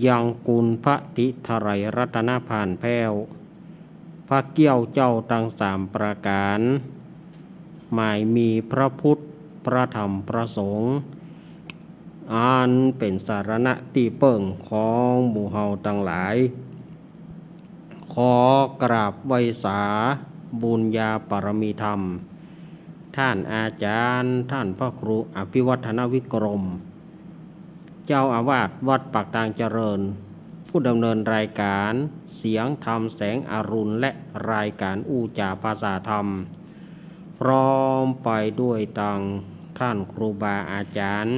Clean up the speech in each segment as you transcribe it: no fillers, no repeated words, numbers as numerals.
ยังกุลพระติทไรรัตนผ่านแพ้วพระเกี้ยวเจ้าตั้งสามประการหมายมีพระพุทธพระธรรมพระสงฆ์อันเป็นสารณะตีเปิ่งของหมู่เฮาทั้งหลายขอกราบไหว้สาบุญญาปรมีธรรมท่านอาจารย์ท่านพระครูอภิวัฒนวิกรมเจ้าอาวาสวัดปากทางเจริญผู้ดำเนินรายการเสียงธรรมแสงอรุณและรายการอู้จาภาษาธรรมพร้อมไปด้วยตังท่านครูบาอาจารย์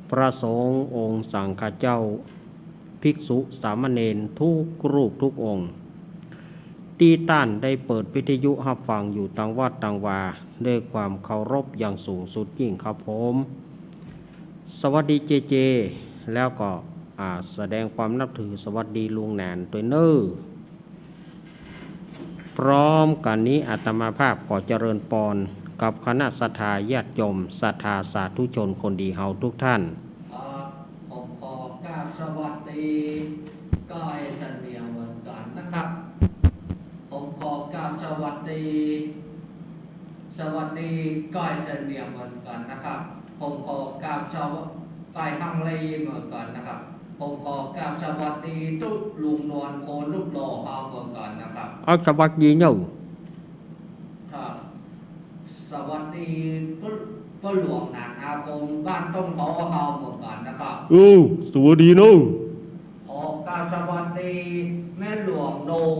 พระสงฆ์องค์สังฆเจ้าภิกษุสามเณรทุกรูปทุกองค์ที่ท่านได้เปิดวิทยุรับฟังอยู่ต่างวัดต่างวาด้วยความเคารพอย่างสูงสุดยิ่งครับผมสวัสดีเจเจแล้วก็แสดงความนับถือสวัสดีลุงแหนนตัวเนอพร้อมกันนี้อาตมาภาพขอเจริญปอนกับคณะศรัทธาญาติโยมศรัทธาสาธุชนคนดีเฮาทุกท่านผมขอกราบสวัสดีก้อยเสนียงเหมือนกันนะครับผมขอกราบสวัสดีก้อยเสนียงเหมือนกันนะครับผมขอกราบก้อยฮังเลเหมือนกันนะครับผมขอกราบสวัสดีทุกลุงนวลโคนลูกหล่อเฮาเหมือนกันนะครับสวัสดีเนาะครับสวัสดีพ่อหลวงนานอาคมบ้านต้นเขาเฮาเหมือนกันนะครับสวัสดีเนาะขอกราบสวัสดีแม่หลวงโดง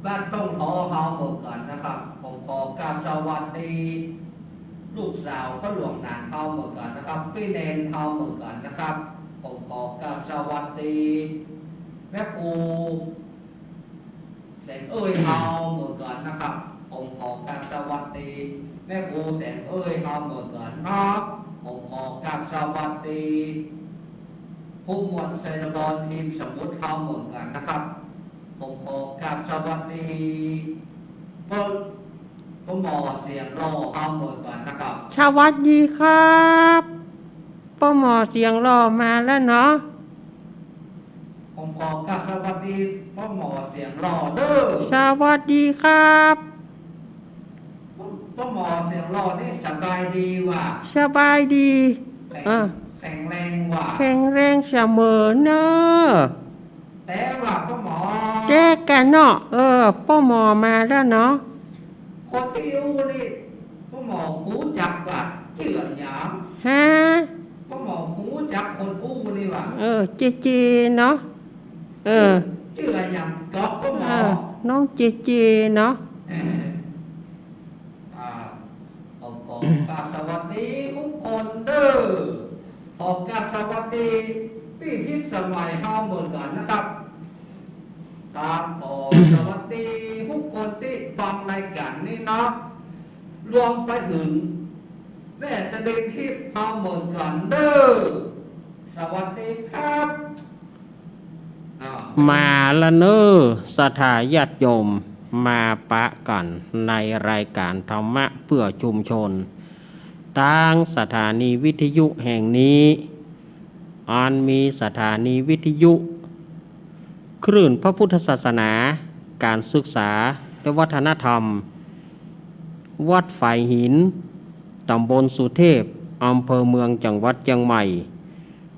บ้านต้นเขาเฮาเหมือนกันนะครับผมขอกราบสวัสดีลูกสาวพ่อหลวงนานเฮาเหมือนกันนะครับพี่แนนเฮาเหมือนกันนะครับผมขอกราบสวัสดีแม่ครูแสงเอ้ยเฮาเหมือนกันนะครับผมขอกราบสวัสดีแม่ครูแสงเอ้ยเฮาเหมือนกันนะครับผมขอกราบสวัสดีผู้หมวดเซนบอลทีมสมุทรเฮาเหมือนกันนะครับผมขอกราบสวัสดีพ่อหมอเสียงรอเฮาเหมือนกันนะครับสวัสดีครับพ่อหมอเสียงรอมาแล้วเนาะผมขอกราบสวัสดีพ่อหมอเสียงรอเด้อสวัสดีครับพ่อหมอเสียงรอนี่สบายดีว่ะสบายดีแข็งแรงว่ะแข็งแรงเสมอเนอะแต่ว่าพ่อหมอแจ้กันเนาะพ่อหมอมาแล้วเนาะคนที่อู้นี่พ่อหมอหูจักว่าเชื่อหยามฮะพ่อหมอหูจักคนอู้นี่ว่ะเจเนาะเชื่อหยามก็พ่อหมอน้องเจเนาะผมขอกราบสวัสดีทุกคนเด้อขอกราบสวัสดีพี่พิสมัยเฮาเหมือนกันนะครับตามขอสวัสดีทุกคนที่ฟังรายการนี้นะรวมไปถึงแม่แสดงที่เฮาเหมือนกันเด้อสวัสดีครับมาละเนอศรัทธาญาติโยมมาปะกันในรายการธรรมะเพื่อชุมชนทางสถานีวิทยุแห่งนี้อันมีสถานีวิทยุคลื่นพระพุทธศาสนาการศึกษาและวัฒนธรรมวัดฝ่ายหินตำบลสุเทพอำเภอเมืองจังหวัดเชียงใหม่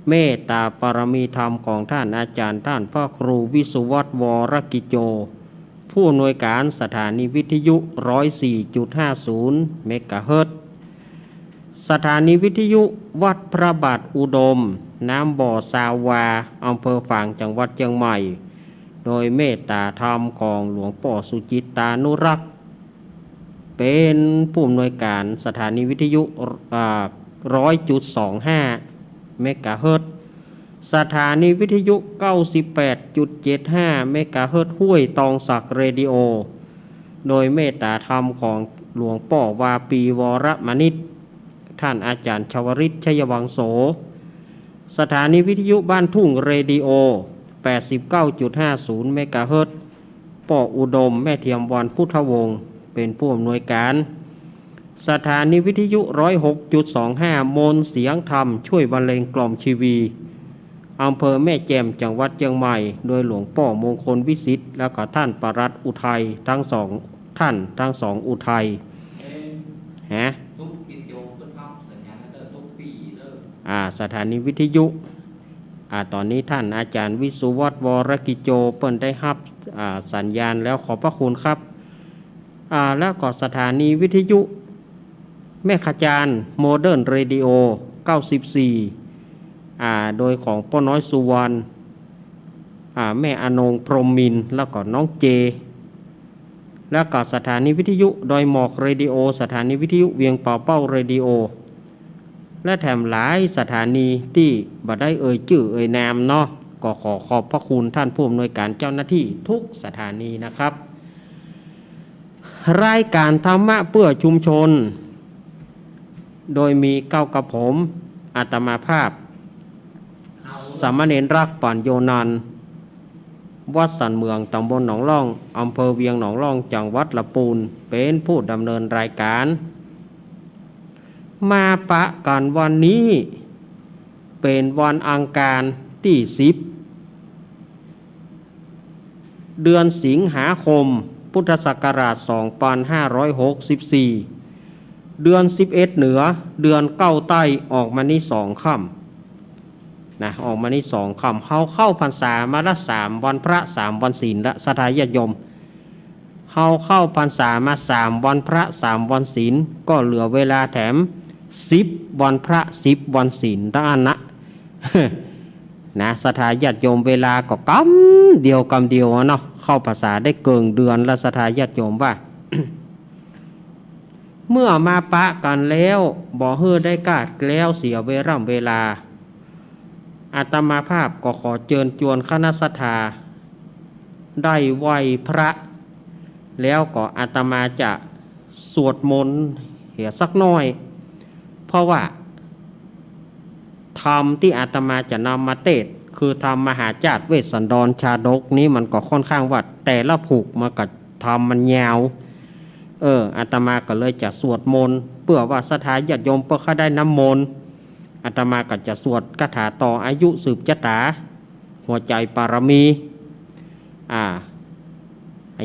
เมตตาปรมีธรรมของท่านอาจารย์ท่านพระครูวิสุวัฒน์วรกิจโจผู้อำนวยการสถานีวิทยุ 104.50 เมกะเฮิรตซ์สถานีวิทยุวัดพระบาทอุดมน้ำบ่อสาวาอำเภอฝางจังหวัดเชียงใหม่โดยเมตตาธรรมของหลวงพ่อสุจิตตานุรักษ์เป็นผู้อำนวยการสถานีวิทยุ 100.25 เมกะเฮิรตซ์สถานีวิทยุ 98.75 เมกะเฮิรตซ์ห้วยตองศักดิ์เรดิโอโดยเมตตาธรรมของหลวงพ่อวาปีวรมณิชท่านอาจารย์ชวริตชัยวังโสสถานีวิทยุบ้านทุ่งเรดิโอ 89.50 เมกะเฮิรตซ์ป่ออุดมแม่เทียมวันพุทธวงศ์เป็นผู้อำนวยการสถานีวิทยุ 106.25 มนต์เสียงธรรมช่วยบรรเลงกล่อมชีวี อำเภอแม่แจ่มจังหวัดเชียงใหม่โดยหลวงพ่อมงคลวิสิทธิ์แล้วก็ท่านปรัตอุทัยทั้งสองท่านทั้งสองอุทัยฮะทุกกิจโยมเป็นภาพสัญญาณเด้อทุกปีเด้อสถานีวิทยุตอนนี้ท่านอาจารย์วิสุวัฒน์วรกิจโจเปิ้นได้รับสัญญาณแล้วขอบพระคุณครับแล้วก็สถานีวิทยุแม่ขจารโมเดิร์นเรดิโอ94โดยของป้าน้อยสุวรรณแม่อนงพรหมมินทร์แล้วก็น้องเจแล้วก็สถานีวิทยุดอยหมอกเรดิโอสถานีวิทยุเวียงป่าเป้าเรดิโอและแถมหลายสถานีที่บ่ได้เอ่ยชื่อเอ่ยนามเนาะก็ขอขอบพระคุณท่านผู้อำนวยการเจ้าหน้าที่ทุกสถานีนะครับรายการธรรมะเพื่อชุมชนโดยมีเก้ากับผมอาตมาภาพสามเณรรักปัญโยนันท์วัดสันเมืองตำบลหนองล่องอำเภอเวียงหนองล่องจังหวัดลำพูนเป็นผู้ดำเนินรายการมาปะกันวันนี้เป็นวันอังคารที่10เดือนสิงหาคมพุทธศักราช2564เดือน11เหนือเดือน9ใต้ออกมานี่2ค่ำนะออกมานี่2ค่ำเข้าพรรษามาละ3วันพระ3วันศีลละสถาญาติโยมเข้าพรรษามา3วันพระ3วันศีลก็เหลือเวลาแถม10วันพระ10วันศีลทั้งอันนะสถาญาติโยมเวลาก็กำเดียวเนาะเข้าพรรษาได้เกินเดือนละสถาญาติโยมว่า เมื่อมาปะกันแล้วบ่เฮือได้กาดแล้วเสียเวลาอาตมาภาพก็ขอเชิญชวนคณะสัทธาได้ไหว้พระแล้วก็อาตมาจะสวดมนต์เหี่ยสักน้อยเพราะว่าธรรมที่อาตมาจะนำมาเทศน์คือธรรมมหาจารย์เวสสันดรชาดกนี้มันก็ค่อนข้างว่าแต่ละผูกมากับธรรมมันยาวอาตมาก็เลยจะสวดมนต์เพื่อว่าสถาญาติโยมเพื่อเขาได้น้ำมนต์อาตมาก็จะสวดคาถาต่ออายุสืบชะตาหัวใจปารมี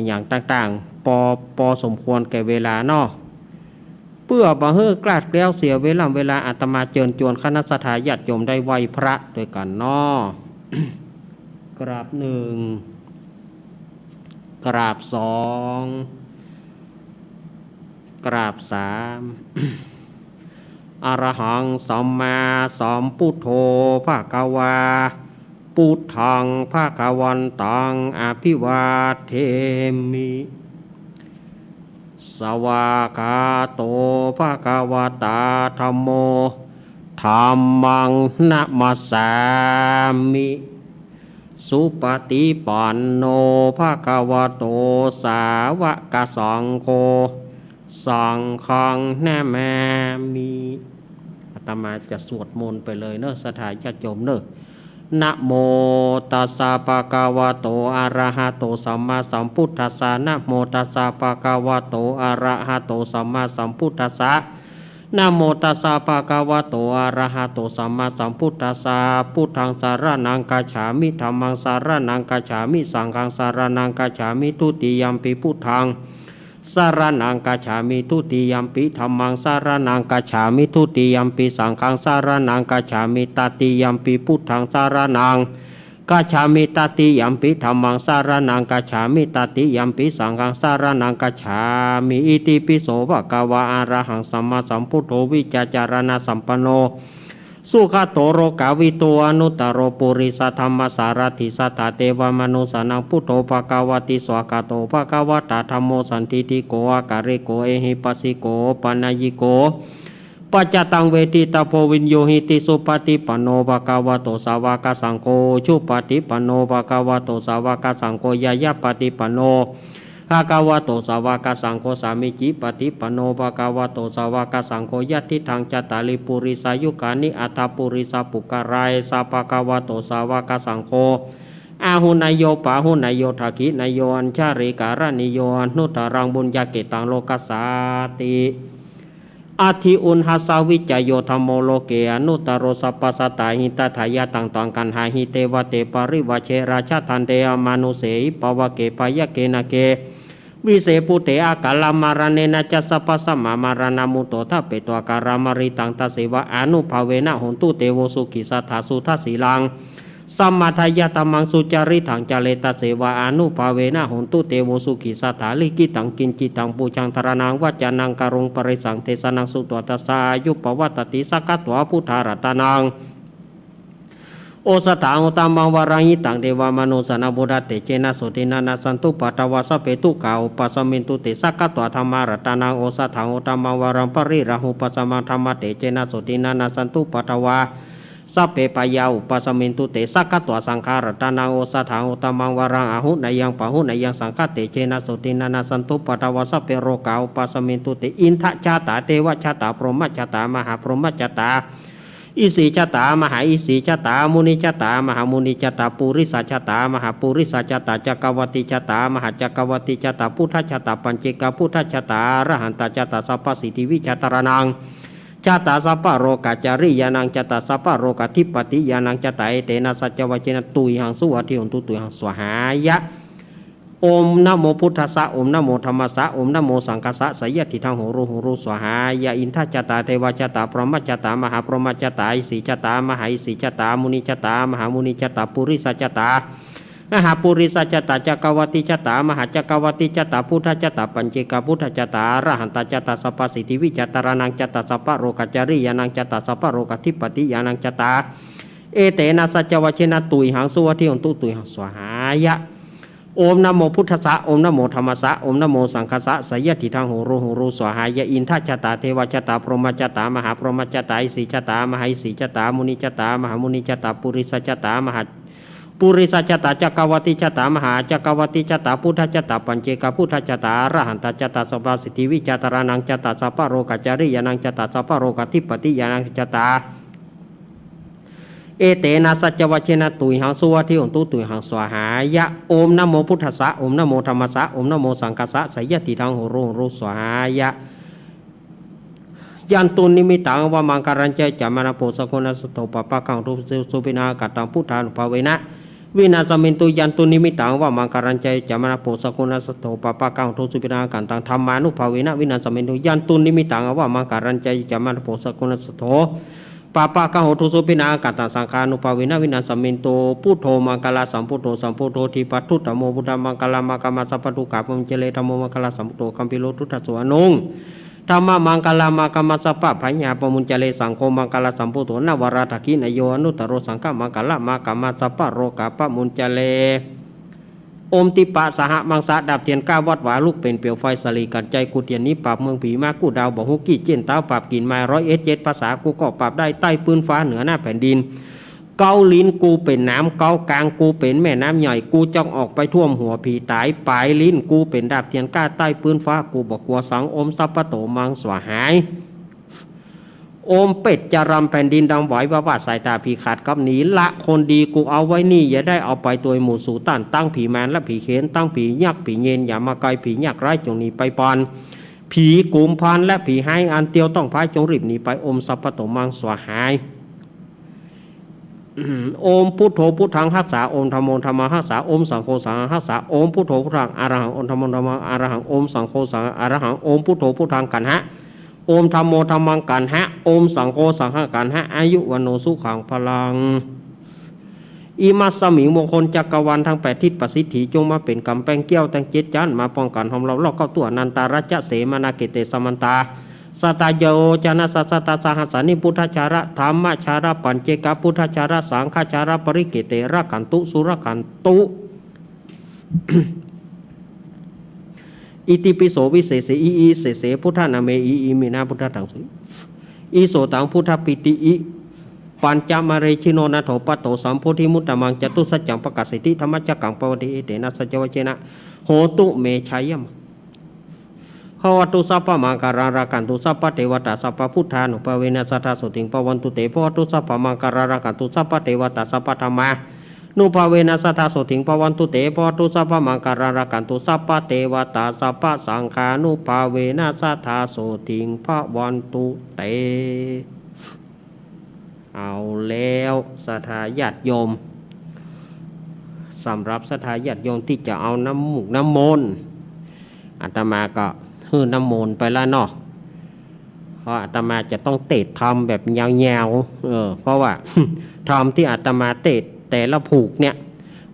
อย่างต่างๆปอสมควรแก่เวลาเนาะเพื่อบ่เฮือกลาดแล้วเสียเวลาอาตมาเชิญชวนคณะสัทธาญาติโยมได้ไหว้พระด้วยกันเนาะ กราบ1กราบ2กราบ3 อรหังสัมมาสัมพุทโธภควาพุทธังภควันตังอภิวาเทมิสวากขาโตภควตาธัมโมธัมมังนะมัสสามิสุปฏิปันโนภควโตสาวกสังโฆสังฆังนะมามิอาตมาจะสวดมนต์ไปเลยเนอะสถาญาติโยมเนอะนะโมตัสสะภะคะวะโตอะระหะโตสัมมาสัมพุทธัสสะนะโมตัสสะภะคะวะโตอะระหะโตสัมมาสัมพุทธัสสะนะโมตัสสะภะคะวะโตอะระหะโตสัมมาสัมพุทธัสสะพุทธังสารนังกัจฉามิธัมมังสารนังกัจฉามิสังฆังสารนังกัจฉามิทุติยัมปิพุทธังสารนังกัจฉามิทุติยัมปิธัมมังสารนังกัจฉามิทุติยัมปิสังฆังสารนังกัจฉามิตติยัมปิพุทธังสารนังกัจฉามิตติยัมปิธัมมังสารนังกัจฉามิตติยัมปิสังฆังสารนังกัจฉามิอิติปิโสภะคะวะอะระหังสัมมาสัมพุทโธวิจจารณสัมปันโนสุขโตโรกาวิโตอนุตตโรปุริสธรรมสารถิสัทธาเทวมนุสานังพุทโธภควติสวากาโตภควตาธัมโมสันทิฏฐิโกอาการิโกเอหิปัสสิโกปนัยยิโกปัจจตังเวทิตาโพวินโยหิติสุปฏิปันโนภควโตสาวกสังโฆชุปฏิปันโนภควโตสาวกสังโฆยายาปฏิปันโนภควโตสาวกสังโฆสามิจิปฏิปันโนภควโตสาวกสังโฆยัตถิทังจตาริปุริสายุกานิอัตถปุริสปุการายสัพภควโตสาวกสังโฆอาหุนายโยปาหุนายโยทักขินายโยอัญชาริการนิโยอนุตตรังบุญญาเกตังโลกัสสาติ อาทิอุนหัสาวิจโยธรรมโมโลเกอนุตตโรสัพพสัตตาหิตถายะต่างๆกันหาหิเตวเตปริวเชราชาทันเตอมานุเสยปวเกปยะเกนะเกวิเศปุเตอากาลามารเนนะจัสสะปัสสมามารณามุโตทะเปตวการามริตังตเสวะอนุภาเวนะหนตุเตโวสุขิสัทธาสุทัสสีลังสัมมาทายะตัมมังสุจาริถังจาเลตเสวะอนุภาเวนะหนตุเตโวสุขิสัทธาลิกิตังกินจิตังปูชังธรนังวัจจานังกรุงปริสังเทสนังสุตวตัสสายุปวัตติสักกัตวพุทธารัตนังโอสถาโอตัมมังวารังหิตังเทวามนุสนาบุรัตเตเจนะโสตินานาสันตุปัตตวาสเปตุกาอุปสมินตุเตสักกัตวธรรมารัตนังโอสถาโอตัมมังวารังปริราหุปสมังธรรมเตเจนะโสตินานาสันตุปัตตวาสัพเพปายาอุปสมินตุเตสักกัตวสังขารตานังโอสถาโอตัมมังวารังอาหุนายังปะหุนายังสังฆเตเจนะโสตินานาสันตุปัตตวาสัพเพโรกาอุปสมินตุเตอินทชาตาเทวชาตาพรหมชาตามหาพรหมชาตาอิสีชาตามหาอิสีชาตามุนิชาตามหามุนิชาตาปุริสชาตามหาปุริสชาตาจักรวัติชาตามหาจักรวัติชาตาพุทธชาตาปัญเจกพุทธชาตาอรหันตชาตาสัพพสิทธิวิชาตรนังชาตาสัพพโรกาจาริยานังชาตาสัพพโรกาทิปติยานังชาตาเอเตนะสัจวัจนะตุยหังสุวัติหนตุตุยหังสวหายะโอมนะโมพุทธัสสะโอมนะโมธัมมัสสะโอมนะโมสังฆัสสะสยติทังโหรุสวหายะอินทจตาเทวจตาพรหมจตามหาพรหมจตาอิสีจตามหาอิสีจตามุนิจตามหามุนิจตาปุริสจตามหาปุริสจตาจักรวัติจตามหาจักรวัติจตาพุทธจตาปัญเจกพุทธจตาอรหันตจตาสัพพสิทธิวิจตรนังจตาสัพพโรกจาริยานังจตาสัพพโรกทิปติยานังจตาเอเตนะสัจวัชนะตุยหังสุวัติหนตุตุยหังสวหายะโอมนะโมพุทธัสสะโอมนะโมธัมมัสสะโอมนะโมสังฆัสสะสยติทังโหรุสวหายะอินทจตาเทวจตาพรหมจตามหาพรหมจตาอิสีจตามหาอิสีจตามุนิจตามหามุนิจตาปุริสจตามหาปุริสจตาจักรวัติจตามหาจักรวัติจตาพุทธจตาปัญเจกพุทธจตาอรหันตจตาสัพพสิทธิวิจตรนังจตาสัพพโรกจาริยานังจตาสัพพโรกทิปติยานังจตาเอเตนะสัจวัชนะตุยหังสุวัติหนตุตุยหังสวหายะโอมนะโมพุทธัสสะโอมนะโมธัมมัสสะโอมนะโมสังฆัสสะสยติทังโหรุสวหายะยันตุนิมิตังวามังการัญเจจามนาโพสกุณสโตปปะกังทุสุปินากัตตังพุทธานุภาเวนะวินาสมินตุยันตุนิมิตังวามังการัญเจจามนาโพสกุณสโตปปะกังทุสุปินากัตตังธรรมานุภาเวนะวินาสมินตุยันตุนิมิตังวามังการัญเจจามนาโพสกุณสโตปาปะกังโหตุสุปินากัตตังสังฆานุภาเวนะวินาสมินโตพุทโธมังคลาสัมพุทโธสัมพุทโธทิปัตถุตโมพุทธมังคลามังคมาสัพพทุกาปุญเจเลธรรมมังคลาสัมพุทโธคัมปิโลทุตสวนุงธรรมมังคลามังคมาสัพพะภัญญาปมุญเจเลสังโฆมังคลาสัมพุทโธนวราทกินโยอนุตตโรสังฆมังคลามังคมาสัพพะโรกาปมุญเจเลอมติปะสหมังสะดับเทียนก้าวัดหวาลูกเป็นเปียวไฟสลีกันใจกูเทียนนี้ปราบเมืองผีมากูดาวบอกฮุกี้เจียนเต้าปราบกินไม้101ภาษากูก็ปราบได้ใต้ปืนฟ้าเหนือหน้าแผ่นดินเกาลิ้นกูเป็นน้ำเกากลางกูเป็นแม่น้ำใหญ่กูจ้องออกไปท่วมหัวผีตายปลายลิ้นกูเป็นดาบเทียนก้าใต้ปืนฟ้ากูบอกกลัวสังอมสัพพโตมังสวหายโอมเป็ดจะรำแผ่นดินดังไหวว่าสายตาผีขาดกับหนีละคนดีกูเอาไว้นี่อย่าได้เอาไปตัวหมู่สู่ต้านตั้งผีแมนและผีเขนตั้งผียักษ์ผีเย็นอย่ามาไกลผียักษ์ร้ายจงหนีไปปอนผีกุมพันและผีให้อันเตียวต้องพายจงรีบหนีไปอมสัพพโตมังสวหายโอมพุทโธพุทธังหัสสาโอมธัมโมธัมมังหัสสาโอมสังโฆสังฆหัสสาโอมพุทโธพุทธังอรหังโอมธัมโมธัมมังอรหังโอมสังโฆสังฆอรหังโอมพุทโธพุทธังกันหะโอมธัมโมธัมมังกันหะโอมสังโฆสังฆกันหะอายุวันโนสุขังพลังอิมัสสมิงมงคลจักรวาลทั้ง8ทิศประสิทธิจงมาเป็นกำแพงแก้วตั้งเจ็ดจันมาป้องกันหอมเราลอกเข้าตัวนันตารัจเสมานาเกเตสมันตาสัตโยจนะสัสตาสหัสานิพุทธชาระธรรมชาระปัญเจกพุทธชาระสังฆชาระปริเกเตระขันตุสุรขันตุอิติปิโสวิเศษอีเสเสพุทธนาเมอีมีนาพุทธตังสุอิโสตังพุทธปิติอิปัญจมาเรชิโนนาโถปโตสัมโพธิมุตตมังจตุสัจจังปกสิทธิธรรมจักกังปวติเอเตนะสัจวเจนะโหตุเมชัยมภวตุสัพพมังการารากันตุสัพพเทวตาสัพพพุทธานุภเวนะสัทธาสุติงปวันตุเตภวตุสัพพมังการารากันตุสัพพเทวตาสัพพธรรมา นุภาเวนัสทธาโสถิงภวันตุเตภวตุสัพพมังการรักันตุสัพพะเทวตาสัพพะสังฆานุภาเวนัสทธาโสถิงภวันตุเตเอาแล้วศรัทธาญาติโยมสำหรับศรัทธาญาติโยมที่จะเอาน้ำมูกน้ำมนต์อาตมาก็ฮื้อน้ำมนต์ไปแล้วเนาะเพราะอาตมาจะต้องเตะทำแบบยาวๆเพราะว่า ทำที่อาตมาเตะแต่ละผูกเนี่ย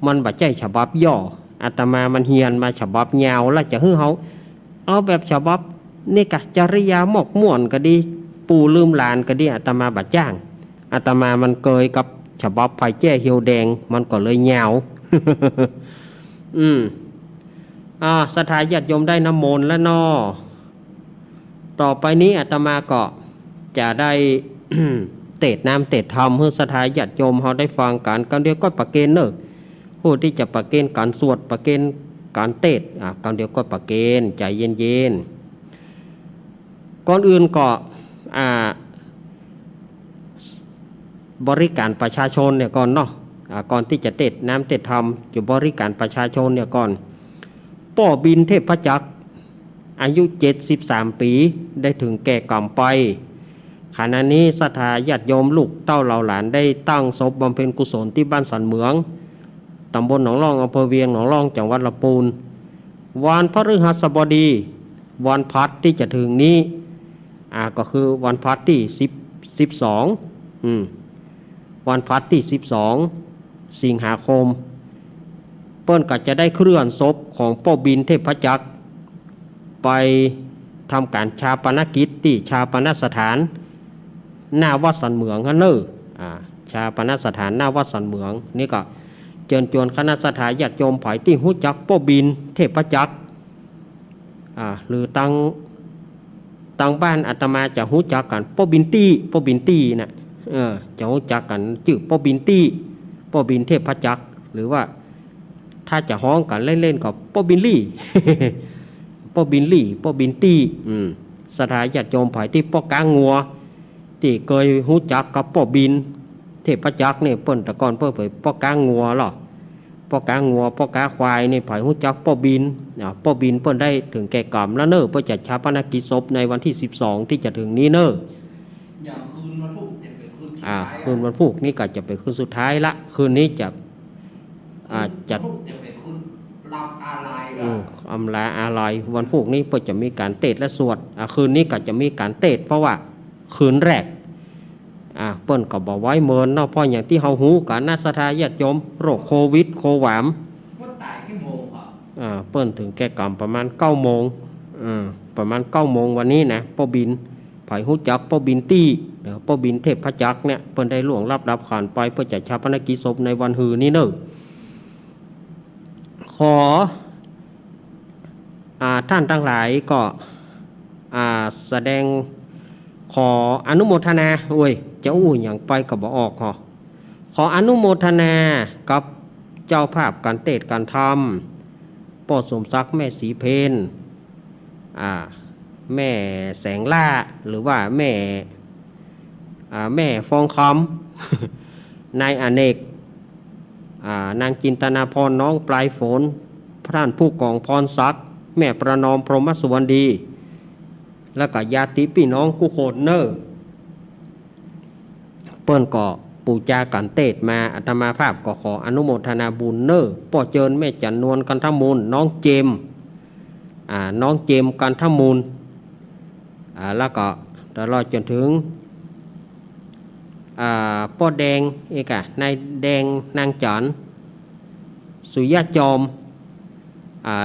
มันบัดใจฉบับย่ออาตมามันเฮียนมาฉบับยาวแล้วจะฮื้อเขาเอาแบบฉบับนี่กะจริยาหมกม่วนก็ดีปู่ลืมหลานก็ดีอาตมาบัดจ้างอาตมามันเกยกับฉบับไผ่แจ้เหี่ยวแดงมันก็เลยยาวศรัทธาญาติโยมได้น้ำมนต์แล้วนอต่อไปนี้อาตมาก็จะได้ เตดน้ำเตดธรรมเพื่อศรัทธาญาติโยมเขาได้ฟังกันเดียวก็ประเกณฑ์เนอะผู้ที่จะประเกณฑ์การสวดประเกณฑ์การเตดกันเดียวก็ประเกณฑ์ใจเย็นๆก่อนอื่นก็บริการประชาชนเนี่ยก่อนเนาะก่อนที่จะเตดน้ำเตดธรรมจะบริการประชาชนเนี่ยก่อนป่อบินเทพจักรอายุ73 ปีได้ถึงแก่กรรมไปขณะนี้ศรัทธาญาติโยมลูกเต้าเหล่าหลานได้ตั้งศพบำเพ็ญกุศลที่บ้านสันเหมืองตำบลหนองร่องอำเภอเวียงหนองร่องจังหวัดลำพูนวันพฤหัสบดีวันพัดที่จะถึงนี้ก็คือวันพัดที่12วันพัดที่12สิงหาคมเปิ้นก็จะได้เคลื่อนศพของป่อบินเทพจักรไปทำการชาปนกิจที่ชาปนสถานหน้าวัดสันเหมืองฮะเนอชาปนสถานหน้าวัดสันเหมืองนี่ก็เชิญชวนคณะศรัทธาญาติโยมไผที่ฮู้จักป่อบินเทพจักรหรือตั้งบ้านอาตมาจะฮู้จักกันป่อบินตี้นะจะฮู้จักกันชื่อป่อบินเทพจักรหรือว่าถ้าจะฮ้องกันเล่นๆกับป่อบินลี่ ป่อบินตี้ศรัทธาญาติโยมไผที่ป่อกลางงัวที่เคยฮู้จักกับป่อบินเทพจักรนี่เปิ้นแต่ก่อนเปิ้นเผยป่อกลางงัวหรอป่อกลางงัวป่อกลางควายนี่ไผฮู้จักป่อบินเปิ้นได้ถึงแก่กรรมแล้วเน้อเปิ้นจะชาปนกิจศพในวันที่12ที่จะถึงนี้เน้ออย่างคืนวันพุธจะเป็นคืนคืนวันพุธนี่ก็จะเป็นคืนสุดท้ายละคืนนี้จะเป็นคืนลำอาลัยอำลาอาลัยวันพุธนี้เปิ้นจะมีการเทศและสวดคืนนี้ก็จะมีการเทศเพราะว่าคืนแรกเปิ้นก็บอกไว้เมินเนาะเพราะอย่างที่เฮาฮู้กันนะศรัทธาญาติโยมโรคโควิดโความว่าตายกี่โมงครับเปิ้นถึงแก่กรรมประมาณ 9 โมงประมาณ 9 โมงวันนี้นะป่อบินไผฮู้จักป่อบินตี้ป่อบินเทพจักรเนี่ยเปิ้นได้ล่วงลับดับขันไปเพื่อจะชาปนกิจศพในวันฮือนี้เน้อขอท่านทั้งหลายก็แสดงขออนุโมทนาจะอย่างไปก็บ่ออกขออนุโมทนากับเจ้าภาพการเทศการธรรมป่อสมศักดิ์แม่ศรีเพนแม่แสงล่าหรือว่าแม่ฟองคำนายอเนกนางจินตนาพรน้องปลายฝนท่านผู้กองพรศักดิ์แม่ประนอมพรหมสุวรรณดีแล้วก็ญาติพี่น้องกุโคนเนอเปิ้นก็ปูจากันเตศมาอาตมาภาพก็ขออนุโมทนาบุญเนอป่อเจิญแม่จันนวลกันทมูลน้องเจมกันทมูลแล้วก็ตลอดจนถึงป่อแดงนายแดงนางจันสุยะจอม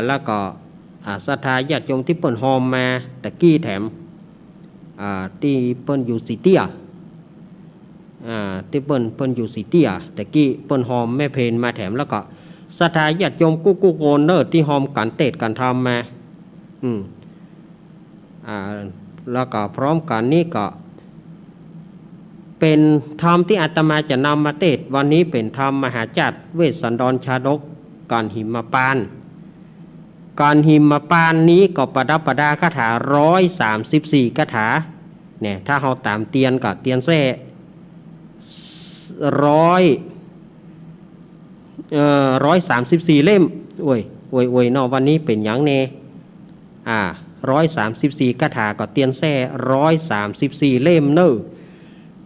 แล้วก็ศรัทธาญาติโยมที่เปิ้นฮอมมาตะกี้แถมที่เปิ้นอยู่สีเตี้ยที่เปิ้นอยู่สีเตี้ยตะกี้เปิ้นฮอมแม่เพนมาแถมแล้วก็ศรัทธาญาติโยมกุ๊กโกนเนอที่ฮอมกันเตศกันทำมาแล้วก็พร้อมกันนี้ก็เป็นธรรมที่อาตมาจะนำมาเทศวันนี้เป็นธรรมมหาจักรเวสสันดรชาดกการหิมพานต์การหิมพานต์นี้ก็ประดับประดาคาถา134คาถาเนี่ยถ้าเราตามเตียนก็เตียนแซ่ 134 เล่มโอ้ยเนาะวันนี้เป็นหยังแน่134คาถาก็เตียนแซ่134 เล่มเนอะ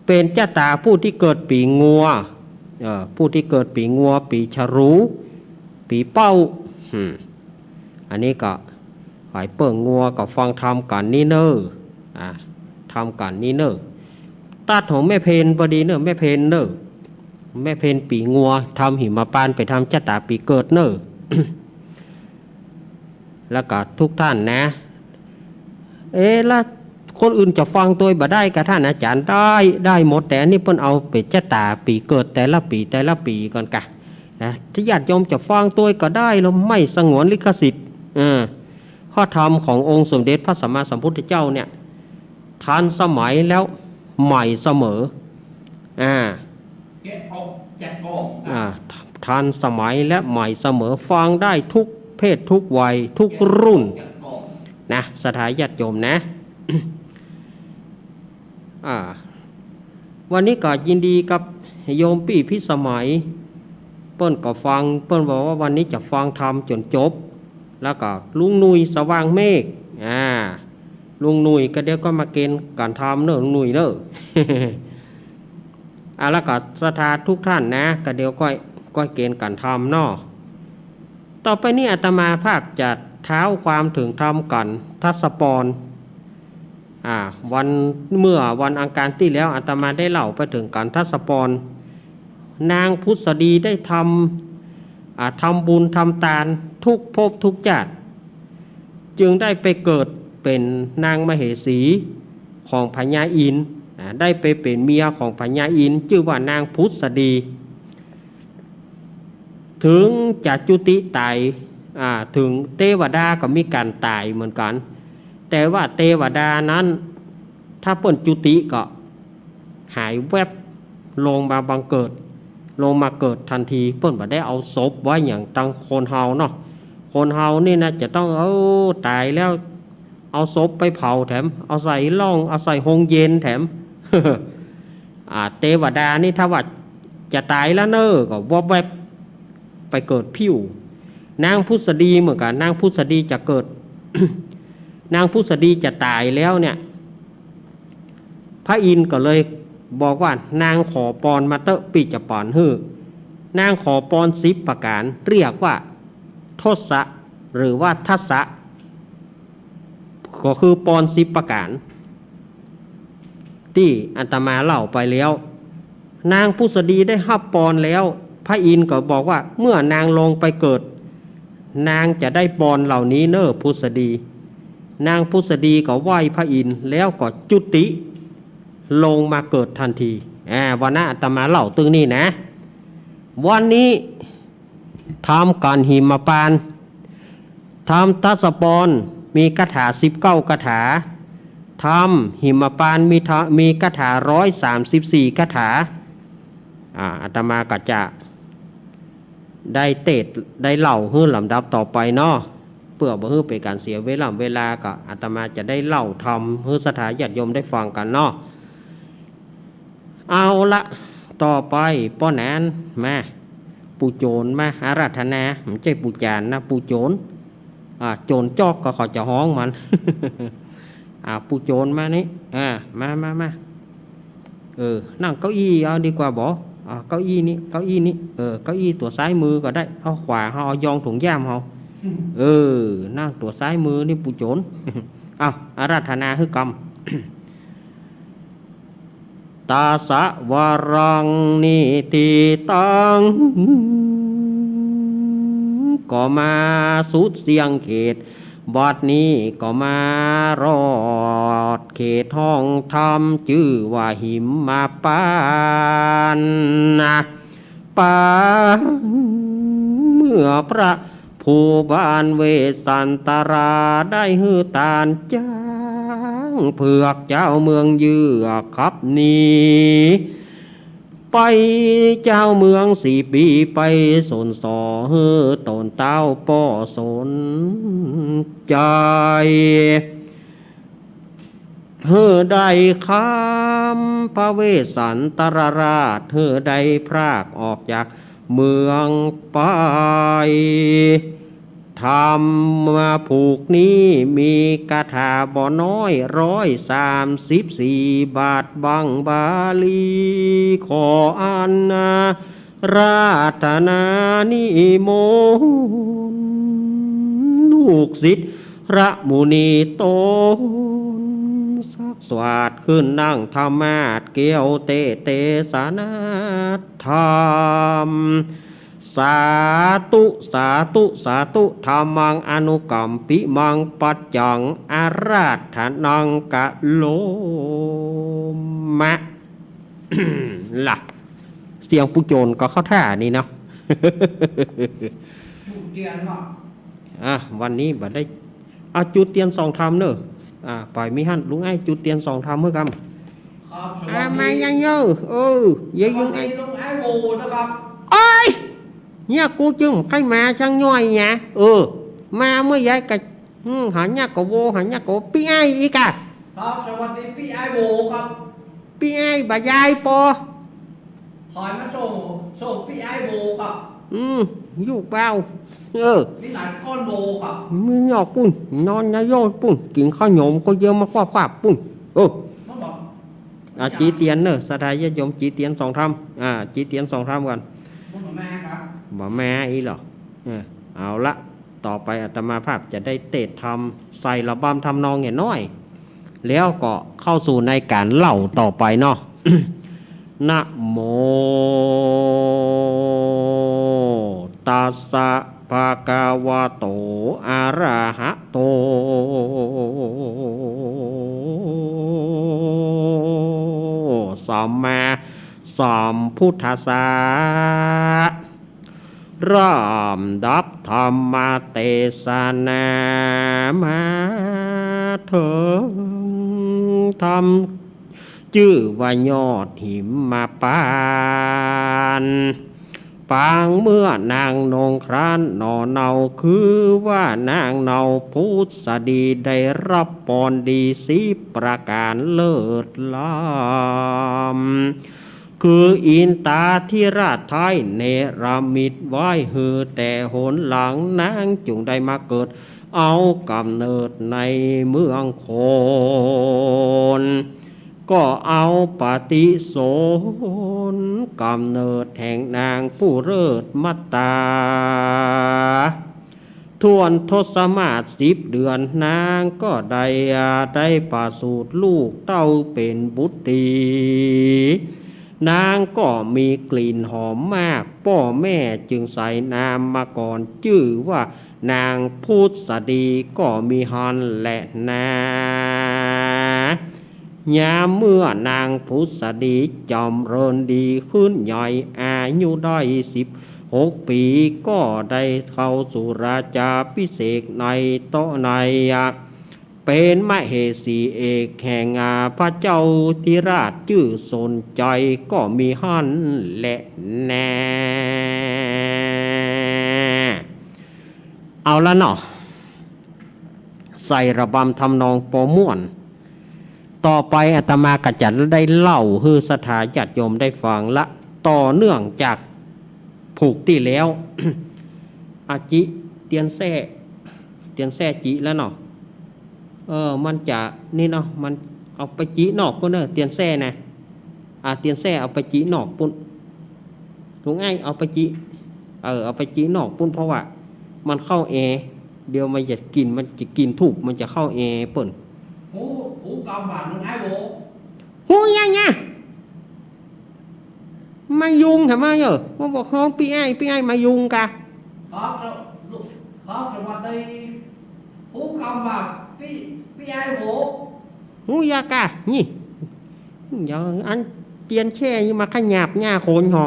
เป็นเจ้าตาผู้ที่เกิดปีงัวผู้ที่เกิดปีงัวปีฉลูปีเป้าอันนี้ก็หอยเปิ่งงัวก็ฟังทำกันนี่เนอะทำกันนี่เนอะตัดของแม่เพนพอดีเนอะแม่เพนเนอะแม่เพนปีงัวทำหิมปานไปทำเจ้าตาปีเกิดเนอะ แล้วก็ทุกท่านนะแล้วคนอื่นจะฟังตัวบ่ได้กับท่านอาจารย์ได้หมดแต่นี่เพิ่นเอาไปเจ้าตาปีเกิดแต่ละปีก่อนกะนะที่ญาติโยมจะฟังตัวก็ได้เราไม่สงวนลิขสิทธิ์ข้อธรรมขององค์สมเด็จพระสัมมาสัมพุทธเจ้าเนี่ยทันสมัยแล้วใหม่เสมอทันสมัยและใหม่เสมอฟังได้ทุกเพศทุกวัยทุกรุ่นนะสถานญาติโยมนะ วันนี้ก็ยินดีกับโยมปี่พิสมัยเปิ้นก็ฟังเปิ้นบอกว่าวันนี้จะฟังธรรมจนจบแล้วก็ลุงนุยสว่างเมฆลุงนุยก็เดี๋ยวก็มาเกณฑ์การทำเนอะลุงนุยเนอะ แล้วก็ศรัทธาทุกท่านนะก็เดี๋ยวก็เกณฑ์การทำเนาะต่อไปนี้อาตมาภาพจะเท้าความถึงธรรมกันทัศปรเมื่อวันอังคารที่แล้วอาตมาได้เล่าไปถึงการทัศปรนางพุทธดีได้ทำบุญทำทานทุกภพทุกชาติจึงได้ไปเกิดเป็นนางมเหสีของพญาอินทร์ได้ไปเป็นเมียของพญาอินทร์ชื่อว่านางพุทธดีถึงจะจุติตายถึงเทวดาก็มีการตายเหมือนกันแต่ว่าเทวดานั้นถ้าเปิ้นจุติก็หายแวบลงมาบังเกิดลงมาเกิดทันทีเปิ้นบ่ได้เอาศพไว้อย่างตังคนเฮาเนาะคนเฮานี่นะจะต้องตายแล้วเอาศพไปเผาแถมเอาใส่ล่องเอาใส่หงเย็นแถม เทวดานี่ถ้าว่าจะตายแล้วเนอะก็วบแวบไปเกิดผิวนางพุทธดีเหมือนกันนางพุทธดีจะเกิด นางพุทธดีจะตายแล้วเนี่ยพระอินทร์ก็เลยบอกว่านางขอปอนมาเตอะปีจะปอนนางขอปอน10 ประการเรียกว่าทศะหรือว่าทัสสะก็คือปอน10 ประการที่อาตมาเล่าไปแล้วนางพุทธดีได้ฮับปอนแล้วพระอินทร์ก็บอกว่าเมื่อนางลงไปเกิดนางจะได้ปอนเหล่านี้เนอะพุทธดีนางพุทธดีก็ไหว้พระอินทร์แล้วก็จุติลงมาเกิดทันทีวันนั้นอาตมาเล่าตึงนี่นะวันนี้ทำการหิมปานทำทัศปรมีคาถา19 คาถาทำหิมปานมีคาถา134 คาถาอาตมาก็จะได้ได้เล่าให้ลำดับต่อไปเนาะเพื่อบ่ให้เป็นการเสียเวลาก็อาตมาจะได้เล่าทำให้สถานญาติโยมได้ฟังกันเนาะเอาละต่อไปป้อแนนมาปูโจรมาอาราธนาไม่ใช่ปูจานนะปูโจรโจรจอกก็เขาจะห้องมัน ปูโจรมานี่มานั่งเก้าอี้เอาดีกว่าบ่เก้าอี้นี้เก้าอี้ตัวซ้ายมือก็ได้เอาขวาเอายองถุงย่ามเอานั่งตัวซ้ายมือนี่ปูโจร เอาอาราธนาคือกรรม ตาสะวารังนิติตังก็มาสุดเสียงเขตบัดนี้ก็มารอดเขตห้องธรรมชื่อว่าหิมมาปานปานเมื่อพระผู้บานเวสันตราได้ฮือตานจ้างเผือกเจ้าเมืองเยือกขับหนีไปเจ้าเมือง4 ปีไปสนสอเฮือตนเต้าป่อสนใจเฮือได้คำพระเวสสันตรราชเฮือได้พรากออกจาก เมืองไปทำมาผูกนี้มีกาถาบ่น้อย134 บาทบังบาลีขออันนาราธนานิมนต์ลูกศิษย์พระมุนีโตนสักสวาดขึ้นนั่งธรรมาสเกี่ยวเตสานาธรรมสาธุสาธุสาธุธรรมังอนุกัมปิมังปัจจังอาราธนังกะโลมะ ล่ะเสียงปุโจนก็เข้าท่านี่เนาะ ผู้เรียนเนาะ วันนี้บัดได้เอาจุดเตียน2 ธรรมเนอะปล่อยมีหั่นลุงไอ้จุดเตียน2 ธรรมเมื่อครับสวัสดีมายังเยอะยังไงลุงไอ้โวนะครับโอ้ยเนี่ยกูจึงใครมาช่างย่อยเนี่ยมาเมื่อย้ายกับหาเนี่ยก็โวหาเนี่ยก็พี่ไอ้อีกอะครับสวัสดีพี่ไอ้โวครับพี่ไอ้บ่ายายปอขอมาส่งพี่ไอ้โวครับอยู่เปล่านิสัยก้อนโวครับมึงหยอกปุ่นนอนยาโยนปุ่นกินข้าวหยมก็เยอะมาคว้าปุ่นมันบอกจีเตียนเนอะสถายยมจีเตียน2 ธรรมจีเตียน2 ธรรมก่อนบ่แม่ครับบ่แม่อีหรอเอาละต่อไปอาตมาภาพจะได้เตะทำใส่ระบำทำนองเห็นน้อยแล้วก็เข้าสู่ในการเล่าต่อไปเนาะ นะโมตัสสะภะคะวะโตอะระหะโตสัมมาสัมพุทธัสสะรามดับธรรมเทศนามาถึงธรรมชื่อว่ายอดหิมมาปานปางเมื่อนางนงครานนอเนาคือว่านางเนาพุทธดีได้รับปอนดี10 ประการเลิศล้ำคืออินตาธิราชไทยเนรมิตไว้หือแต่หนหลังนางจุงได้มาเกิดเอากำเนิดในเมืองโคนก็เอาปฏิโสนกำเนิดแห่งนางผู้เลิศมัตตาทวนทศมาศ10 เดือนนางก็ได้ประสูติลูกเต้าเป็นบุตรีนางก็มีกลิ่นหอมมากพ่อแม่จึงใส่นามมาก่อนชื่อว่านางพุทธดีก็มีฮันและนายามเมื่อนางพุทธดีจอมเริญดีขึ้นใหญ่อายุได้16 ปีก็ได้เข้าสู่ราชาพิเศษในโตในเป็นมเหสีเอกแห่งพระเจ้าธิราชชื่อสนใจก็มีฮันและแน่เอาละเนาะใส่ระบำทำนองโปม่วนต่อไปอาตมาก็จะได้เล่าให้สถาญาติโยมได้ฟังละต่อเนื่องจากผูกที่แล้ว อาจิเตียนแซ่จิแล้วเนาะมันจะนี่เนาะมันเอาไปจีนอกก็เนอะเตียนแซ่นะเตียนแซ่เอาไปจีนอกปุ่นถูกง่ายเอาไปจีเอาไปจีนอกปุ่นเพราะว่ามันเข้าแอเดี๋ยวมันจะกินถูกมันจะเข้าแอปุ่นหูกำบาดลุงไอ้โบหูยังไงมายุงทำไมมาบอกห้องพี่ไอ้มายุงกะครับสวัสดีหูกำบาดพี่ไอ้โบหูยากะนี่อย่างอันเปลี่ยนแค่ยังมาขยับหน้าโคนหอ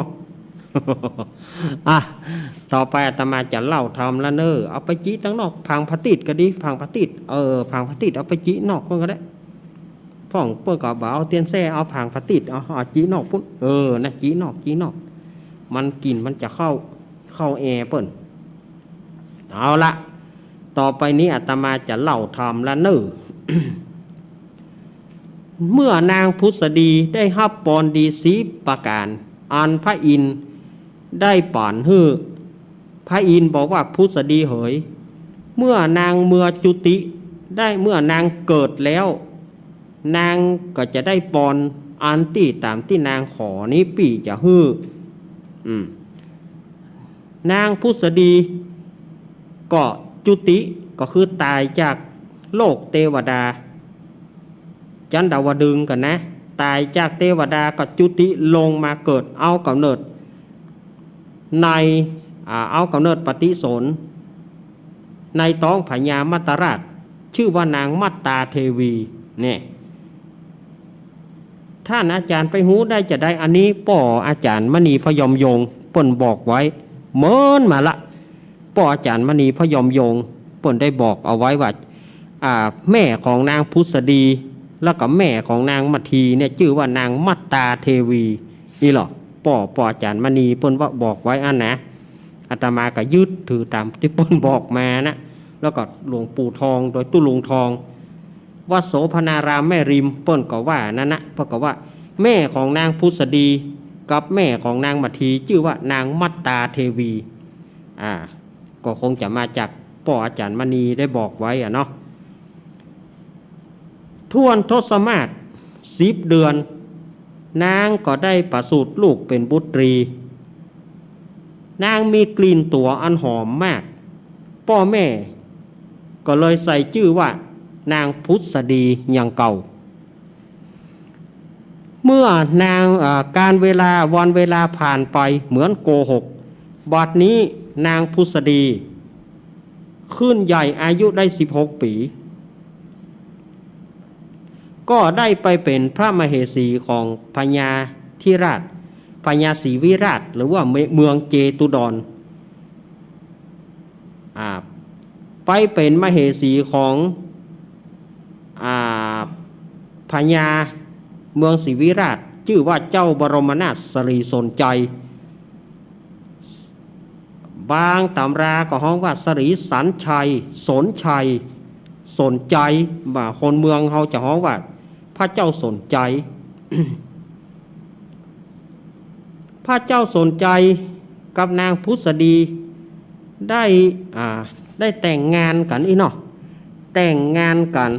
ต่อไปอาตมาจะเล่าทำละเนอเอาไปจีตั้งนอกพังพติดก็ดีพังพติดพังพติดเอาไปจีนอกก็ได้พ่องเปิ้ลก็บอกเอาเตียนแซ่เอาพังพติดเอาจีนอกพุ่นนะจีนอกมันกินมันจะเข้าแอเปิ้ลเอาละต่อไปนี้อาตมาจะเล่าทำละเนอ เมื่อนางพุทธดีได้รับปอนดี10 ประการอันพระอินทร์ ได้ป่านฮื้อพระอินทร์บอกว่าพุทธดีเหยเมื่อนางเมื่อจุติได้เมื่อนางเกิดแล้วนางก็จะได้ปอนอันที่ตามที่นางขอนี้ปีจะฮื้อนางพุทธดีก็จุติก็คือตายจากโลกเทวดาจันดาวดึงกันนะตายจากเทวดาก็จุติลงมาเกิดเอากำเนิดในเอากำเนิดปฏิสนธิในท้องพญามัตตราชชื่อว่านางมัตตาเทวีเนี่ยท่านอาจารย์ไปหูได้จะได้อันนี้ป่ออาจารย์มณีพยอมยงเปิ่นบอกไว้เมินมาละป่ออาจารย์มณีพยอมยงเปิ่นได้บอกเอาไว้ว่าแม่ของนางพุทธดีแล้วก็แม่ของนางมัททีเนี่ยชื่อว่านางมัตตาเทวีนี่หรอป่ออาจารย์มณีเปิ่นว่าบอกไว้อันนะอาตมาก็ยึดถือตามที่เปิ่นบอกมานะแล้วก็หลวงปู่ทองโดยตุลุงทองวัดโสภณารามแม่ริมเปิ่นก็ว่านั่นนะเพราะก็ว่าแม่ของนางพุทธดีกับแม่ของนางมัททีชื่อว่านางมัตตาเทวีก็คงจะมาจากป่ออาจารย์มณีได้บอกไว้เนาะท่วนทศมาศ10 เดือนนางก็ได้ประสูติลูกเป็นบุตรีนางมีกลิ่นตัวอันหอมมากพ่อแม่ก็เลยใส่ชื่อว่านางพุทธดีอย่างเก่าเมื่อนางการเวลาวันเวลาผ่านไปเหมือนโกหกบัดนี้นางพุทธดีขึ้นใหญ่อายุได้16 ปีก็ได้ไปเป็นพระมเหสีของพญาธิราชพญาศรีวิราชหรือว่าเมืองเจตุดรไปเป็นมเหสีของพญาเมืองศรีวิราชชื่อว่าเจ้าบรมนาถสรีสนใจบางตำราก็ฮ้องว่าสรีสันชัยสนชัยสนใจคนเมืองเขาจะฮ้องว่าพระเจ้าสนใจ พระเจ้าสนใจกับนางพุทธดีได้แต่งงานกันอีเนาะแต่งงานกัน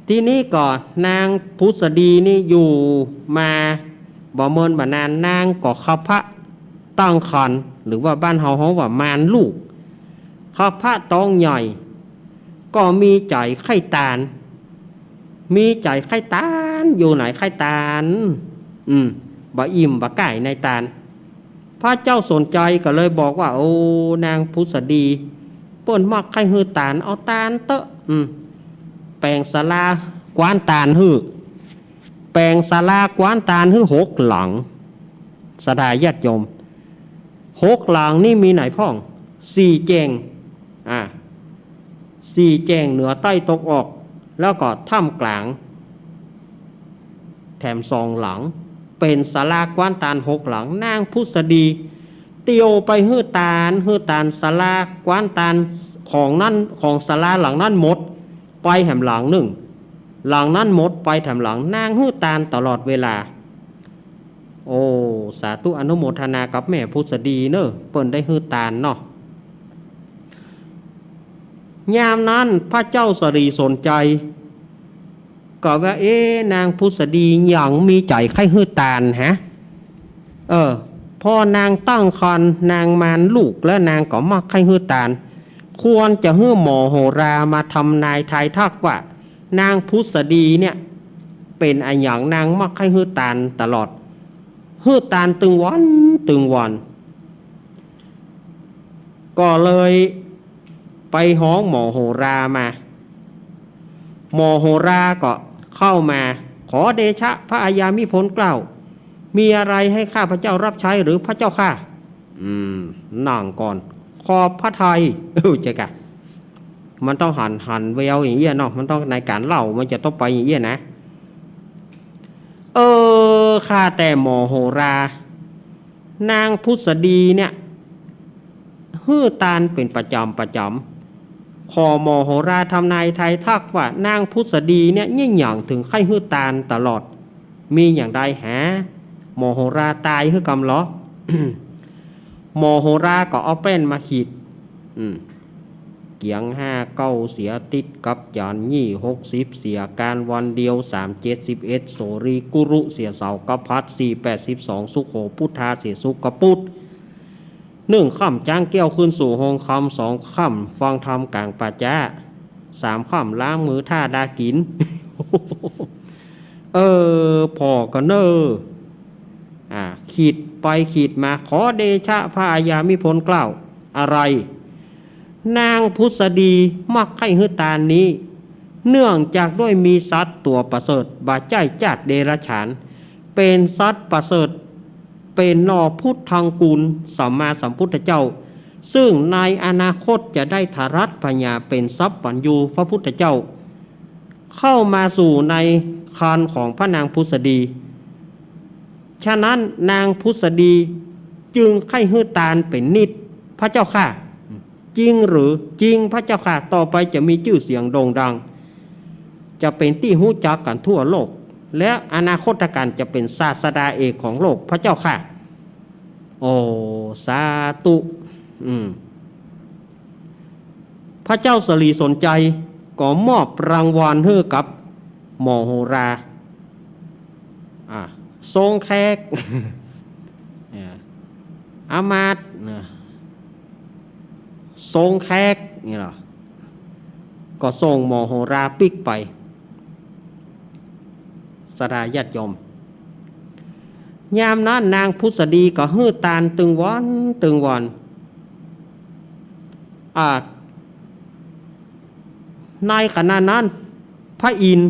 ทีนี้ก่อนนางพุทธดีนี่อยู่มาบ่เมินบ่นานนางก็เข้าพระตั้งครรภ์หรือว่าบ้านเฮาว่ามารลูกเข้าพระต้องใหญ่ก็มีใจไข้ตาลมีใจไข้ตาลอยู่ไหนไข้ตาลบ่อิ่มบ่ไก่ในตาลพระเจ้าสนใจก็เลยบอกว่าโอ้นางพุทธดีเปิ้นมักไข้ฮือตาลเอาตาลเตอะแปลงศาลากวานตาลฮือแปลงศาลากวานตาลฮือ6 หลังสดายญาติโยม6 หลังนี่มีไหนพ่อง4 แจง4 แจงเหนือใต้ตกออกแล้วก็ถ้ำกลางแถม2 หลังเป็นศาลากวานตาล6 หลังนางพุทธดีเตียวไปฮื้อตาลศาลากวานตาลของนั่นของศาลาหลังนั้นหมดไปแถมหลังหนึ่งหลังนั้นหมดไปแถมหลังนางฮื้อตาลตลอดเวลาโอ้สาธุอนุโมทนากับแม่พุทธดีเนอะเปิ้นได้ฮื้อตาลเนาะยามนั้นพระเจ้าสรีสนใจก็ว่านางพุทธดีอย่างมีใจไข้ฮื้อตาลฮะพอนางตั้งครรภ์นางมารลูกและนางก็มักไข้ฮื้อตาลควรจะฮื้อหมอโหรามาทำนายทายทักว่านางพุทธดีเนี่ยเป็นอันอย่างนางมักไข้ฮื้อตาลตลอดฮื้อตาลตึงวันก็เลยไปฮ้องหมอโหรามาหมอโหราก็เข้ามาขอเดชะพระอาญามิพลเกล้ามีอะไรให้ข้าพระเจ้ารับใช้หรือพระเจ้าข้านั่งก่อนขอบพระทัยเจ๊กะมันต้องหันแววอย่างเงี้ยเนาะมันต้องในการเล่ามันจะต้องไปอย่างเงี้ยนะข้าแต่หมอโหรานางพุทธดีเนี่ยฮื้อตาลเป็นประจำขอหมอโหราทำนายทายทักว่านางพุทธดีเนี่ยยิ่งหยั่งถึงไข้ฮื้อตาลตลอด มีอย่างใดหาหมอโหราตายคือกำเหรอ หมอโหราก็เอาแป้นมาขีดเกียง59เสียติดกับยาน60เสียการวันเดียว371โสรีกุรุเสียเสากับพัด482สุโขพุทธาเสียสุกปุต1ค่ำจ้างเกี้ยวขึ้นสู่หงคำ2ค่ำฟังธรรมกลางป่าจ้า3ค่ำล้างมือท่าดากิน พอก็เนอขีดไปขีดมาขอเดชะพระอาญามิพลกล่าวอะไรนางพุทธดีมักให้หือตานี้เนื่องจากด้วยมีสัตว์ตัวประเสริฐบาใจจัดเดรัจฉานเป็นสัตว์ประเสริฐเป็นนอพุทธังกุลสัมมาสัมพุทธเจ้าซึ่งในอนาคตจะได้ทารัตปัญญาเป็นทรัพย์ปัญญูพระพุทธเจ้าเข้ามาสู่ในครรภ์ของพระนางพุทธดีฉะนั้นนางพุทธดีจึงให้หือตาลเป็นนิดพระเจ้าค่ะจริงหรือจริงพระเจ้าค่ะต่อไปจะมีชื่อเสียงโด่งดังจะเป็นที่หู้จักกันทั่วโลกและอนาคตการจะเป็นศาสดาเอกของโลกพระเจ้าค่ะโอ้สาธุพระเจ้าสลีสนใจก็มอบรางวัลให้กับหมอโหราทรงแขก อามาตย์ทรงแขกนี่หรอก็ส่งหมอโหราปิกไปสดาญาติโยมยามนั้นนางพุทธดีก็ฮื้อตาลตึงวันในขณะนั้นพระอินทร์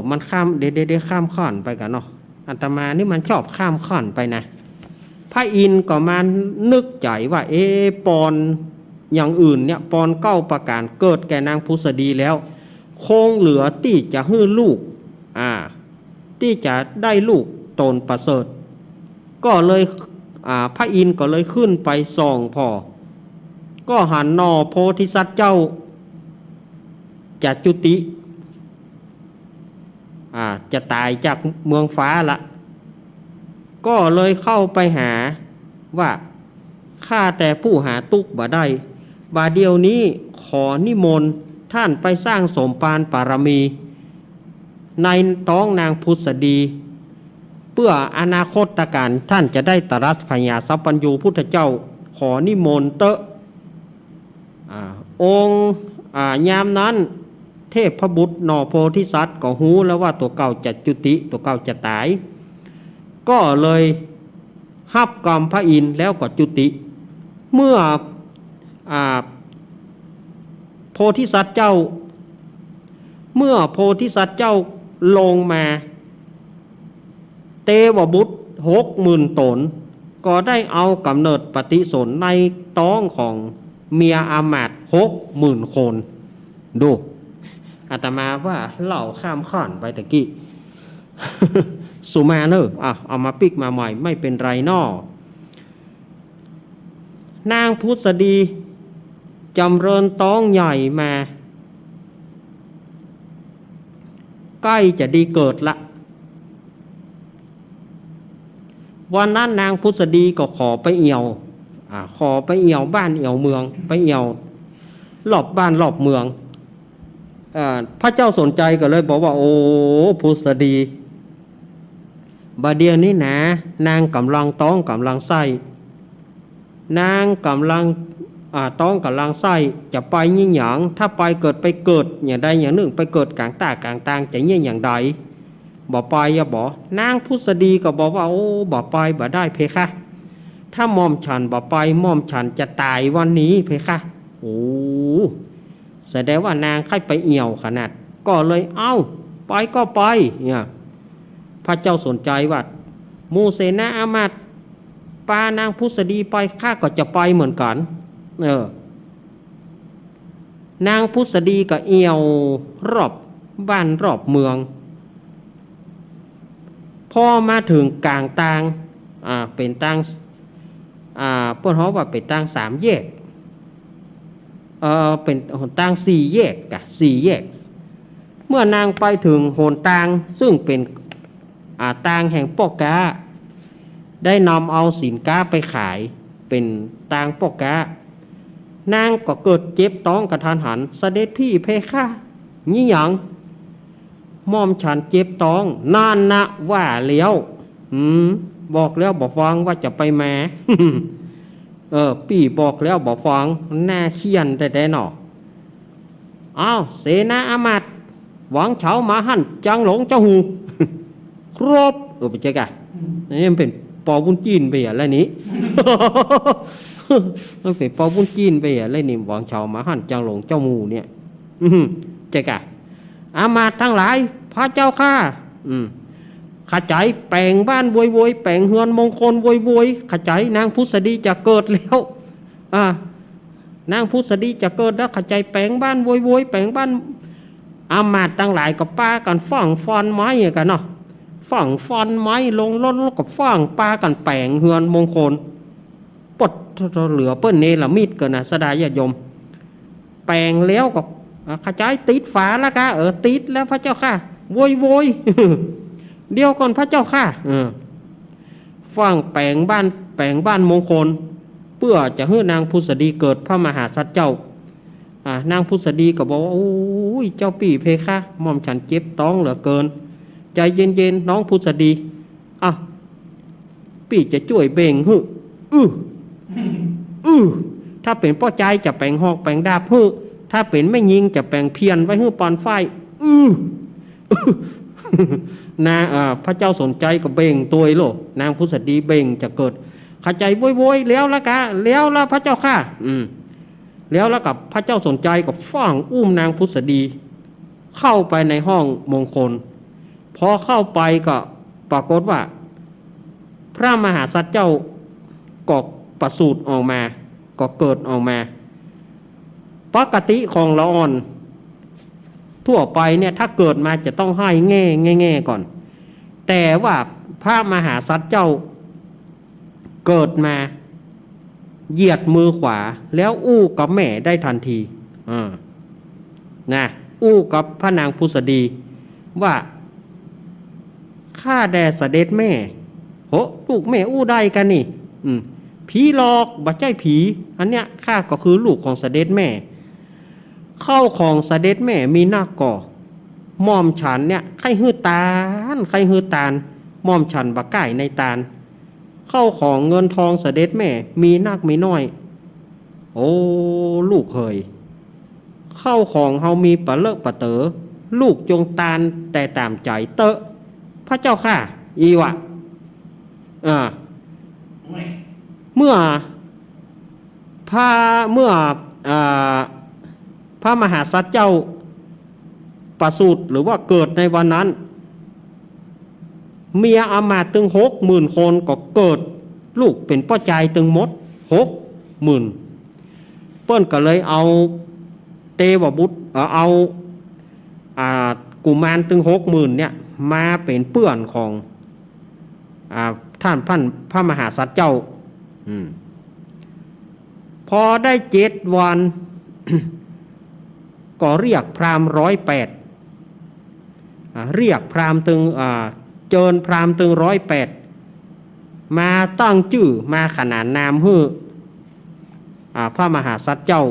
มันข้ามเดี๋ยวข้ามข้อนไปกันเนาะอาตมานี่มันชอบข้ามข้อนไปนะพระอินทร์ก็มานึกใจว่าปอนอย่างอื่นเนี่ยปอน9ประการเกิดแก่นางพุทธดีแล้วคงเหลือที่จะฮื้อลูกที่จะได้ลูกตนประเสริฐก็เลยพระอินทร์ก็เลยขึ้นไปส่องพ่อก็หันนอโพธิสัตว์เจ้าจะจุติจะตายจากเมืองฟ้าละก็เลยเข้าไปหาว่าข้าแต่ผู้หาตุกบ่ได้บาเดียวนี้ขอนิมนต์ท่านไปสร้างสมภารปารมีในท้องนางพุทธดีเพื่ออนาคตการท่านจะได้ตรัสพญาสัพพัญญูพุทธเจ้าขอนิมนต์เตอะองค์ยามนั้นเทพพบุตรนอโพธิสัตว์ก็หูแล้วว่าตัวเก่าจะจุติตัวเก่าจะตายก็เลยฮับกรรมพระอินทร์แล้วก็จุติเมื่อโพธิสัตว์เจ้าลงมาเตวบุตร60,000 ตนก็ได้เอากำเนิดปฏิสนธิในท้องของเมียอามาตย์60,000 คนดูอาตมาว่าเล่าข้ามข้อนไปตะกี้ สุมาเนอะเอามาปิกมาใหม่ไม่เป็นไรนอนางพุทธดีจำเริญท้องใหญ่มาใกล้จะดีเกิดละวันนั้นนางพุทธดีก็ขอไปเอี่ยวบ้านเอี่ยวเมืองไปเอี่ยวรอบบ้านรอบเมืองพระเจ้าสนใจก็เลยบอกว่าโอ้พุทธดีบาเดียวนี้นะนางกำลังท้องกำลังไส้นางกำลังท้องกำลังไส้จะไปยี่หยังถ้าไปเกิดอย่างใดอย่างหนึ่งไปเกิดกลางตากลางตางจะยี่อย่างใดบ่ไปอย่าบ่นางพุทธดีก็บอกว่าโอ้บ่ไปบ่ได้เพคะถ้ามอมฉันบ่ไปมอมฉันจะตายวันนี้เพคะโอ้แสดงว่านางใครไปเอี่ยวขนาดก็เลยไปก็ไปเนี่ยพระเจ้าสนใจว่ามูเสนาอามาตย์ปานางพุทธดีไปข้าก็จะไปเหมือนกันนางพุทธดีก็เอี่ยวรอบบ้านรอบเมืองพอมาถึงกลางตางเป็นตางเปิ้นเฮาว่าเป็นตาง3 แยกเป็นหนทาง 4 แยก4 แยกเมื่อนางไปถึงหนทางซึ่งเป็น ต่างแห่งปอกกาได้นำเอาสินค้าไปขายเป็นต่างปอกกานางก็เกิดเจ็บท้องกระทันหันเสด็จพี่เพคะนี่หยังม่อมฉันเจ็บท้องนานนะว่าแล้วบอกแล้วบอกฟังว่าจะไปแม่ ปี่บอกแล้วบอกฟังหน้าเขียนแต่หนออ้าวเสนาอามาตย์หวังเฉามาหั่นจังหลงเจ้าหู ครบไปเจ๊กะนี่มันเป็นปอบุญจีนไปอะไรนี้ มันเป็นปอบุญจีนไปอะไรนี่หวังเฉามาหั่นจังหลงเจ้าหมูเนี่ยเจ๊กะอามาตย์ทั้งหลายพระเจ้าข้าขจายแปลงบ้านโวยแปลงเฮือนมงคลโวยขจายนางพุทธดีจะเกิดแล้วนางพุทธดีจะเกิดแล้วขจายแปลงบ้านโวยแปลงบ้านอามาตย์ทั้งหลายก็ป้ากันฝังฟอนไม้กันเนาะฝังฟอนไม้ลงรถแล้วก็ฝังป้ากันแปลงเฮือนมงคลปดเหลือเปิ้นเนรมิตกันนะสดาญาติโยมแปลงแล้วก็ขจายติดฝาแล้วค่ะติดแล้วพระเจ้าค่ะโวยเดียวก่อนพระเจ้าค่ะฟังแปลงบ้านมงคลเพื่อจะให้นางพุทธดีเกิดพระมหาสัตว์เจ้านางพุทธดีก็บอกว่าโอ้ยเจ้าปี่เพคะหม่อมฉันเจ็บท้องเหลือเกินใจเย็นๆน้องพุทธดีปี่จะช่วยเบ่งถ้าเป็นป้อใจจะแปลงหอกแปลงดาบถ้าเป็นไม่ยิงจะแปลงเพียนไว้ให้ปอนไฟพระเจ้าสนใจก็เบ่งตัวโลนางพุทธดีเบ่งจะเกิดขจายโวยแล้วละกะแล้วละพระเจ้าค่ะแล้วแล้วกับพระเจ้าสนใจก็ฟ้องอุ้มนางพุทธดีเข้าไปในห้องมงคลพอเข้าไปก็ปรากฏว่าพระมหาสัตว์เจ้าก็ประสูติออกมาก็เกิดออกมาปกติของละอ่อนทั่วไปเนี่ยถ้าเกิดมาจะต้องให้แง่ก่อนแต่ว่าพระมหาสัตว์เจ้าเกิดมาเหยียดมือขวาแล้วอู้กับแม่ได้ทันทีอู้กับพระนางพุทธดีว่าข้าแด่เสด็จแม่โหลูกแม่อู้ได้กันนี่ผีหลอกบัดใจผีอันเนี้ยข้าก็คือลูกของเสด็จแม่เข้าของเสด็จแม่มีหน้าก่อหม่อมฉันเนี่ยใครฮื้อตาลหม่อมฉันบักไก่ในตาลเข้าของเงินทองเสด็จแม่มีนักมีน้อยโอ้ลูกเคยเข้าของเฮามีปะเลอะปะเต๋อลูกจงตาลแต่ตามใจเตอะพระเจ้าค่ะอีวะเมื่อพระมหาสัตว์เจ้าประสูติหรือว่าเกิดในวันนั้นเมียอามาตย์ถึง60,000 คนก็เกิดลูกเป็นป้อใจถึงหมด60,000เปิ้นก็เลยเอาเทวบุตรเอากุมารถึง60,000เนี่ยมาเป็นเปื้อนของท่านพระมหาสัตว์เจ้าพอได้7 วัน ก็เรียกพราหมณ์108เรียกพราหมณ์ถึงเจิญพราหมณ์ถึง108มาตั้งชื่อมาขนานนามให้พระมหาสัตว์เจ้า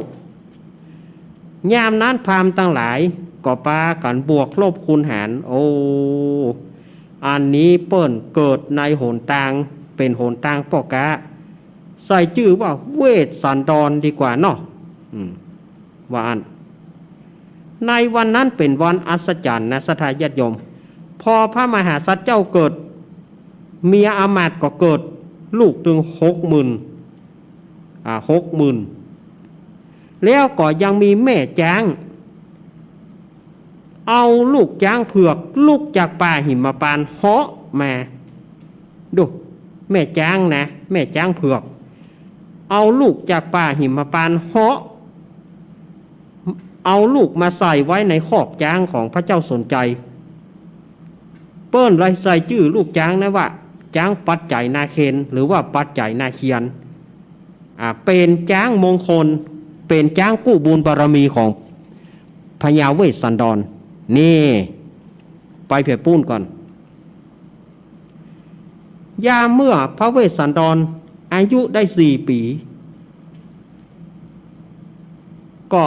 ยามนั้นพราหมณ์ทั้งหลายก็ปากันบวกลบคูณหารโอ้อันนี้เปิ้นเกิดในหนทางเป็นหนทางปอกะใส่ชื่อว่าเวสสันดรดีกว่าเนาะว่าอันในวันนั้นเป็นวันอัศจรรย์นะสัทธาญาติโยมพอพระมหาสัตว์เจ้าเกิดเมียอามาตย์ก็เกิดลูกถึง60,000แล้วก็ยังมีแม่จ้างเอาลูกจ้างเผือกลูกจากป่าหิมพานต์เหาะมาดูแม่จ้างนะแม่จ้างเผือกเอาลูกจากป่าหิมพานต์เหาะเอาลูกมาใส่ไว้ในคอกจ้างของพระเจ้าสนใจเปิ้นเลยใส่ชื่อลูกจ้างนะว่าจ้างปัจจัยนาเคนหรือว่าปัจจัยนาเคียนเป็นจ้างมงคลเป็นจ้างกู้บุญบารมีของพญาเวสสันดรนี่ไปเพียปูนก่อน ยามเมื่อพระเวสสันดรอายุได้4 ปีก็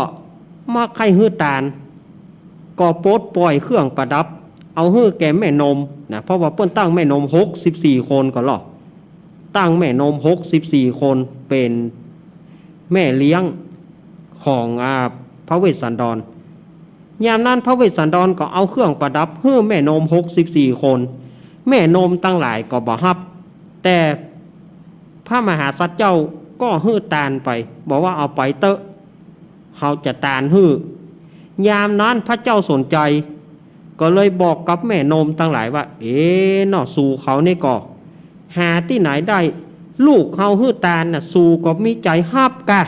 มาไข้ฮื้อตาลก็โปดปล่อยเครื่องประดับเอาฮื้อแก่แม่นมนะเพราะว่าเปิ้นตั้งแม่นม64 คนก็หรอตั้งแม่นม64 คนเป็นแม่เลี้ยงของพระเวสสันดรยามนั้นพระเวสสันดรก็เอาเครื่องประดับฮื้อแม่นม64 คนแม่นมตั้งหลายก็บ่ฮับแต่พระมหาสัตว์เจ้าก็ฮื้อตาลไปบอกว่าเอาไปเตอะเขาจะตาลฮื้อยามนั้นพระเจ้าสนใจก็เลยบอกกับแม่นมตั้งหลายว่าเนาะสู่เขานี่ก็หาที่ไหนได้ลูกเขาฮื้อตาลน่ะสู่ก็มีใจฮับกะ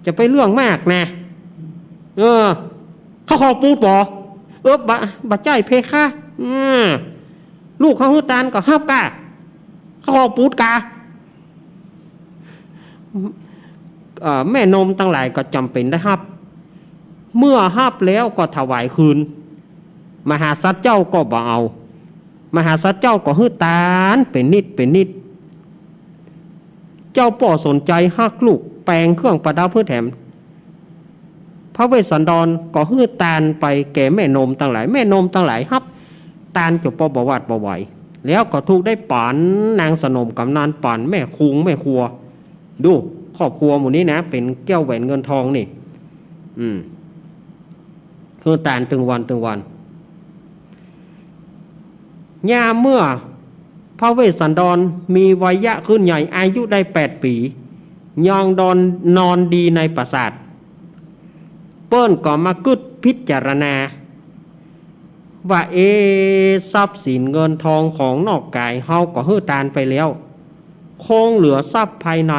จะไปเรื่องมากนะเขาขอปูดบ่บะใจเพคะลูกเขาฮื้อตาลก็ฮับกะเขาขอปูดกะแม่นมตั้งหลายก็จำเป็นได้ฮับเมื่อฮับแล้วก็ถวายคืนมหาสัตว์เจ้าก็บ่เอามหาสัตว์เจ้าก็ฮื้อตาลเป็นนิดเจ้าป่อสนใจฮักลูกแปลงเครื่องประดับเพื่อแถมพระเวสสันดรก็ฮื้อตาลไปแก่แม่นมตั้งหลายแม่นมตั้งหลายฮับตาลจบบ่วาดบ่ไหวแล้วก็ถูกได้ป่านนางสนมกำนันป่านแม่คุงแม่ครัวดูครอบครัวหมู่นี้นะเป็นแก้วแหวนเงินทองนี่คือตาลตึงวันยามเมื่อพระเวสสันดรมีวัยขึ้นใหญ่อายุได้8 ปียองนอนดีในปราสาทเปิ้นก็มากึดพิจารณาว่าทรัพย์สินเงินทองของนอกกายเฮาก็ฮื้อตาลไปแล้วคงเหลือทรัพย์ภายใน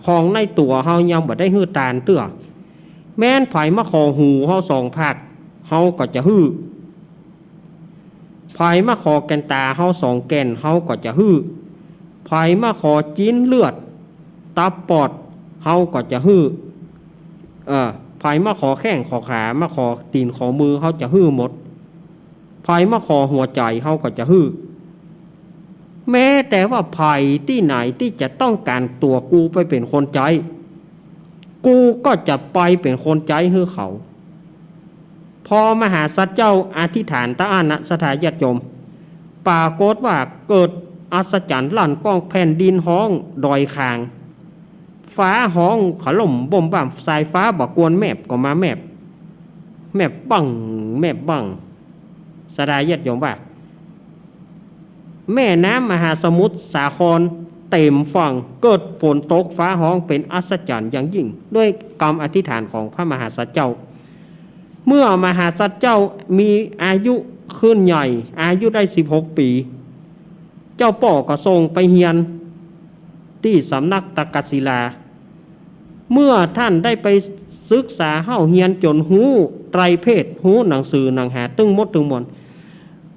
ของในตัวเฮายังบ่ได้ฮื้อตาลเตื้อแม้นไผมาขอหูเฮา2 ภาคเฮาก็จะฮื้อไผมาขอแก่นตาเฮา2 แก่นเฮาก็จะฮื้อไผมาขอจิ้นเลือดตับปอดเฮาก็จะฮื้อไผมาขอแข้งขอขามาขอตีนขอมือเฮาจะฮื้อหมดไผมาขอหัวใจเฮาก็จะฮื้อแม้แต่ว่าไผที่ไหนที่จะต้องการตัวกูไปเป็นคนใจกูก็จะไปเป็นคนใจให้เขาพอมหาสัตว์เจ้าอธิษฐานตะอานะสถาญาติโยมปรากฏว่าเกิดอัศจรรย์ลั่นก้องแผ่นดินห้องดอยคางฟ้าห้องขล่มบ่มบ่ามสายฟ้าบ่กวนแมบก็มาแมบบังสถาญาติโยมว่าแม่น้ำมหาสมุทรสาครเต็มฝั่งเกิดฝนตกฟ้าห้องเป็นอัศจรรย์อย่างยิ่งด้วยกรรมอธิษฐานของพระมหาสัตว์เจ้าเมื่อมหาสัตว์เจ้ามีอายุขึ้นใหญ่อายุได้16 ปีเจ้าป่อก็ส่งไปเฮียนที่สำนักตากศิลาเมื่อท่านได้ไปศึกษาเฮ้าเฮียนจนหูไตรเพศหูหนังสือหนังหาตึงมดตึงมน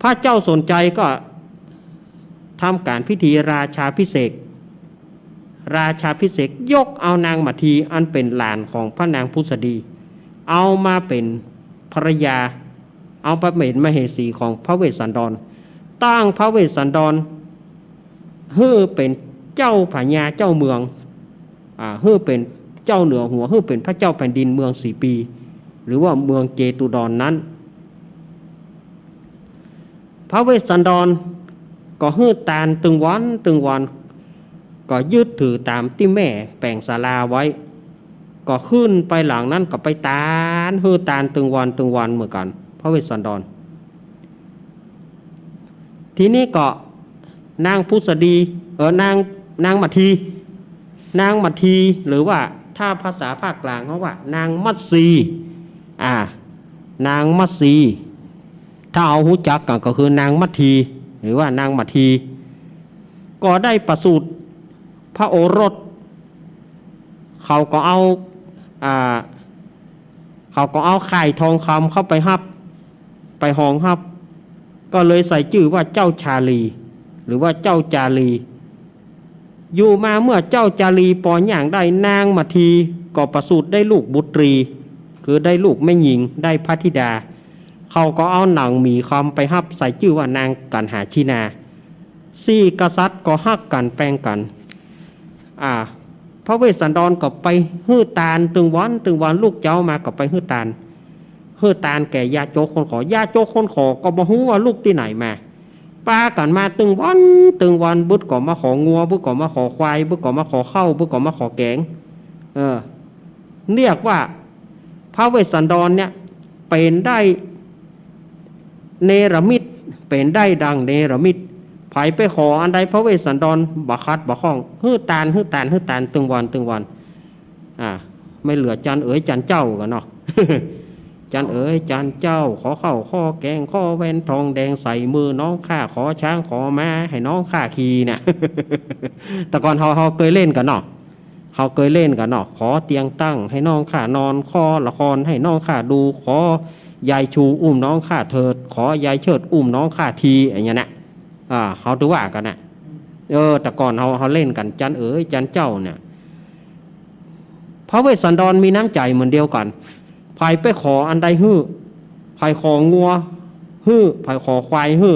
พระเจ้าสนใจก็ทำการพิธีราชาภิเษกยกเอานางมัททีอันเป็นหลานของพระนางพุทธดีเอามาเป็นภรรยาเอาไปเป็นมเหสีของพระเวสสันดรตั้งพระเวสสันดรฮื้อเป็นเจ้าพญาเจ้าเมืองฮื้อเป็นเจ้าเหนือหัวฮื้อเป็นพระเจ้าแผ่นดินเมือง4 ปีหรือว่าเมืองเจตุดร นั้นพระเวสสันดรก็ฮื้อตาลตึงวันก็ยึดถือตามที่แม่แปลงศาลาไว้ก็ขึ้นไปหลังนั้นก็ไปตาลฮื้อตาลตึงวันเหมือนกันพระเวสสันดรทีนี้ก็นางพุทธดีนางมัททีหรือว่าถ้าภาษาภาคกลางเขาว่านางมัตสีนางมัตสีถ้าเอาหูจักกันก็คือนางมัททีหรือว่านางมัททีก็ได้ประสูติพระโอรสเขาก็เอาข่ายทองคำเข้าไปฮับไปห้องฮับก็เลยใส่ชื่อว่าเจ้าชาลีหรือว่าเจ้าจารีอยู่มาเมื่อเจ้าจารีปอนอย่างได้นางมัททีก็ประสูติได้ลูกบุตรีคือได้ลูกแม่หญิงได้พระธิดาเขาก็เอาหนังหมีคำไปฮับใส่ชื่อว่านางกันหาชินา สี่กษัตริย์ก็ฮักกันแปลงกันพระเวสสันดรก็ไปฮื้อตาลตึงวันลูกเจ้ามาก็ไปฮื้อตาลแก่ยาโจกคนขอยาโจกคนขอก็บ่ฮู้ว่าลูกที่ไหนมาปากันมาตึงวันบึดก็มาของัวบึดก็มาขอควายบึดก็มาขอข้าวบึดก็มาขอแกงเรียกว่าพระเวสสันดรเนี่ยเป็นได้เนรมิตเป็นได้ดังเนรมิตไผไปขออันใดพระเวสสันดรบ่คัดบ่ข้องฮื้อตาลตึงวันไม่เหลือจันเอ๋ยจันเจ้ากันเนาะ จันเอ๋ยจันเจ้าขอข้าวขอแกงขอแว่นทองแดงใส่มือน้องข้าขอช้างขอม้าให้น้องข้าขี่เนี่ย แต่ก่อนเฮาเคยเล่นกันเนาะขอเตียงตั้งให้น้องข้านอนขอละครให้น้องข้าดูขอยายชูอุ้มน้องข้าเถิดขอยายเชิดอุ้มน้องข้าทีอย่างเงี้ยนะเฮาถือว่ากันนะแต่ก่อนเฮาเล่นกันจันเอ๋ยจันเจ้าเนี่ยพระเวสสันดรมีน้ำใจเหมือนเดียวกันไผไปขออันใดฮื้อไผของัวฮื้อไผขอควายฮื้อ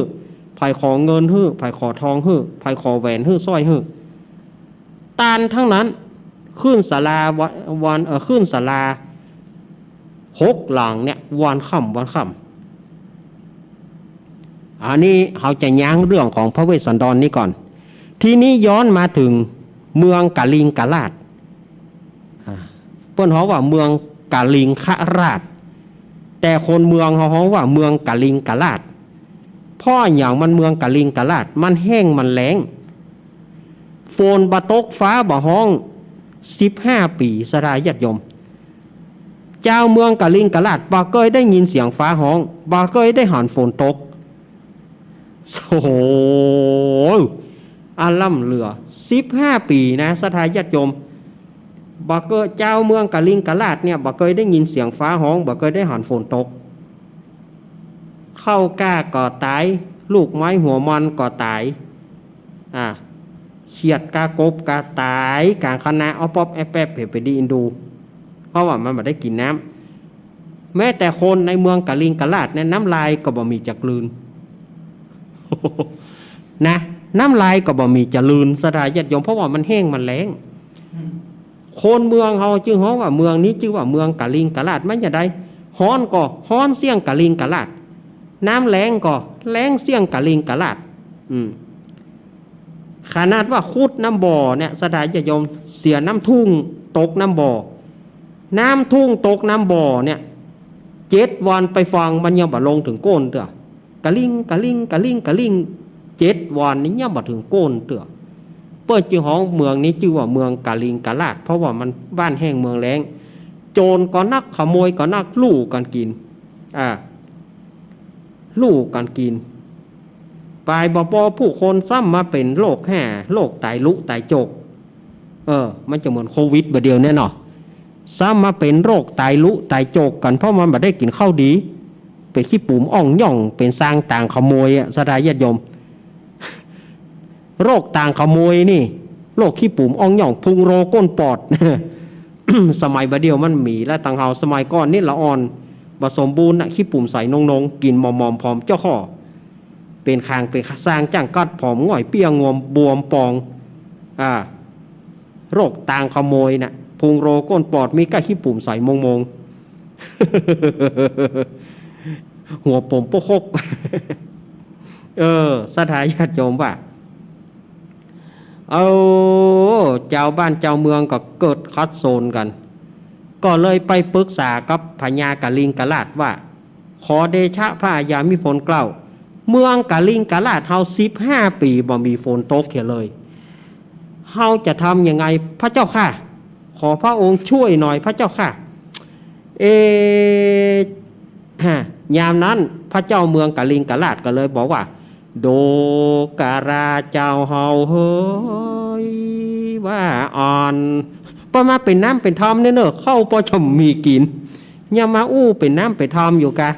ไผขอเงินฮื้อไผขอทองฮื้อไผขอแหวนฮื้อสร้อยฮื้อตาลทั้งนั้นขึ้นศาลาวันขึ้นศาลา6 หลังเนี่ยวันค่ำอันนี้เราจะย้างเรื่องของพระเวสสันดรนี้ก่อนทีนี้ย้อนมาถึงเมืองกาลิงกาลาดเพิ่นว่าเมืองกาลิงคราชแต่คนเมืองเขาว่าเมืองกาลิงกาลาดเพราะอย่างมันเมืองกาลิงกาลาดมันแห้งมันแล้งฝนบ่ตกฟ้าบ่ห้อง15 ปีสดายญาติโยมเจ้าเมืองกาลิงกาลาดบ่เคยได้ยินเสียงฟ้าห้องบ่เคยได้เห็นฝนตกโอ้โหอาล่ำเหลือ15 ปีนะสดายญาติโยมบ่เคยเจ้าเมืองกาลิงกาลาดเนี่ยบ่เคยได้ยินเสียงฟ้าห้องบ่เคยได้เห็นฝนตกเข้ากล้าก็ตายลูกไม้หัวมันก็ตายเขียดกากบกาตายกลางคณะเอาป๊อบแอปแป๊บไปดีอินดูเพราะว่ามันไม่ได้กินน้ำแม้แต่คนในเมืองกาลิงกาลาดเนี่ยน้ำลายก็บ่มีจะกลืน นะน้ำลายก็บ่มีจะลืนสดายญาติโยมเพราะว่ามันแห้งมันแล้งคนเมืองเขาจึงฮ้องว่าเมืองนี้จึงว่าเมืองกาลิงกาลาดมันจะได้ฮ้อนก็ฮ้อนเสี่ยงกาลิงกาลาดน้ำแล้งก็แล้งเสี่ยงกาลิงกาลาดขนาดว่าขุดน้ำบ่อเนี่ยสดายญาติโยมเสียน้ำทุ่งตกน้ำบ่อน้ำทุ่งตกน้ำบ่อเนี่ย7 วันไปฟังมันยังบ่ลงถึงก้นเตื้อกะลิง7 วันนี้ยังบ่ถึงก้นเตื้อเปิ้นจึงฮ้องเมืองนี้ชื่อว่าเมืองกาลิงกาลาดเพราะว่ามันบ้านแห้งเมืองแล้งโจรก็นักขโมยก็นักลู่กันกินลู่กันกินปลายบ่พอผู้คนซ้ำมาเป็นโรคแห่โรคไตลุไตโจกมันจะเหมือนโควิดบ่เดียวแน่เนาะซ้ำมาเป็นโรคไตลุไตโจกกันเพราะมันบ่ได้กินข้าวดีไปขี้ปุ่มอ่องย่องเป็นสร้างต่างขโมยสดายญาติโยมโรคต่างขโมยนี่โรคขี้ปุ่มอ่องย่องพุงโรก้นปอด สมัยบ่เดียวมันมีและต่างเฮาสมัยก่อนนี่ละอ่อนบ่สมบูรณ์ขี้ปุ่มใส่นงๆกินมอมๆพร้อมเจ้าข้อเป็นคางเป็นสร้างจ้างกัดผอมง่อยเปี้ยงวมบวมปองโรคต่างขโมยน่ะพุงโรก้นปอดมีก้าขี้ปุ่มใส่มงๆหัวปมโปกสถานญาติโยมว่าเจ้าบ้านเจ้าเมืองก็เกิดคัดโซนกันก็เลยไปปรึกษากับพญากาลิงกาลาดว่าขอเดชะพระยามิฝนเกล้าเมืองกาลิงกาลาดเฮา15 ปีบ่มีฝนตกเถียเลยเฮาจะทำยังไงพระเจ้าค่ะขอพระองค์ช่วยหน่อยพระเจ้าค่ะยามนั้นพระเจ้าเมืองกาลิงกาลาดก็เลยบอกว่าโดการาเจ้าเฮาเฮ้ยว่าอ่อนพอมาเป็นน้ำเป็นทอมเนอะเข้าพอชมมีกินอย่ามาอู้เป็นน้ำเป็นทอมอยู่กะ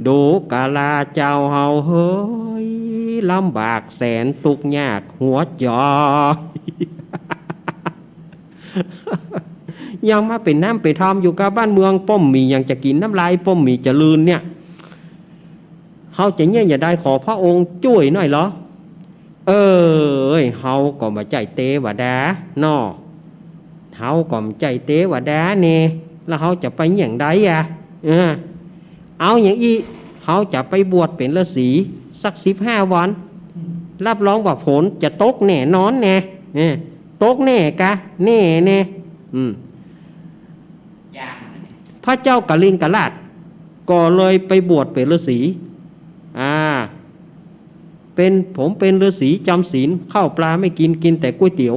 โดกาลาเจ้าเฮาเฮ้ยลำบากแสนทุกข์ยากหัวจอ ยังมาเป็นน้ำเป็นทอมอยู่กับบ้านเมืองป้อมมียังจะกินน้ำลายป้อมมีจะลืนเนี่ยเฮาจะเนี่ยอย่าได้ขอพระองค์ช่วยหน่อยเหรอ เฮาก็มาใจเตวดาน้อเฮาก็มาใจเตวดาเนี่ยแล้วเฮาจะไปอย่างใดอ่ะเอาอย่างอีเฮาจะไปบวชเป็นฤาษีสัก15 วันรับรองว่าฝนจะตกแน่นอนแน่ตกแน่กะแน่แน่พระเจ้ากลิงกราชก็เลยไปบวชเป็นฤาษีผมเป็นฤาษีจำศีลข้าวปลาไม่กินกินแต่ก๋วยเตี๋ยว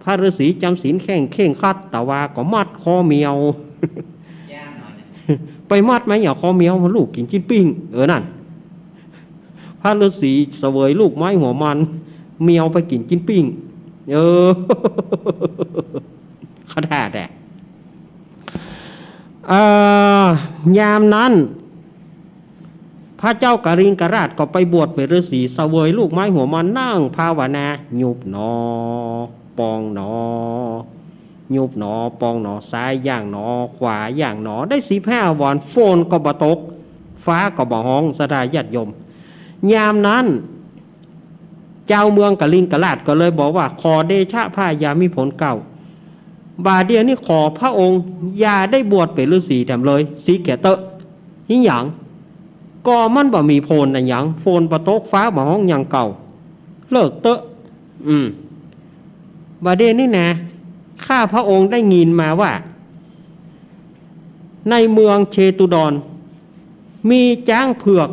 พระฤาษีจำศีลเข่งคัดแต่ว่าก็มัดคอเมียว ไปมัดไหมอย่าคอเมียวมันลูกกินปิ้งนั่นพระฤาษีเสวยลูกไม้หัวมันเมียวไปกินปิ้งขดาแดกยามนั้นพระเจ้ากริงกราชก็ไปบวชเป็นฤาษีเสวยลูกไม้หัวมันนั่งภาวนาหยุบหนอปองหนอหยุบหนอปองหนอซ้ายย่างหนอขวาย่างหนอได้15 วันฝนก็บ่ตกฟ้าก็บ่ห้องสดาญาติโยมยามนั้นเจ้าเมืองกลิงกราชก็เลยบอกว่าขอเดชะพระยามิผลเก่าบาเดียวนี่ขอพระองค์อย่าได้บวชเป็นฤาษีแถมเลยสีแก่เตอะนี่หยังก็มันบ่มีโพนนะหยังโพนบ่ตกฟ้าบ่ห้องอย่างเก่าเลิกเตอะบาเดียวนี่นะข้าพระองค์ได้ยินมาว่าในเมืองเชตุดรมีจ้างเผือก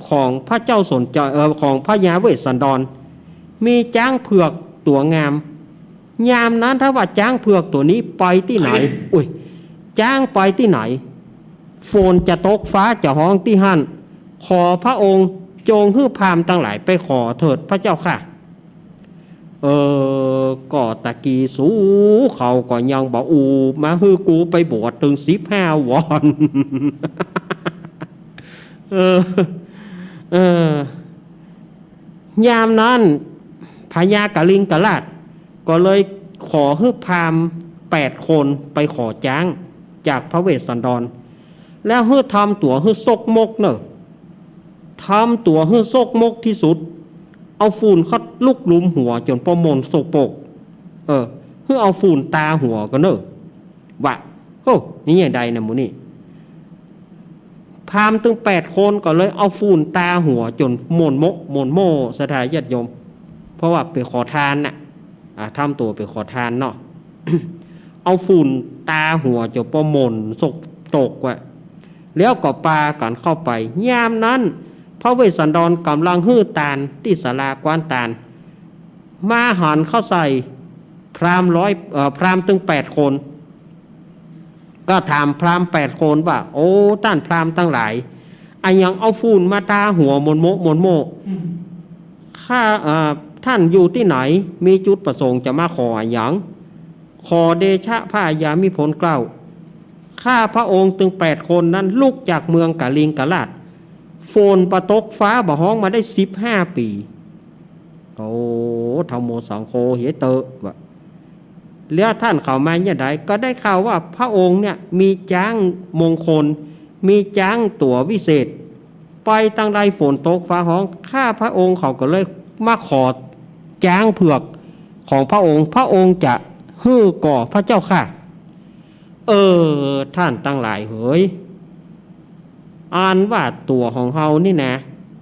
ของพระเจ้าสนใจของพระยาเวสสันดรมีจ้างเผือกตัวงามยามนั้นถ้าว่าจ้างเผือกตัวนี้ไปที่ไหนจ้างไปที่ไหนฝนจะตกฟ้าจะห้องที่หั่นขอพระองค์จงฮื้อพามทั้งหลายไปขอเถิดพระเจ้าค่ะก็ตะกี้สูเขาก็ยังบอกมาฮื้อกูไปบวชถึง15 วันยามนั้นพญากลิงกราชก็เลยขอฮื้อพาม8 คนไปขอจ้างจากพระเวสสันดรแล้วฮื้อทำตัวฮื้อซกมกเนอะทำตัวฮื้อซกมกที่สุดเอาฝุ่นคัดลุกลุมหัวจนประมนโศกปกฮื้อเอาฝุ่นตาหัวกันเนอะวะนี่อย่างใดนะหมูนี่พามถึง8 คนก็เลยเอาฝุ่นตาหัวจนมนโมสถาญาติโยมเพราะว่าไปขอทานน่ะทำตัวไปขอทานเนาะ เอาฝุ่นตาหัวจนประมนศกตกว่ะแล้วก็ปากันเข้าไปยามนั้นพระเวสสันดรกำลังฮื้อตาลที่ศาลากว้านตาลมาหันเข้าใส่พราหมณ์พราหมณ์ถึง8 คนก็ถามพราหมณ์8 คนว่าโอ้ท่านพราหมณ์ทั้งหลายยังเอาฝุ่นมาตาหัวมนโมข้าท่านอยู่ที่ไหนมีจุดประสงค์จะมาขออย่างขอเดชะพระยามิผลเกล้าข้าพระองค์ถึง8 คนนั้นลุกจากเมืองกาลิงกราชฝนประตกฟ้าบ่ห้องมาได้15 ปีโอ้ธรรมโมสังโฆเหเตอวะแล้วท่านเข้ามาเนี่ยใดก็ได้ข่าวว่าพระองค์เนี่ยมีจ้างมงคลมีจ้างตั๋ววิเศษไปตั้งใดฝนตกฟ้าห้องข้าพระองค์เขาก็เลยมาขอจ้างเผือกของพระองค์จะฮื้อก่อพระเจ้าค่ะท่านตั้งหลายเฮ้ยอ่านว่าตัวของเฮานี่นะ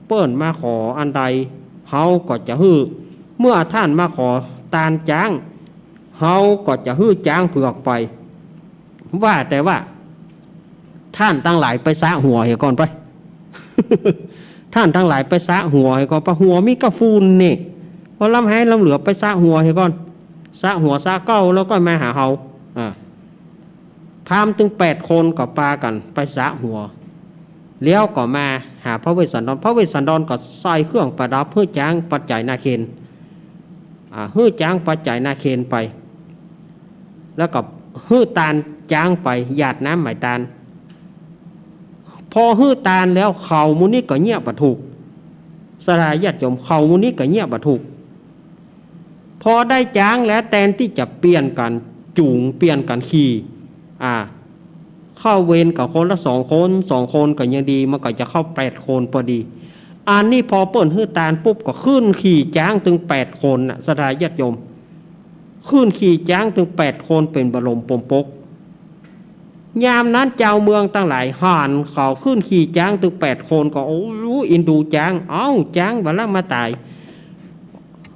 เปิ้นมาขออันใดเฮาก็จะฮื้อเมื่อท่านมาขอตานจ้างเฮาก็จะฮื้อจ้างเผือกไปว่าแต่ว่าท่านตั้งหลายไปซะหัวให้ก่อนไป ท่านทั้งหลายไปซะหัวให้ก่อนปะหัวมีกระฟูนนี่พอลำให้ลำเหลือไปซะหัวให้ก่อนซะหัวซะเก้าแล้วก็มาหาเฮาพามถึง8 คนก็ปากันไปซะหัวเลี้ยวก็มาหาพระเวสสันดรพระเวสสันดรก็ใส่เครื่องประดับเพื่อจ้างปัจจัยนาเคนฮื้อจ้างปัจจัยนาเคนไปแล้วก็ฮื้อตาลจ้างไปหยาดน้ำหมายตาลพอฮื้อตาลแล้วเขามุนี้ก็เงียบบัดถูกสลายญาติโยมเขามุนี้ก็เงียบบัดถูกพอได้จ้างแล้วแทนที่จะเปลี่ยนกันจูงเปลี่ยนกันขี่เข้าเวรกับคนละ2 คนก็ยังดีมันก็จะเข้า8 คนพอดี อันนี้พอเปิ่นฮื้อตาลปุ๊บก็ขึ้นขี่จ้างถึง8 คนน่ะสถาญาติโยมขึ้นขี่จ้างถึง8 คนเป็นบรมปมปกยามนั้นเจ้าเมืองตั้งหลายห่านเขาขึ้นขี่จ้างถึง8 คนก็โอ้รู้อินดูจ้างเอ้าจ้างบัดละมาตาย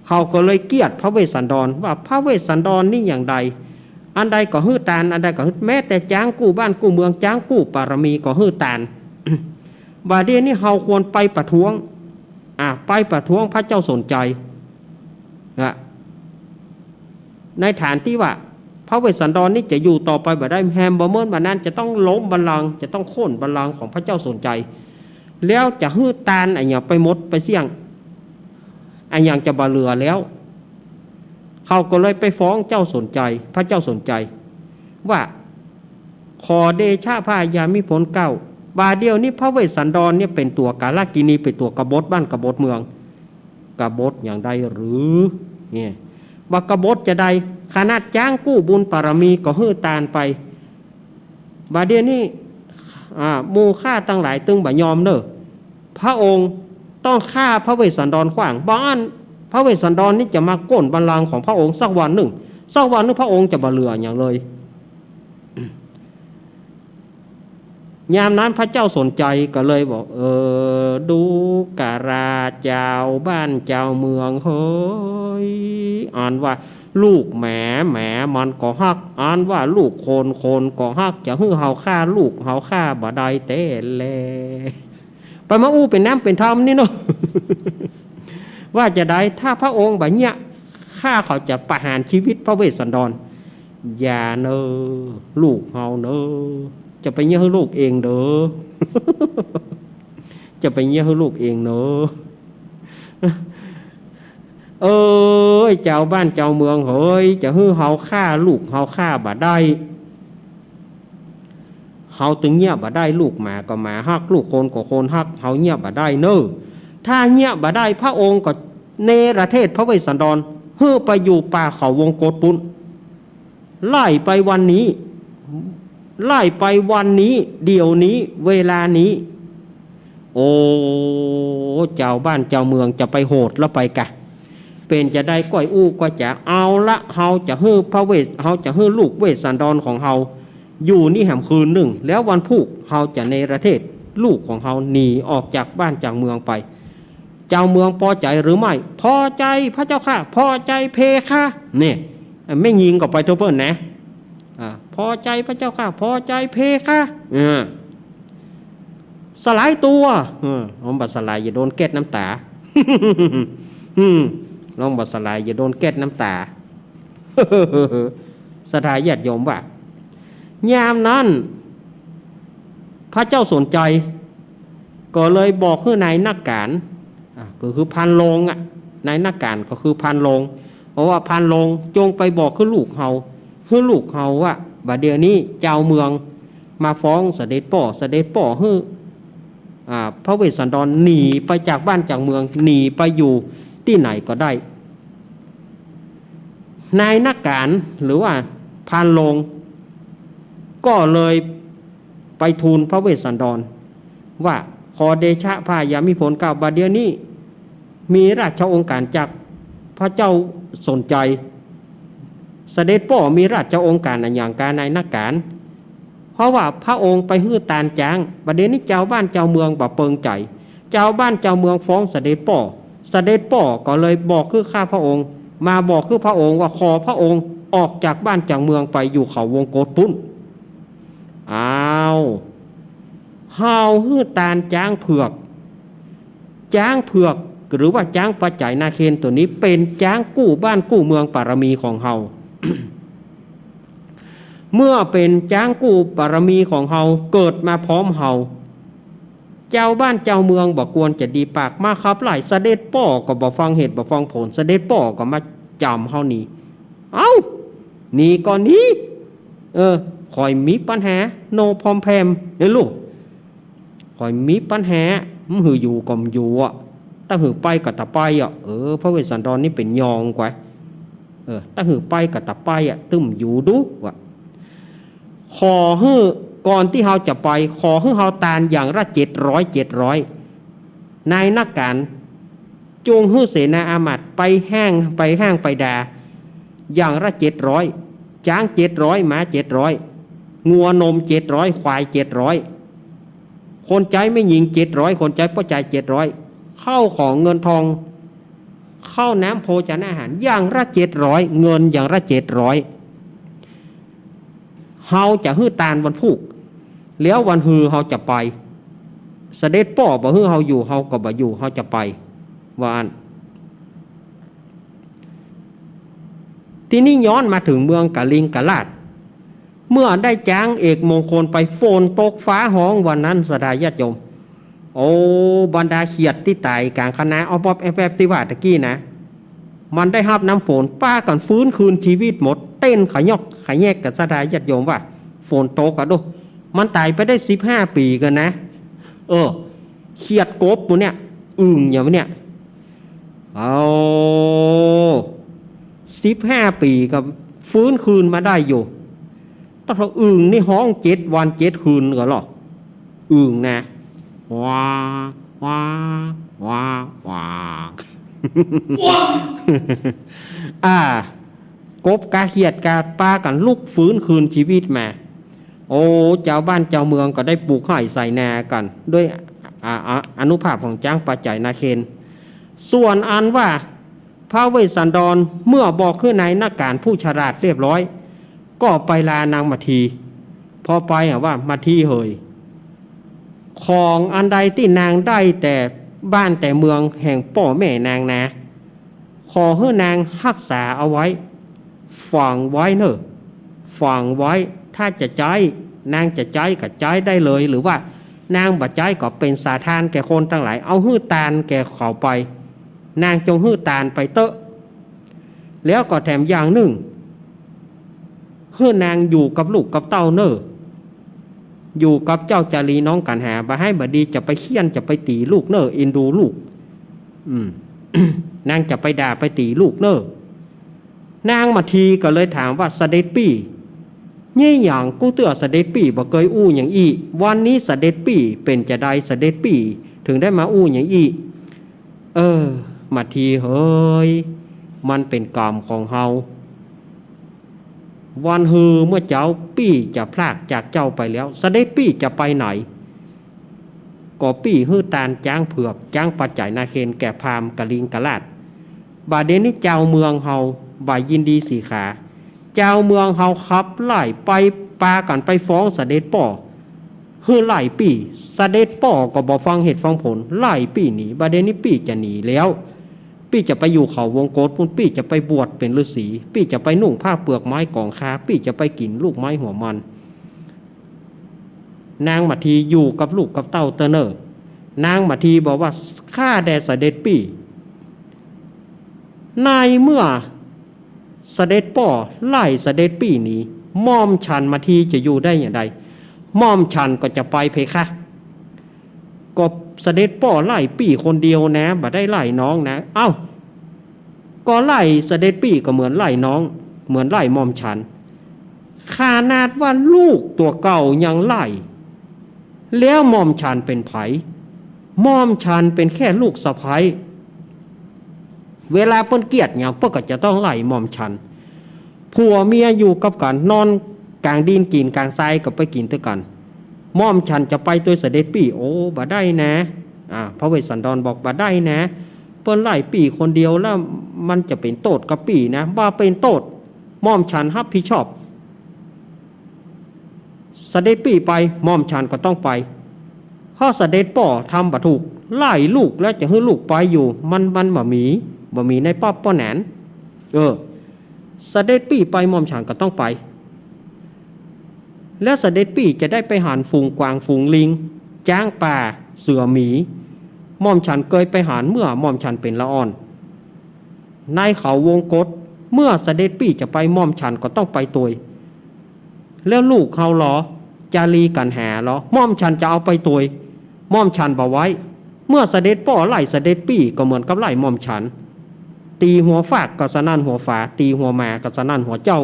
เขาก็เลยเกลียดพระเวสสันดรว่าพระเวสสันดรนี่อย่างใดอันใดก็ฮื้อตาลอันใดก็ฮื้อแม้แต่จ้างกู้บ้านกู้เมืองจ้างกู้ปารมีก็ฮื้อตาล บาดเดี๋ยวนี้เราควรไปประท้วงไปประท้วงพระเจ้าสนใจในฐานที่ว่าพระเวสสันดรนี่จะอยู่ต่อไปบ่ได้แฮมบะเมินบัดนั้นจะต้องล้มบัลลังก์จะต้องโค่นบัลลังก์ของพระเจ้าสนใจแล้วจะฮื้อตาลไอ้อย่างไปหมดไปเสี่ยงไอ้อย่างจะบ่เหลือแล้วเขาก็เลยไปฟ้องเจ้าสนใจพระเจ้าสนใจว่าขอเดชะพระยามิพลเก้าบาเดียวนี้พระเวสสันดรเนี่ยเป็นตัวกาลกินีเป็นตัวกบฏบ้านกบฏเมืองกบฏอย่างใดหรือเนี่ยว่ากบฏจะใดขนาดจ้างกู้บุญปารมีก็ฮื้อตาลไปบาเดียวนี้มูฆ่าตั้งหลายตึงบ่ยอมเนอะพระองค์ต้องฆ่าพระเวสสันดรขวางบ้านพระเวสสันดรนี่จะมาก้นบัลลังก์ของพระองค์สักวันหนึ่งพระองค์จะบ่เหลืออย่างเลยยามนั้นพระเจ้าสนใจก็เลยบอกดูกะราเจ้าบ้านเจ้าเมืองเฮ้ยอ่านว่าลูกแหมมันก็ฮักอ่านว่าลูกโคนก็ฮักจะฮื้อเฮาฆ่าลูกเฮาฆ่าบ่ได้เต้แลไปมาอู้เป็นน้ำเป็นธรรมนี่เนาะ ว่าจะได้ถ้าพระองค์แบบเนี้ยข้าเขาจะประหารชีวิตพระเวสสันดรอย่าเนอลูกเฮาเนอจะไปเยี่ยให้ลูกเองเด้อ จะไปเยี่ยให้ลูกเองเนอะเจ้าบ้านเจ้าเมืองเฮ้ยจะฮื้อเฮาฆ่าลูกเฮาฆ่าบ่ได้เฮาถึงเงียบบ่ได้ลูกหมาก็หมาฮักลูกโคนก็โคนฮักเฮาเงียบบ่ได้เนอถ้าเงียบบ่ได้พระองค์ก็เนรเทศพระเวสสันดรฮื้อไปอยู่ป่าเขาวงโกฏปุนไล่ไปวันนี้เดี๋ยวนี้เวลานี้โอ้เจ้าบ้านเจ้าเมืองจะไปโหดแล้วไปกะเป็นจะได้ก้อยอู้ก็จะเอาละเฮาจะฮื้อเฮาจะฮื้อลูกเวสสันดรของเฮาอยู่นี่แหมคืนหนึ่งแล้ววันพุธเฮาจะเนรเทศลูกของเฮาหนีออกจากบ้านจากเมืองไปเจ้าเมืองพอใจหรือไม่พอใจพระเจ้าค่ะพอใจเพคะเนี่ยไม่ยิงก็ไปทุบเปิ้ลนะพอใจพระเจ้าค่ะพอใจเพคะสลายตัวผมบัดสลายอย่าโดนแก๊สน้ำตา ลองบัดสลายอย่าโดนแก๊สน้ำตา สถาญาติโยมว่ายามนั้นพระเจ้าสนใจก็เลยบอกให้นายนักการก็คือพันโลงนายนักการก็คือพันโลงเพราะว่าพันโลงจงไปบอกให้ลูกเฮาว่าบัดเดี๋ยวนี้เจ้าเมืองมาฟ้องเสด็จป่อให้พระเวสสันดรหนีไปจากบ้านจากเมืองหนีไปอยู่ที่ไหนก็ได้นายนักการหรือว่าพันโลงก็เลยไปทูลพระเวสสันดรว่าขอเดชะพระยามิพลเก้าบัดเดี๋ยวนี้มีราชองค์การจากพระเจ้าสนใจเสด็จป่อมีราชองค์การอย่างการนายนักการเพราะว่าพระองค์ไปฮื้อตานจางบัดเดี๋ยวนี้เจ้าบ้านเจ้าเมืองบ่เปิงใจเจ้าบ้านเจ้าเมืองฟ้องเสด็จป่อก็เลยบอกคือข้าพระองค์มาบอกคือพระองค์ว่าขอพระองค์ออกจากบ้านจากเมืองไปอยู่เขาวงโกฏปุ้นเฮาฮื้อตานจ้างเผือกหรือว่าจ้างปัจจัยนาเคนตัวนี้เป็นจ้างกู้บ้านกู้เมืองปารมีของเฮา เมื่อเป็นจ้างกู้ปารมีของเฮาเกิดมาพร้อมเฮาเจ้าบ้านเจ้าเมืองบอกควรจะดีปากมาขับไล่เสด็จป่อก็บ่ฟังเหตุบ่ฟังผลเสด็จป่อก็มาจำเฮานี่นี่ก่อนนี้คอยมีปัญหาโนพอมแพมเด้อลูกคอยมีปัญหามันหืออยู่ก็อยู่ถ้าหือไปก็ตะไปพระเวสสันดรนี่เป็นยองกว่าถ้าหือไปก็ตะไปตึมอยู่ดุว่ะขอฮื้อก่อนที่เฮาจะไปขอฮื้อเฮาตานอย่างละ700 นายนักการจงฮื้อเสนาอามาตย์ไปห้างไปด่าอย่างละ700จ้าง700หมา700งัวนม700ควาย700คนใจไม่หญิง700คนใจพ่อใจ700เข้าของเงินทองเข้าน้ำโภชนาอาหารอย่างละ700เงินอย่างละ700เฮาจะฮื้อตานวันพุกแล้ววันฮือเฮาจะไปเสด็จป่อบ่ฮื้อเฮาอยู่เฮาก็บ่อยู่เฮาจะไปว่าอันที่นี่ย้อนมาถึงเมืองกะลิงกะลาดเมื่อได้จ้างเอกมงคลไปฝนตกฟ้าห้องวันนั้นสดาญาติโยมโอ้บรรดาเขียดที่ตายกลางคณะเอาป๊อบแอบที่ว่าตะกี้นะมันได้รับน้ำฝนป้ากันฟื้นคืนชีวิตหมดเต้นขยอกขยแยกกับสดาญาติโยมว่าฝนตกกันดูมันตายไปได้15 ปีกันนะเขียดกบหมดเนี่ยอย่างนี้เอา15 ปีกับฟื้นคืนมาได้อยู่แต่พอนี่ห้อง7 วัน 7 คืนก็หรอนะว้าว้าว้าว้ากบกาเขียดกาปลากันลุกฟื้นคืนชีวิตมาโอ้เจ้าบ้านเจ้าเมืองก็ได้ปลูกไห่ใส่นากันด้วยอนุภาพของจ้างปัจจัยนาเคนส่วนอันว่าพระเวสสันดรเมื่อบอกขึ้นในนักการผู้ฉลาดเรียบร้อยก็ไปลานางมัททีพอไปว่ามัททีเฮยของอันใดที่นางได้แต่บ้านแต่เมืองแห่งป่อแม่นางนะขอให้นางรักษาเอาไว้ฝังไว้เนอะฝังไว้ถ้าจะใจนางจะใจก็ใจได้เลยหรือว่านางบ่ใจก็เป็นสาทานแก่คนทั้งหลายเอาหื้อตาลแก่เขาไปนางจงหื้อตาลไปเตอะแล้วก็แถมอย่างหนึ่งหื้อนางอยู่กับลูกกับเต้าเนอะอยู่กับเจ้าจารีน้องกันหาบ่ให้บดีจะไปเคี่ยนจะไปตีลูกเนอะเอ็นดูลูก นางจะไปด่าไปตีลูกเนอะนางมาทีก็เลยถามว่าเสด็จปี่นี่อย่างกูเตือเสด็จปี่บ่เคยอู้อย่างอีวันนี้เสด็จปี่เป็นจะได้เสด็จปี่ถึงได้มาอู้อย่างอีมาทีเฮ้ยมันเป็นกรรมของเฮาวันฮือเมื่อเจ้าปี่จะพลากจากเจ้าไปแล้วเสด็จปี่จะไปไหนก็ปี่ฮื้อตาลจ้างเผือกจ้างปัจจัยนาเคนแก่พามกะลิงกะลาดบาดเดนี้เจ้าเมืองเฮาบ่ายยินดีสีขาเจ้าเมืองเฮาขับไล่ไปปากันไปฟ้องเสด็จป่อฮื้อไล่ปี่เสด็จป่อก็บ่ฟังเหตุฟังผลไล่ปี่หนีบาดเดนี้ปี่จะหนีแล้วปี่จะไปอยู่เขาวงโกฏพุ่นปี่จะไปบวชเป็นฤาษีปี่จะไปนุ่งผ้าเปลือกไม้กองคาปี่จะไปกินลูกไม้หัวมันนางมาทีอยู่กับลูกกับเต้าเตอเนอร์นางมาทีบอกว่าข้าแด่เสด็จปี่ในเมื่อเสด็จป่อไล่เสด็จปี่หนีม่อมฉันมาทีจะอยู่ได้อย่างไรม่อมฉันก็จะไปเพคะก็เสด็จป่อไล่ปี่คนเดียวนะบ่ได้ไล่น้องนะก็ไล่เสด็จปี่ก็เหมือนไล่น้องเหมือนไล่ม่อมฉันขนาดว่าลูกตัวเก่ายังไล่แล้วม่อมฉันเป็นไผม่อมฉันเป็นแค่ลูกสะใภ้เวลาเปิ้นเกียดเนี่ยเปิ้นก็จะต้องไล่ม่อมฉันผัวเมียอยู่กับกันนอนกลางดินกินกลางทรายก็ไปกินด้วยกันม่อมฉันจะไปตัวเสด็จปี่โอ้บ่ได้นะพระเวสสันดรบอกบ่ได้นะเปิ้นไล่ปี่คนเดียวแล้วมันจะเป็นโทษกับปี่นะบ่เป็นโทษม่อมฉันรับผิดชอบเสด็จปี่ไปม่อมฉันก็ต้องไปเพราะเสด็จป่อทำบ่ถูกไล่ลูกแล้วจะให้ลูกไปอยู่มันบ่มีในป๊อบป้อแหนนเสด็จปี่ไปม่อมฉันก็ต้องไปแล้วเสด็จปี่จะได้ไปหารฝูงกวางฝูงลิงจ้างป่าเสือหมีม่อมฉันเคยไปหารเมื่อม่อมฉันเป็นละอ่อนในเขาวงกฏเมื่อเสด็จปี่จะไปม่อมฉันก็ต้องไปตัวแล้วลูกเขาหรอจารีกันหาหรอม่อมฉันจะเอาไปตัวม่อมฉันบอกไว้เมื่อเสด็จป่อไล่เสด็จปี่ก็เหมือนกับไล่ม่อมฉันตีหัวฝากก็สนั่นหัวฝาตีหัวแม่ก็สนั่นหัวเจ้า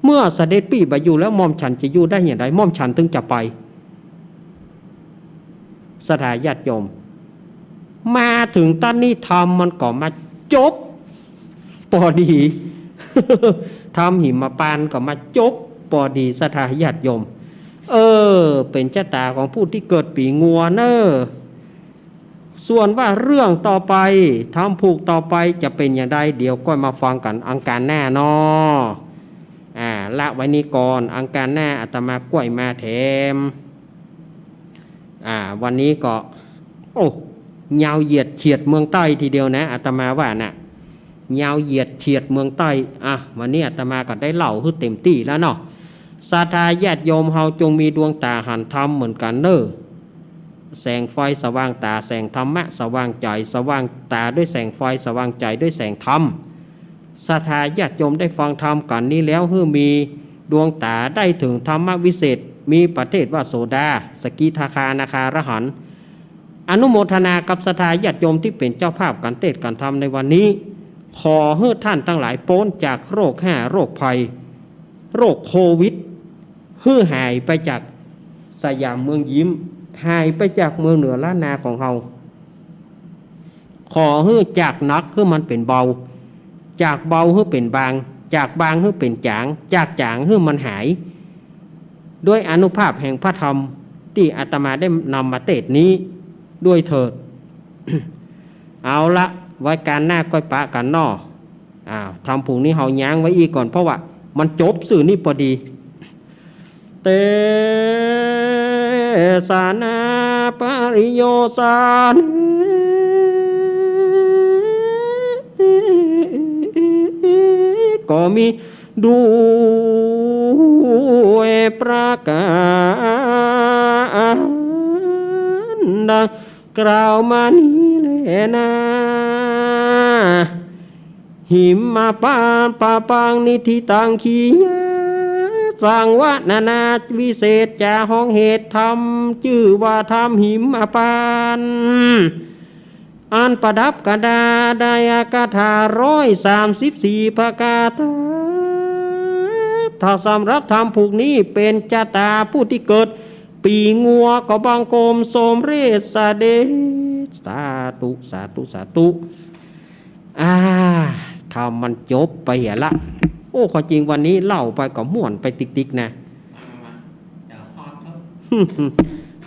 เมื่อเสด็จปี่ไปอยู่แล้วม่อมฉันจะอยู่ได้อย่างไรม่อมฉันถึงจะไปสถาญาติโยม มาถึงตอนนี้ทำมันก็มาจบพอดี ทำหิมปานก็มาจบพอดีสถาญาติโยมเป็นชะตาของผู้ที่เกิดปีงัวเนอะส่วนว่าเรื่องต่อไปทำผูกต่อไปจะเป็นอย่างไรเดี๋ยวก็มาฟังกันอังการหน้าเนาะละไว้นี้ก่อนอังการหน้าอาตมากล้วยมาแถมวันนี้ก็ยาวเหยียดเฉียดเมืองใต้ทีเดียวนะอาตมาว่าน่ะยาวเหยียดเฉียดเมืองใต้วันนี้อาตมาก็ได้เล่าให้เต็มที่แล้วเนาะศรัทธาญาติโยมเฮาจงมีดวงตาหันธรรมเหมือนกันเนอะแสงไฟสว่างตาแสงธรรมะสว่างใจสว่างตาด้วยแสงไฟสว่างใจด้วยแสงธรรมศรัทธาญาติโยมได้ฟังธรรมกันนี้แล้วเพื่อมีดวงตาได้ถึงธรรมะวิเศษมีประเทศว่าโสดาสกิทาคานาคารหันต์อนุโมทนากับศรัทธาญาติโยมที่เป็นเจ้าภาพการเทศน์การธรรมในวันนี้ขอให้ท่านทั้งหลายพ้นจากโรคโรคภัยโรคโควิดให้หายไปจากสยามเมืองยิ้มหายไปจากเมืองเหนือล้านนาของเราขอให้จากหนักให้มันเป็นเบาจากเบาให้เป็นบางจากบางให้เป็นจางจากจางให้มันหายด้วยอานุภาพแห่งพระธรรมที่อาตมาได้นำมาเทศน์นี้ด้วยเถิด เอาละไว้การหน้าก้อยปะกันนอทำผุงนี้เฮาย้างไว้อีกก่อนเพราะว่ามันจบสื่อนี่พอดีเตสานาปริโยสานก็มีด้วยประการดังกล่าวมานี้แลนะหิมมาปานปาปังนิธิตังขียะสังวะนานาวิเศษจาห้องเหตุธรรมชื่อว่าธรรมหิมมาปานอันประดับกระดาไดากถา134ประกาศถ้าสำรับธรรมผูกนี้เป็นจตาผู้ที่เกิดปีงัวก็บังกรมสมเรศเดชสาธุสาธุสาธุทำมันจบไปเหี้ยละความจริงวันนี้เล่าไปก็ม่วนไปติ๊กๆนะ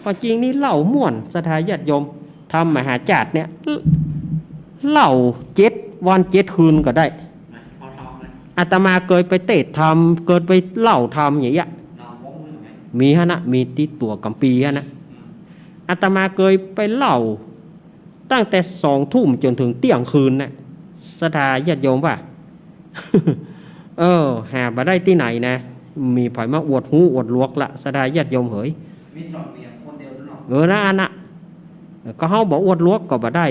ความจริงนี่เล่าม่วนสถาญาติโยมทำมหาจาดเนี่ยเล่า7 วัน 7 คืนก็ได้อาตมาเคยไปเทศน์ทำเกิดไปเล่าทำอย่างเงี้ยมีฮะนะมีติดตัวกัมปีฮะนะอาตมาเคยไปเล่าตั้งแต่2 ทุ่มจนถึงเที่ยงคืนนะศรัทธาญาติโยมว่า หามาได้ที่ไหนนะมีไผมาอวดหูอวดลวกละศรัทธาญาติโยมเหยมี2 เมียคนเดียวหรอนะอันน่ะก็เฮาบอกอวดลวกก็บ่ได้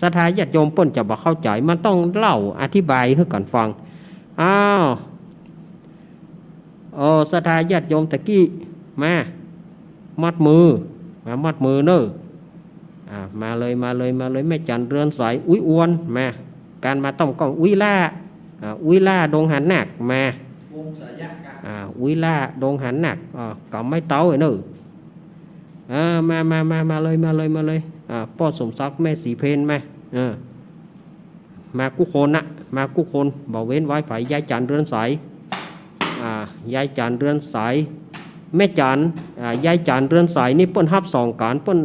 ศรัทธาญาติโยมเปิ้นจะบ่เข้าใจมันต้องเล่าอธิบายให้กันฟังศรัทธาญาติโยมตะกี้มามัดมือเนอะมาเลยแม่จันเรือนสายอุ้ยอ้วนมาการมาต้มกล้องอุ้ยล่าดงหันหนักมาวงสายะกะอุ้ยล่าดงหันหนักก็ไม่เต้าไอ้เนอะมาเลยพ่อสมศักดิ์แม่สีเพนมามากุคนนะมากุคนบอกเว้นไว้ฝ่ายยายจันเรือนสายยายจันเรือนสายแม่จันยายจันเรือนสายนี่เปิ้นฮับ2 การเปิ้น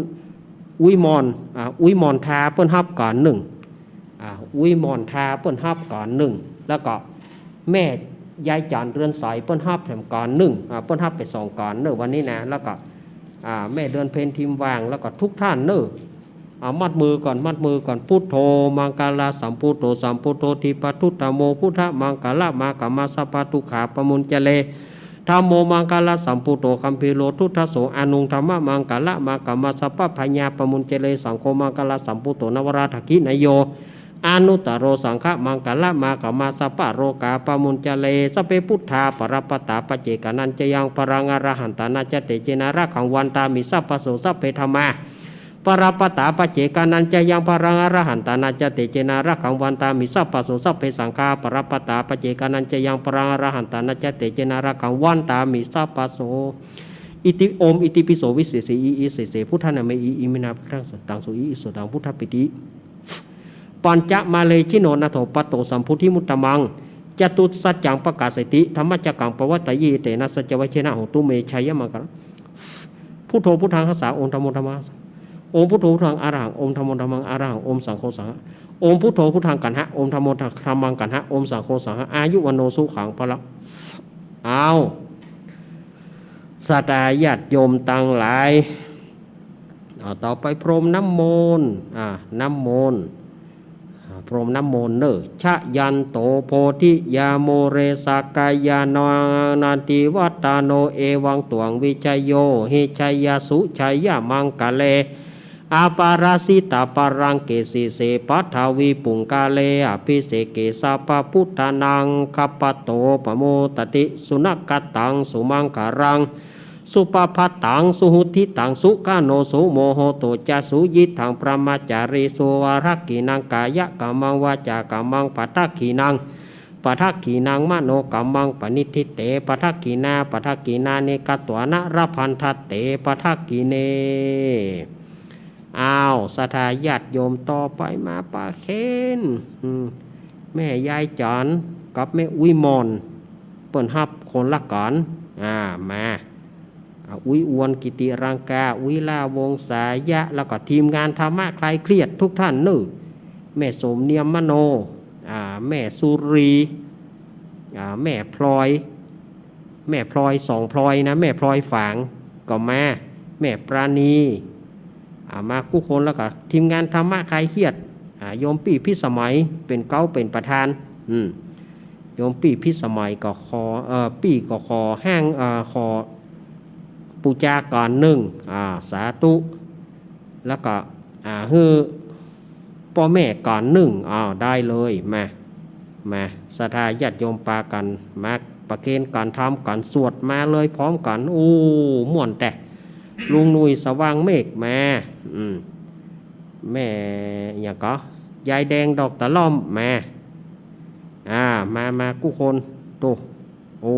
อุ้ยมอนทาเปิ้นฮับการ1อุ้ยมอนทาเปิ้นฮับการ1แล้วก็แม่ยายจันเรือนสายเปิ้นฮับแถมการ1เปิ้นฮับไป2 การเนอะวันนี้นะแล้วก็แม่เดือนเพ็ญทิมวางแล้วก็ทุกท่านเนอะมัดมือก่อนพุทโธมังกาลาสัมพุทโธทิปทุตตโมพุทธมังกาลามากามาสัพพทุขาปมุญเจเลธัมโมมังกาลสัมพุทโธคัมภีโรทุทโสอนุงธรรมะมังกาละมากามาสัพพพญาปมุญเจเลสังโฆมังกาลสัมพุทโธนวราถกินโยอนุตตโรสังฆมังกาละมากามาสัพพโรกาปมุญเจเลสเปพุทธาปรปตาปเจกานันจยังปรังอรหันตานาจเตเจนาระขังวันตามิสัพพโสสัพเพธรรมาปรปตาปเจกานันจยังปรังอรหันตานาจเตเจนาระขังวันตามิสัพพโสสัพเพสังฆาปรปตาปเจกานันจยังปรังอรหันตานาจเตเจนาระขังวันตามิสัพพโส อิติโอมอิติปิโสวิเศษอีอิเสเสพุทธานาเมอีอิมินาพุทธังสัตตังสุอีอิสุตังพุทธปิติปัญจมาเลชิโนนาโถปโตสัมพุทธิมุตตมังจตุสัจจังประกาศติธรรมจักกังปวัตตยีเตนะสัจวัชเชนะโหตุเมชัยมังกรพุทโธพุทธังหัสสะองค์ธรรมธรรมะโอมพุทโธพุทธังอรหังโอมธรรมธรรมังอรหังโอมสังโฆสังฆโอมพุทโธพุทธังกันหะโอมธรรมธรรมังกันหะโอมสังโฆสังฆอายุวันโนสุขังพละเอาสัตยาติโยมตั้งหลายต่อไปพรมน้ำมนต์น้ำมนต์พรมน้ำมนต์เนอชะยันโตโพธิยาโมเรสากายานาติวัตาโนเอวังตวงวิชัยโยหิชัยยสุชัยยามังกะเลอาปาราสิตาปารังเกสิเสปัทาวีปุงกาเลอภิเสเกสาปพุทธานังคัปปโตปโมตติสุนักกตังสุมังการังสุปภัตตังสุหุทิตังสุกาโนสุโมโหโตจาสุยิทังปรมาจารีสุวารักขีนังกายะกัมมังวาจากัมมังปัทถขีนังปัทถขีนังมโนกัมมังปณิทิเตปัทถขีนาเนกตวนะระพันทัตเตปัทถขีเนอ้าวศรัทธาญาติโยมต่อไปมาปาเคนแม่ยายจอนกับแม่อุ้ยมอนเปิ้นฮับคนละก่อนมาอุ้ยอวนกิติรังกาอุ้ยลาวงสายะแล้วก็ทีมงานธรรมะคลายเครียดทุกท่านนึแม่สมเนียมมโนแม่สุรีแม่พลอยสองพลอยนะแม่พลอยฝางก็มาแม่ปราณีมากู้คนแล้วก็ทีมงานธรรมะคลายเครียดโยมปี่พิสมัยเป็นเก้าเป็นประธานโยมปี่พิสมัยก็ขอปี่ก็ขอแห้งขอปูจาก่อนหนึ่งสาธุแล้วก็ฮือพ่อแม่ก่อนหนึ่งได้เลยมาศรัทธาญาติโยมปากันมาประเคนการทำการสวดมาเลยพร้อมกันโอ้ม่วนแต่ลุงนุยสว่างเมฆมาแม่อย่างก็ยายแดงดอกตะล่อมมากู้คนโตโอ้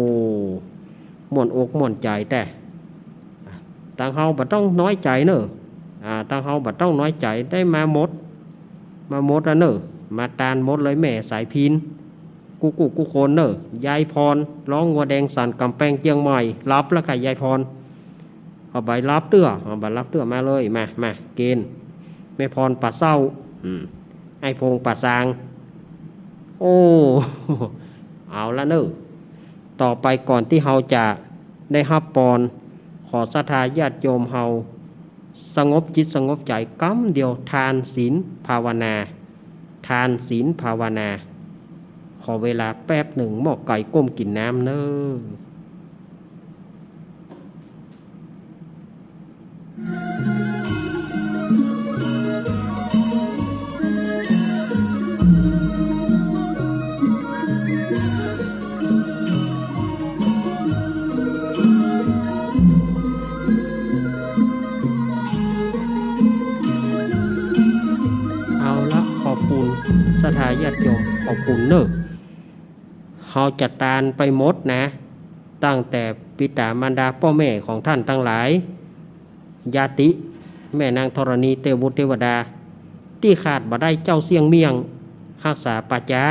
ม่วนอกม่วนใจแต่ต่างเฮาบ่ต้องน้อยใจเนอะต่างเฮาบ่ต้องน้อยใจได้มาหมดแล้วเนอะมาตานหมดเลยแม่สายพินกูคนเนอะยายพรร้องงัวแดงสันกำแพงเชียงใหม่รับแล้วค่ะยายพรเอาใบรับเตื้อมาเลยมาเกณฑ์แม่พรป่าเศร้าไอ้พงป่าซางโอ้เอาละเนอะต่อไปก่อนที่เฮาจะได้รับปอนขอศรัทธาญาติโยมเฮาสงบจิตสงบใจกำเดียวทานศีลภาวนาขอเวลาแป๊บหนึ่งหม้อไก่ก้มกินน้ำเนอะศรัทธาญาติโยมขอบคุณเนอะเฮาจะตานไปหมดนะตั้งแต่ปิตามารดาพ่อแม่ของท่านทั้งหลายญาติแม่นางธรณีเทวุเทวดาที่ขาดบ่ได้เจ้าเสียงเมียงรักษาปัจจา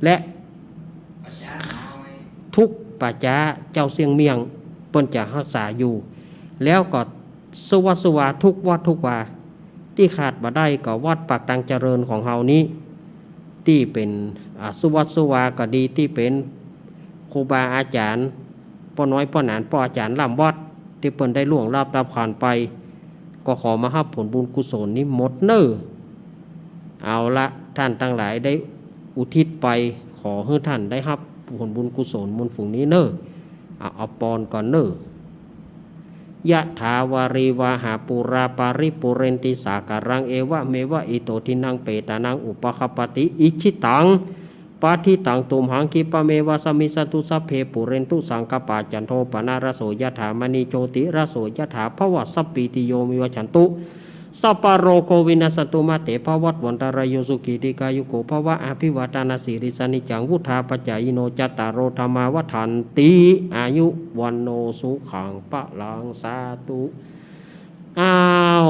และทุกปัจจาเจ้าเสียงเมียงเปิ้นจะรักษาอยู่แล้วก็สวาทุกวัดทุกวาที่ขาดบ่ได้ก็วัดปากตังเจริญของเฮานี้ที่เป็นสุวัตสุวาก็ดีที่เป็นครูบาอาจารย์พ่อน้อยพ่อหนานพ่ออาจารย์ล่ำวัดที่เปิ้นได้ล่วงลับผ่านไปก็ขอมารับผลบุญกุศลนี้หมดเน้อเอาละท่านทั้งหลายได้อุทิศไปขอให้ท่านได้รับผลบุญกุศลบุญฝูงนี้เน้อเอาปอนก่อนเน้อยะถาวาริวาหาปุราปาริปุเรนติสาการังเอวะเมวะอิโตทินังเปตานังอุปคปติอิชิตังปาทิตังตุมหังคิปะเมวะสมิสตุสัพเพปุเรนตุสังกปาจันโทปนารโสยะถามณีโชติรโสยะถาภวะสัพปิติโยมิวะฉันตุ สัพพะโรโควินาสตุมาเตภวัตวันตารายโยสุขีติกายุโกภวะอภิวาทนาสิริสนิจังวุธาปัจจายโนจัตตารโรธรรมาวัฏันติอายุวันโนสุขังปะลังสาธุอ้าว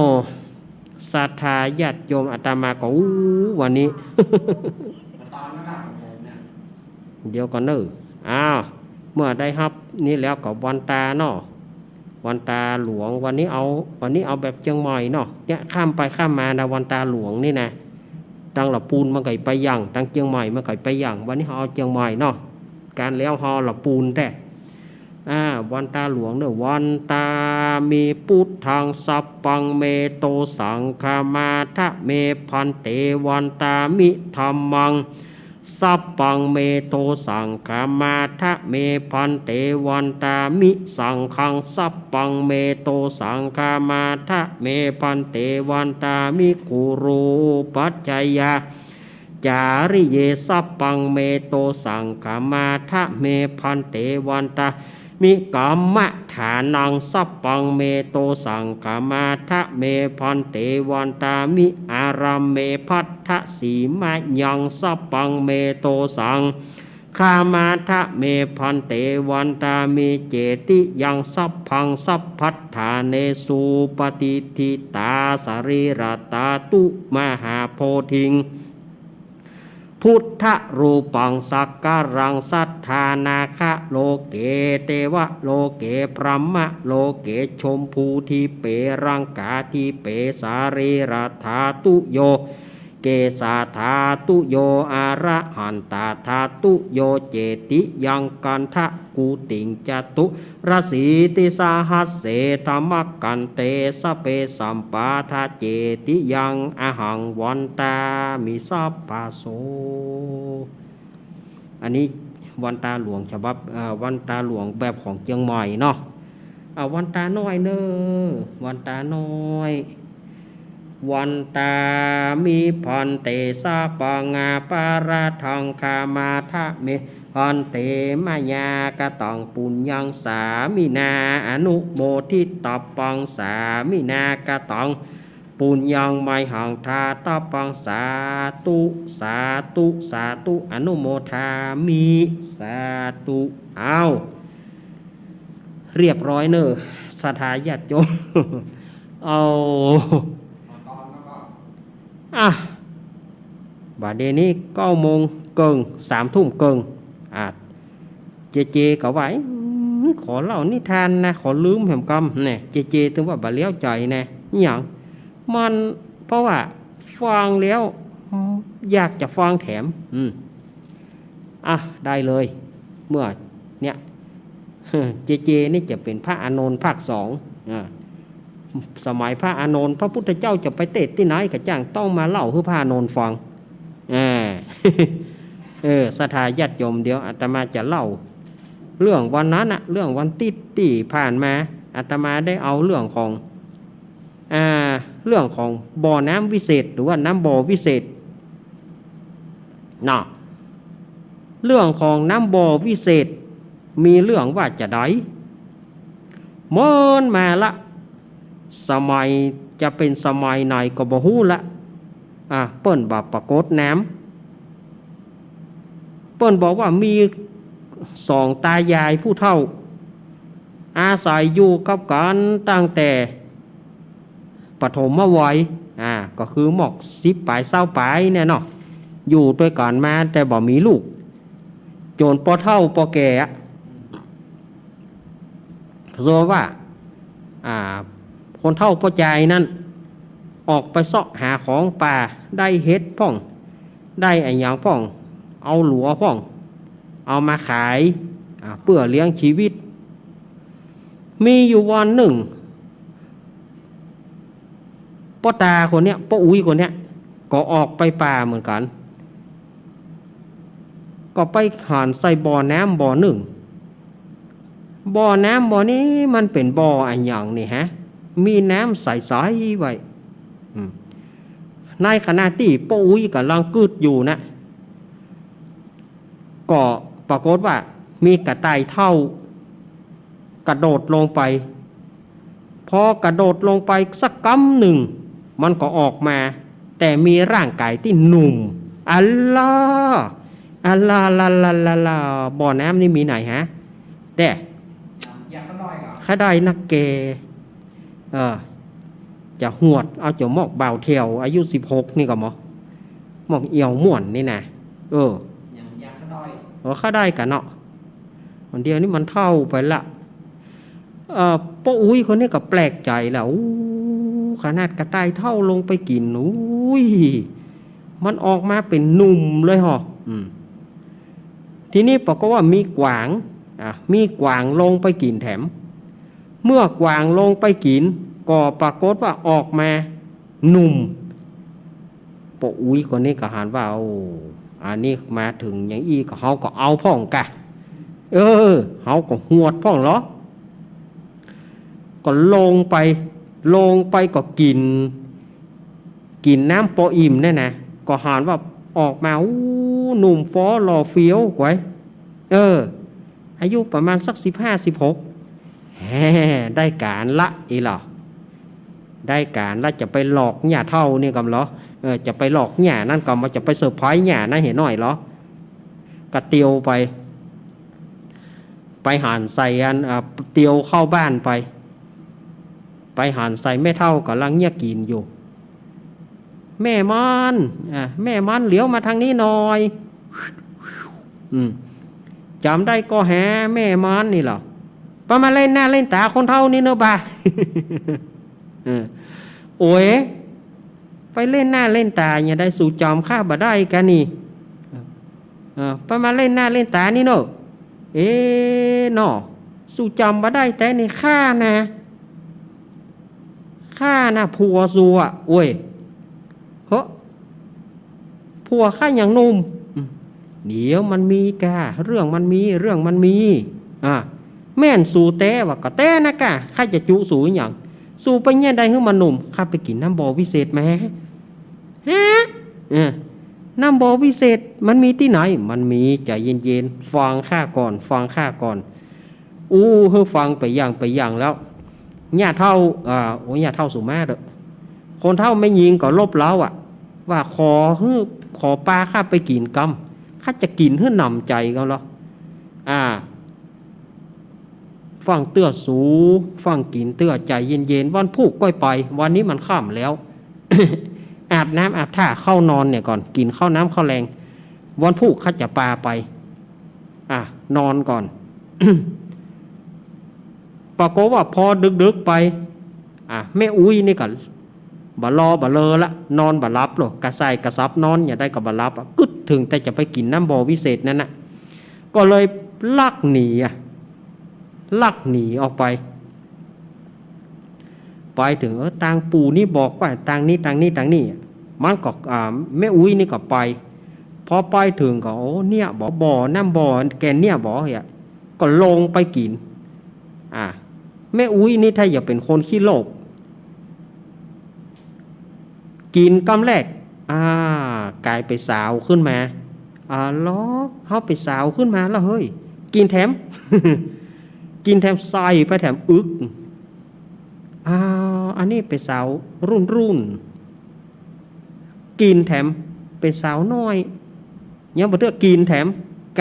ศรัทธาญาติโยมอาตมาก็วันนี้ ตอนนั้นของผมเนี่ย เดี๋ยวก่อนเนอะอ้าวเมื่อได้รับนี่แล้วก็วันตาเนาะวันตาหลวงวันนี้เอาแบบเชียงใหม่เนาะเนี่ยข้ามไปข้ามมานะวันตาหลวงนี่นะตั้งละปูนมันไก่ไปย่างตั้งเชียงใหม่มันไก่ไปย่างวันนี้เอาเชียงใหม่เนาะการแล้วฮอละปูนแต่วันตาหลวงเนอะวันตามีพุทธังสัพปังเมโตสังฆามาทะเมพันเตวันตามิธัมมังสัพปังเมโตสังฆามาทะเมพันเตวันตามิสังฆังสัพปังเมโตสังฆามาทะเมพันเตวันตามิกุรูปัจจยาจาริเยสัพปังเมโตสังฆามาทะเมพันเตวันตามิกัมมะฐานังสัพปังเมโตสังฆามาทะเมพันเตวันตามิอารัมเมพัทธสีมะยังสัพปังเมโตสังฆามาทะเมพันเตวันตามิเจติยังสัพพังสัพพัทธาเนสุปฏิทิตาสรีรตาตุมหาโพธิงพุทธรูปังสักการังสัทธานาคะโลเกเตวะโลเกพรหมะโลเกชมพูทิเปรังกาทิเปสารีรัธาตุโยเกสาธาตุโยอาระหันตาธาตุโยเจติยังกันทะกูติงจตุรสีติสาหัสเสธรรมกันเตสเปสัมปาทาเจติยังอหังวันตามิสัพพะโสอันนี้วันตาหลวงฉบับวันตาหลวงแบบของเชียงใหม่เนาะวันตาน้อยเนอวันตาน้อยวันตามิพันเตสาปังอาปาราทังคามาทะเมพันเตมายากตังปุญญังสามินาอนุโมทิตัปปังสามินากตังปุญญังไมหังทาตัปปังสาตุสาตุสาตุอนุโมทามิสาตุเอาเรียบร้อยเนอะศรัทธาญาติโยมเอาบาดเดนี้9 โมงเกิง3 ทุ่มเกิงเจก็ว่าขอเล่านิทานนะขอลืมแหมกำเนี่ยเจถึงว่าบาเลี้ยวใจนะอย่างมันเพราะว่าฟังแล้วอยากจะฟังแถมได้เลยเมื่อเนี่ยเจนี่จะเป็นพระอานนท์ภาค 2สมัยพระอานนท์พระพุทธเจ้าจะไปเทศน์ที่ไหนก็จ้างต้องมาเล่าให้พระอานนท์ฟังศรัทธาญาติโยมเดี๋ยวอาตมาจะเล่าเรื่องวันนั้นเรื่องวันติดที่ผ่านมาอาตมาได้เอาเรื่องของบ่อน้ำวิเศษหรือว่าน้ำบ่อวิเศษเนาะเรื่องของน้ำบ่อวิเศษมีเรื่องว่าจะได้เมินมาละสมัยจะเป็นสมัยไหนก็บ่ฮู้ละเปิ้นบ่ปรากฏน้ำเปิ้นบอกว่ามี2 ตายายผู้เฒ่าอาศัยอยู่กับกันตั้งแต่ปฐมวัยก็คือหมอก10 ปลาย20 ปลายเนี่ยเนาะอยู่ด้วยกันมาแต่บ่มีลูกจนพอเฒ่าพอแก่เขาบอกว่าคนเฒ่าพอใจนั้นออกไปเสาะหาของป่าได้เห็ดพ่องได้ไอ้หยังพ่องเอาหลัวพ่องเอามาขายเพื่อเลี้ยงชีวิตมีอยู่วันหนึ่งป้าตาคนเนี้ยป้าอุ้ยคนเนี้ยก็ออกไปป่าเหมือนกันก็ไปหันใส่บ่อน้ำบ่อหนึ่งบ่อน้ำบ่อนี้มันเป็นบ่อไอ้หยังนี่ฮะมีน้ำใสๆไว้ในขณะที่ป้าอุ้ยกำลังกึดอยู่นะก็ปรากฏว่ามีกระต่ายเท่ากระโดดลงไปพอกระโดดลงไปสักกำหนึ่ง มันก็ออกมา แต่มีร่างกายที่หนุ่มอัลลอฮ์อัลลาลาลาลาลาบ่อน้ำนี่มีไหนฮะแต่อยากก็น้อยก็ข้าได้นักเกจะหวดเอาจะมอกเบาเทียวอายุ16นี่ก็หมอกเอี่ยวม่วนนี่นะอยากก็น้อยข้าได้กันเนาะคนเดียวนี่มันเท่าไปละป้าอุ้ยคนนี้ก็แปลกใจแล้วขนาดกระต่ายเท่าลงไปกินอุ้ยมันออกมาเป็นหนุ่มเลยเหรอทีนี้บอกก็ว่ามีกวางลงไปกินแถมเมื่อกวางลงไปกินก็ปรากฏว่าออกมาหนุ่มป้าอุ้ยคนนี้ก็หันว่าอันนี้มาถึงอย่างอีก็เขาก็เอาพ่องกะเขาก็หวดพ่องเหรอก็ลงไปก็กินน้ำโปอิ่มเนี่ยนะก็หานว่าออกมาหนุ่มฟ้อหล่อเฟี้ยวกว่าอายุประมาณสัก15-16ได้การละอีหรอได้การละจะไปหลอกหย่าเท่านี่กำเหรอจะไปหลอกหย่านั่นก็มาจะไปเซอร์ไพรส์หย่านั่นเห็นหน่อยเหรอกระเตียวไปหันใส่เตียวเข้าบ้านไปหันใส่แม่เท่ากำลังเงียกินอยู่แม่มันเหลียวมาทางนี้หน่อยจำได้ก็แหแม่มันนี่เหรอไปมาเล่นหน้าเล่นตาคนเท่านี้เนอะบ่าโอ้ยไปเล่นหน้าเล่นตาอย่าได้สู่จอมข้าบ่ได้กันนี่ไปมาเล่นหน้าเล่นตานี่เนอะเนาะสู่จอมบ่ได้แต่นี่ข้านะผัวสัวโอ้ยผัวข้าอย่างนุ่มเดี๋ยวมันมีกะเรื่องมันมีแม่นสู่แต่ว่าก็แต่นะกะข้าจะจุสู่อย่างสู่ไปเนี่ยได้ให้มันหนุ่มข้าไปกินน้ำบ่อวิเศษมาฮะน้ำบ่อวิเศษมันมีที่ไหนมันมีใจเย็นๆฟังข้าก่อนเฮ้ฟังไปอย่างแล้วญาติเท่าญาติเท่าสุมาเด้อคนเท่าไม่ยิงก็ลบเล้าว่าขอปลาข้าไปกินกำข้าจะกินเพื่อนำใจกันหรอฟังเตื้อสูฟังกินเตื้อใจเย็นๆวันพูกก้อยไปวันนี้มันค่ำแล้ว อาบน้ำอาบท่าเข้านอนเนี่ยก่อนกินข้าวน้ำข้าวแรงวันพูกข้าจะปลาไปนอนก่อน ปรากฏว่าพอดึกๆไปแม่อุ้ยนี่ก่อนบะเลอละนอนบะรับหรอกระใส่กระซับนอนอย่าได้กับบะรับกึดถึงแต่จะไปกินน้ำบ่อวิเศษนั่นนะก็เลยลักหนีออกไปถึงต่างปู่นี่บอกว่าต่างนี้มันก็แม่อุ้ยนี่ก็ไปพอไปถึงก็เนี่ยบ่อน้ำบ่อแกเนี่ยบ่อก็ลงไปกินแม่อุ้ยนี่ถ้าอย่าเป็นคนขี้โลภกินกำแรกกลายไปสาวขึ้นมาล้อเขาไปสาวขึ้นมาแล้วเฮ้ยกินแถม กินแถมใส่ไปแถมอึกอันนี้ไปสาวรุ่นกินแถมเป็นสาวน้อยเนี่ยบ่เตื้อกินแถม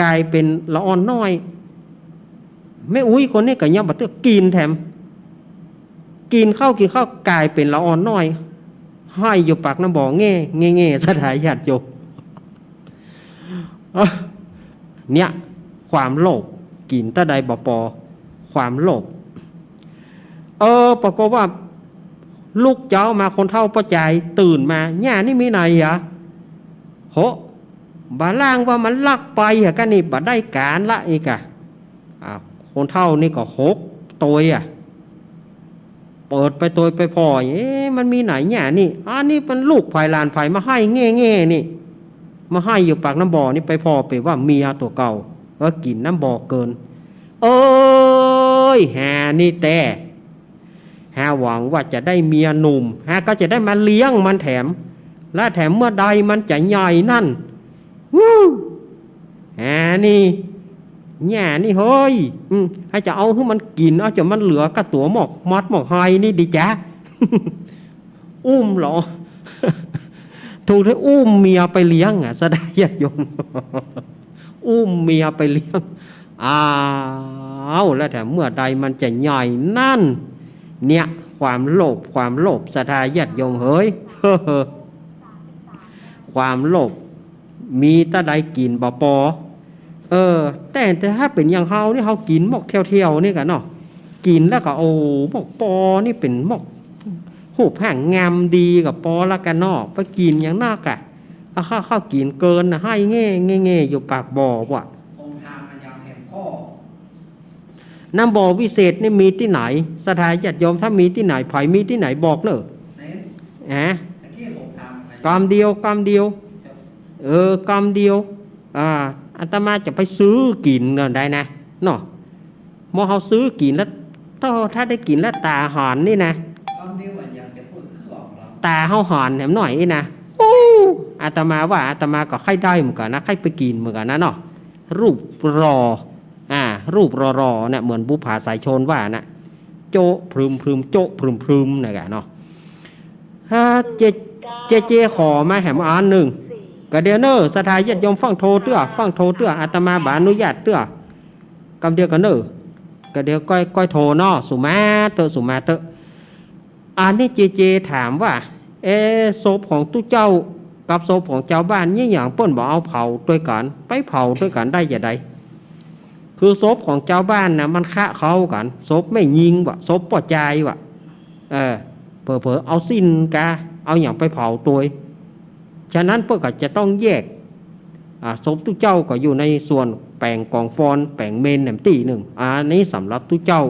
กลายเป็นละอ่อนน้อยแม่อุ้ยคนนี้ก็เนี่ยบ่เตื้อกินแถมกินข้าวกลายเป็นละอ่อนน้อยให้อยู่ปากน้ำบ่อแง่สถานญาติโยมเนี่ยความโลภกินตะใดบ่ปอความโลภปรากฏว่าลูกเจ้ามาคนเท่าประจายตื่นมาย่านี่มีไหนบาล่างว่ามันลักไปกันนี่บ่ได้การละอีกคนเท่านี่ก็6ตัวเปิดไปตัวไปพอมันมีไหนย่านี่นี่มันลูกไผ่ลานไผ่มาให้แง่นี่มาให้อยู่ปากน้ำบ่อนี่ไปพอไปว่าเมียตัวเก่าว่ากินน้ำบ่อเกินหานี่แต่หวังว่าจะได้เมียหนุ่มก็จะได้มาเลี้ยงมันแถมและแถมเมื่อใดมันจะใหญ่นั่นนี่เฮ้ยให้จะเอาให้มันกินเอาจะมันเหลือกระตัวหมอกมัดหมอกไฮนี่ดีจ้ะ อุ้มเหรอ ถูกได้อุ้มเมียไปเลี้ยงอ่ะแสดงญาติโยม อุ้มเมียไปเลี้ยงอ้าวแล้วแต่เมื่อใดมันจะใหญ่นั่นเนี่ยความโลภศรัทธาญาติโยมเฮ้ย ความโลภมีตะใดกินบ่ปอแต่ถ้าเป็นอย่างเฮานี่เฮากินหมกเที่ยวๆนี่กันเนาะกินแล้วก็โอ้หมกปอนี่เป็นหมกหูแผงงามดีกับปอละกันเนาะไปกินอย่างนอกอะข้าวกินเกินนะให้เง่อยู่ปากบ่อว่ะ องค์ทางมันยังเห็นข้อ น้ำบ่อวิเศษนี่มีที่ไหนสถานญาติโยมถ้ามีที่ไหนไผมีที่ไหนบอกเนอะ เน้น ตะกี้องค์ทางมัน กำเดียวกำเดียวอาตมาจะไปซื้อกินได้นะเนาะเมื่อเขาซื้อกินแล้วถ้าได้กินแล้วตาหอนนี่นะ ตอนนี้ว่าอยากจะพูดเครื่องเรา ตาเขาหอนแหมหน่อยนี่นะอาตมาว่าอาตมาก็ค่อยได้เหมือนกันนะค่อยไปกินเหมือนกันนะเนาะรูปรอรูปรอเนี่ยเหมือนบุพผาสายชนว่านะโจะพรึมโจะพรึมนะแกเนาะเจขอมาแหมอันหนึ่งก็เดียวเนอสถานญาติโยมฟังโทเตื้ออาตมาบาอนุญาตเตื้อกำเดียวกันเนอก็เดียวก้อยโทเนาะสุมาเตออันนี้เจถามว่าศพของตู้เจ้ากับศพของเจ้าบ้านนี่อย่างเปิ้นบอกเอาเผาด้วยกันไปเผาด้วยกันได้อย่างไรคือศพของเจ้าบ้านนะมันฆ่าเขากันศพไม่ยิงวะศพปอดใจวะเผลอเอาสิ้นกาเอาอย่างไปเผาตัวฉะนั้นเพื่อก็จะต้องแยกศพตู้เจ้าก็อยู่ในส่วนแปลงกองฟอนแปลงเมนแหนมตีหนึ่งอันนี้สำหรับตู้เจ้า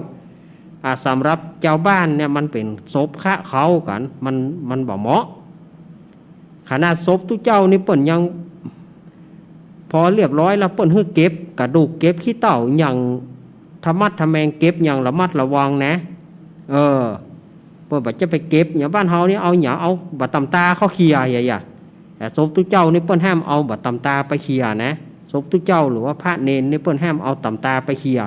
สำหรับเจ้าบ้านเนี่ยมันเป็นศพฆ่าเขากันมันบ่เหมาะขนาดศพตู้เจ้านี่เปิ่นยังพอเรียบร้อยแล้วเปิ่นให้เก็บกระดูกเก็บขี้เต่าอย่างธรรมัดทำแมงเก็บอย่างระมัดระวังนะเปิ่นบอกจะไปเก็บอย่างบ้านเฮานี่เอาอย่างเอาบัดตำตาเขาเคลียอย่างแต่ศพตู้เจ้านี่เปิ้นห้ามเอาบัดตำตาไปเคลียนะศพตู้เจ้าหรือว่าพระเนนนี่เปิ้นห้ามเอาตำตาไปเคลีย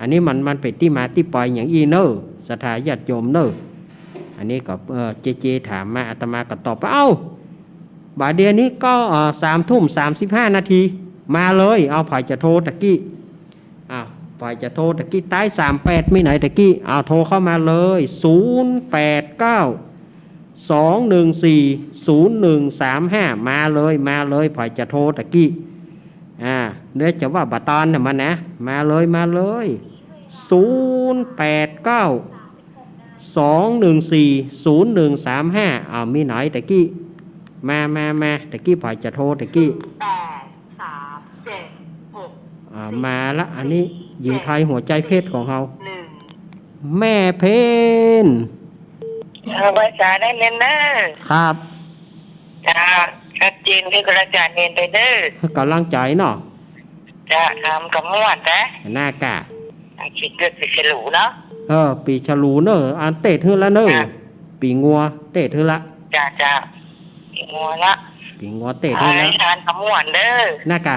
อันนี้มันเป็นที่มาที่ไปอย่างอีเนอร์ศรัทธาญาติโยมเนอร์อันนี้ก็เจถามมาอาตมาก็ตอบว่าบาเดียนี้ก็3:35 นาทีมาเลยเอาผ่ายจะโทรตะกี้ฝ่ายจะโทรตะกี้ใต้38ไม่ไหนตะกี้โทรเข้ามาเลย089-214-0135มาเลยฝ่ายจะโทรตะกี้เดี๋ยวจะว่าบัตรตอนเนี่ยมันนะมาเลย089-214-0135มีไหนตะกี้มาตะกี้ฝ่ายจะโทรตะกี้มาละอันนี้หญิงไทยหัวใจเพชรของเราแม่เพนภาษาได้เน้นเนอครับจ้าชัดเจนคือกระจายเน้นไปเด้อกำลังใจเนาะจะทำกับม้วนนะหน้ากะปีเกิดปีฉลูเนาะปีฉลูเนอะอันเตะเธอละเนอะปีงัวเตะเธอละจ้าปีงัวละปีงัวเตะเธอละทานกับม้วนเด้อหน้ากะ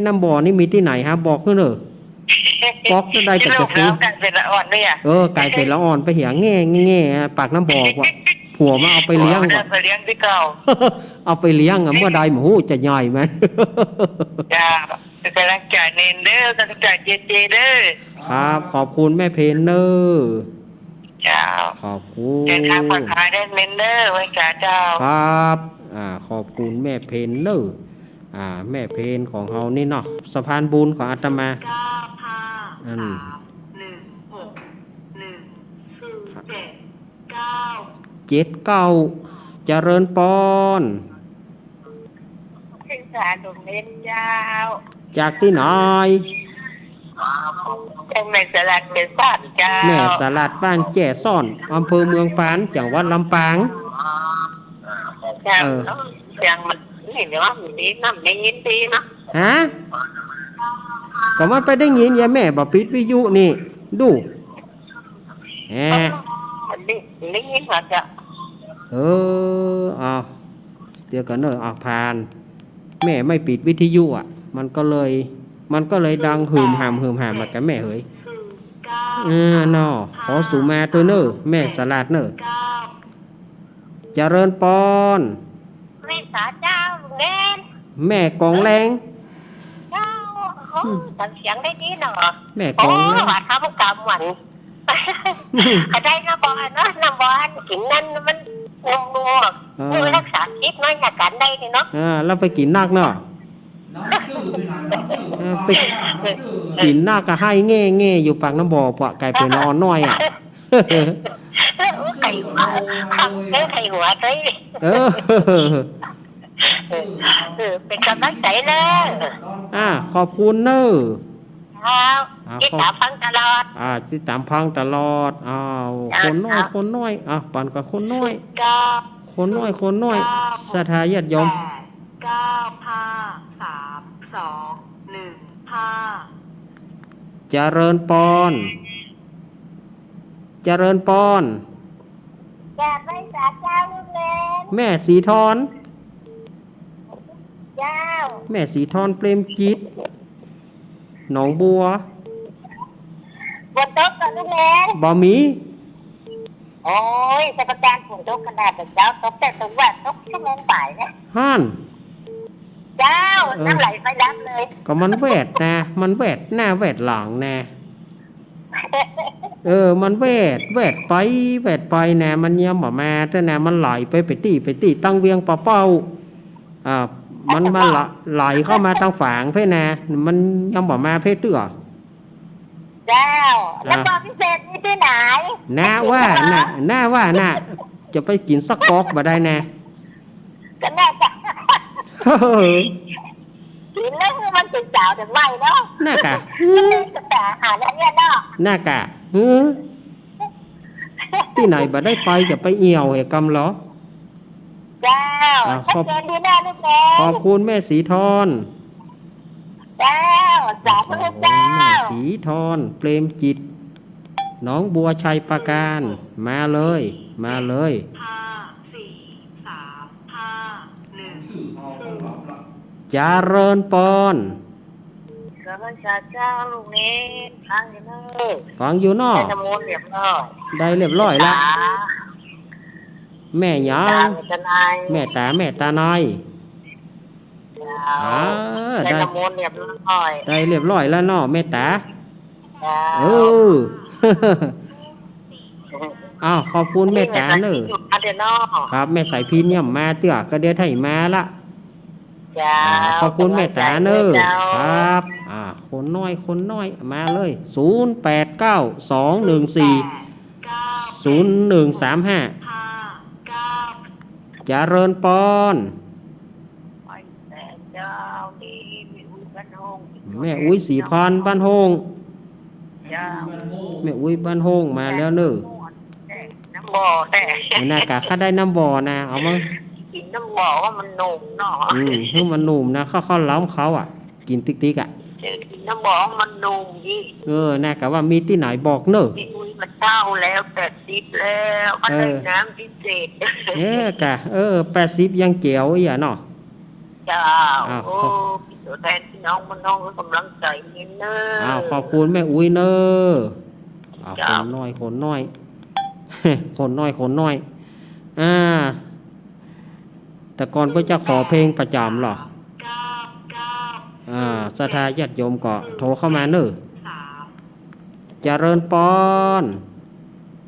น้ำบ่อนี่มีที่ไหนฮะบอกขึ้นเนอะบอกจะได้จะซื้อกลายเป็นละอ่อนด้วยกลายเป็นละอ่อนไปเหี่ยแง่ปากน้ำบอกว่าผัวมาเอาไปเลี้ยงว่ะไปเลี้ยงที่เก่าเอาไปเลี้ยงเมื่อใดหมูจะใหญ่ไหมจ้ากำลังจ่ายเน้นเด้อกำลังจ่ายเจเด้อครับขอบคุณแม่เพนเนอร์จ้าขอบคุณเดินทางปลอดภัยได้เน้นเด้อไว้จ่าเจ้าครับขอบคุณแม่เพนเนอร์แม่เพนของเฮานี่เนาะสะพานบุญของอาตมา79เจริญปอนศึกษาดุเล่นยาวจากที่ไหนแม่สลัดเป็นบ้านเจ้าแม่สลัดบ้านแจ่ซ่อนอำเภอเมืองปานจังหวัดลำปางอย่างมันนี่เดี๋ยวว่ามันดีน้ำได้ยินดีนะก็มันไปได้ยินยาแม่บอกปิดวิทยุนี่ดูได้ยินว่าจะเดี๋ยวกันเนอะผ่านแม่ไม่ปิดวิทยุมันก็เลยดังหืมหามมากับแม่เฮ้ยเนาะขอสูมาตัวเนอะแม่สลัดเนอะ เจริญปอน แม่สาเจ้าลุงเด่น แม่กองแรง เจ้าโอ้ทำเสียงได้ดีเนาะ แม่ก โอ้ องแรง ว่าทำกรรมหวันก็ได้น้ำบอลเนาะน้ำบอลกินนั่นมันนัวๆนี่รักษาคิดน้อยหนักกันได้เนาะ แล้วไปกินนักเนาะ น้องชื่อไปไหนน้องชื่อ ไปกินนักก็ให้แง่แง่อยู่ปากน้ำบ่อปะไก่เป็นนอนน้อยอ่ะ ไข่หัวทำไข่หัวเลย เออ เป็นกำลังใจเลย ขอบคุณเนอะ ครับที่ตามฟังตลอด ที่ตามพังตลอดคนน้อยคนน้อยปั่นกับคนน้อย เก้า คนน้อยคนน้อยสถาญาติโยม 9 5 3 2 1 5 เจริญปอนเจริญปอน จะไม่สาเจ้าลูกเล่น แม่สีทอน เจ้า แม่สีทอนเปรมจิตหนองบัว บนโต๊ะกับลูกเล่น บ่มี โอ้ยจะประการฝนตกขนาดแต่เจ้าตกแต่ตกว่าตกชั่วโมงบ่ายนะ ห่าน เจ้าน้ำไหลไฟดับเลย ก็มันแวดนะมันแวดหน้าแวดหลังนะมันแวดไปแวดไปนะมันเยี่ยมบ่มาแต่นะมันไหลไปตีตั้งเวียงปะเป้ามันมาไหลเข้ามาตั้งฝางเพ่นะมันเยี่ยมบ่มาเพ่เตื้อ เจ้าแล้วตอนพิเศษนี่ที่ไหน น่าว่าน่ะจะไปกินสักก๊อกบ่ได้นะ ก็แน่จะกินแล้วมันติดเจ้าถึงไหวเนาะ น่ากะ ก็แต่หาแล้วเนี่ยเนาะ น่ากะที่ไหนบ่ได้ไปจะไปเอี่ยวเหกำเหรอ เจ้าชัดเจนดีแน่ลูกแม่ ขอบคุณแม่สีทอน เจ้าสาธุเจ้า แม่สีทอนเปรมจิตหนองบัวชัยประการมาเลย5 4 3 5 1 ชื่อเอาคนหลับละ เจริญปอน กำลังจะเจ้าลูกนี้ฟังอยู่เนอะ ฟังอยู่นอ ได้สมุนเรียบร้อย ได้เรียบร้อยละแม่หยา จ้าง จะนาย แม่ตานาย ได้สมุนเรียบร้อย ได้เรียบร้อยแล้วเนาะแม่ตา จ้า ขอบคุณแม่ตาเนอะ อันเดียวนอ ครับแม่สายพินเนี่ยมาเตื้อก็เดี๋ยวไถมาละ จ้า ขอบคุณแม่ตาเนอะครับคนน้อยมาเลย0892140135เจริญปอน เจ้าดีมีอุ้ยบ้านหง แม่อุ้ยสีพันบ้านโฮง เจ้า แม่อุ้ยบ้านโฮงมาแล้วเนอะ น้ำบ่อแต่ หน้ากากข้าได้น้ำบ่อนะเอามา กินน้ำบ่อว่ามันนุ่มเนาะ ให้มันหนุ่มนะข้าวล้ำเขากินติ๊กๆกินน้ำบ่อมันนุ่มยี่ น่ากะว่ามีที่ไหนบอกเนอะ มีอุ้ยมันเจ้าแล้ว80แล้วอันนี้น้ำพิเศษ กะ80ยังเกี่ยวอย่าเนาะ เจ้าโอ้พี่ตัวแทนพี่น้องมันน้องกำลังใจนิดเนอะ ขอบคุณแม่อุ้ยเนอะค จ้า นน้อยคนน้อย คนน้อยแต่ก่อนเพื่อจะขอเพลงประจำหรอสถาญาติโยมก็โทรเข้ามาเนอะเจริญปอน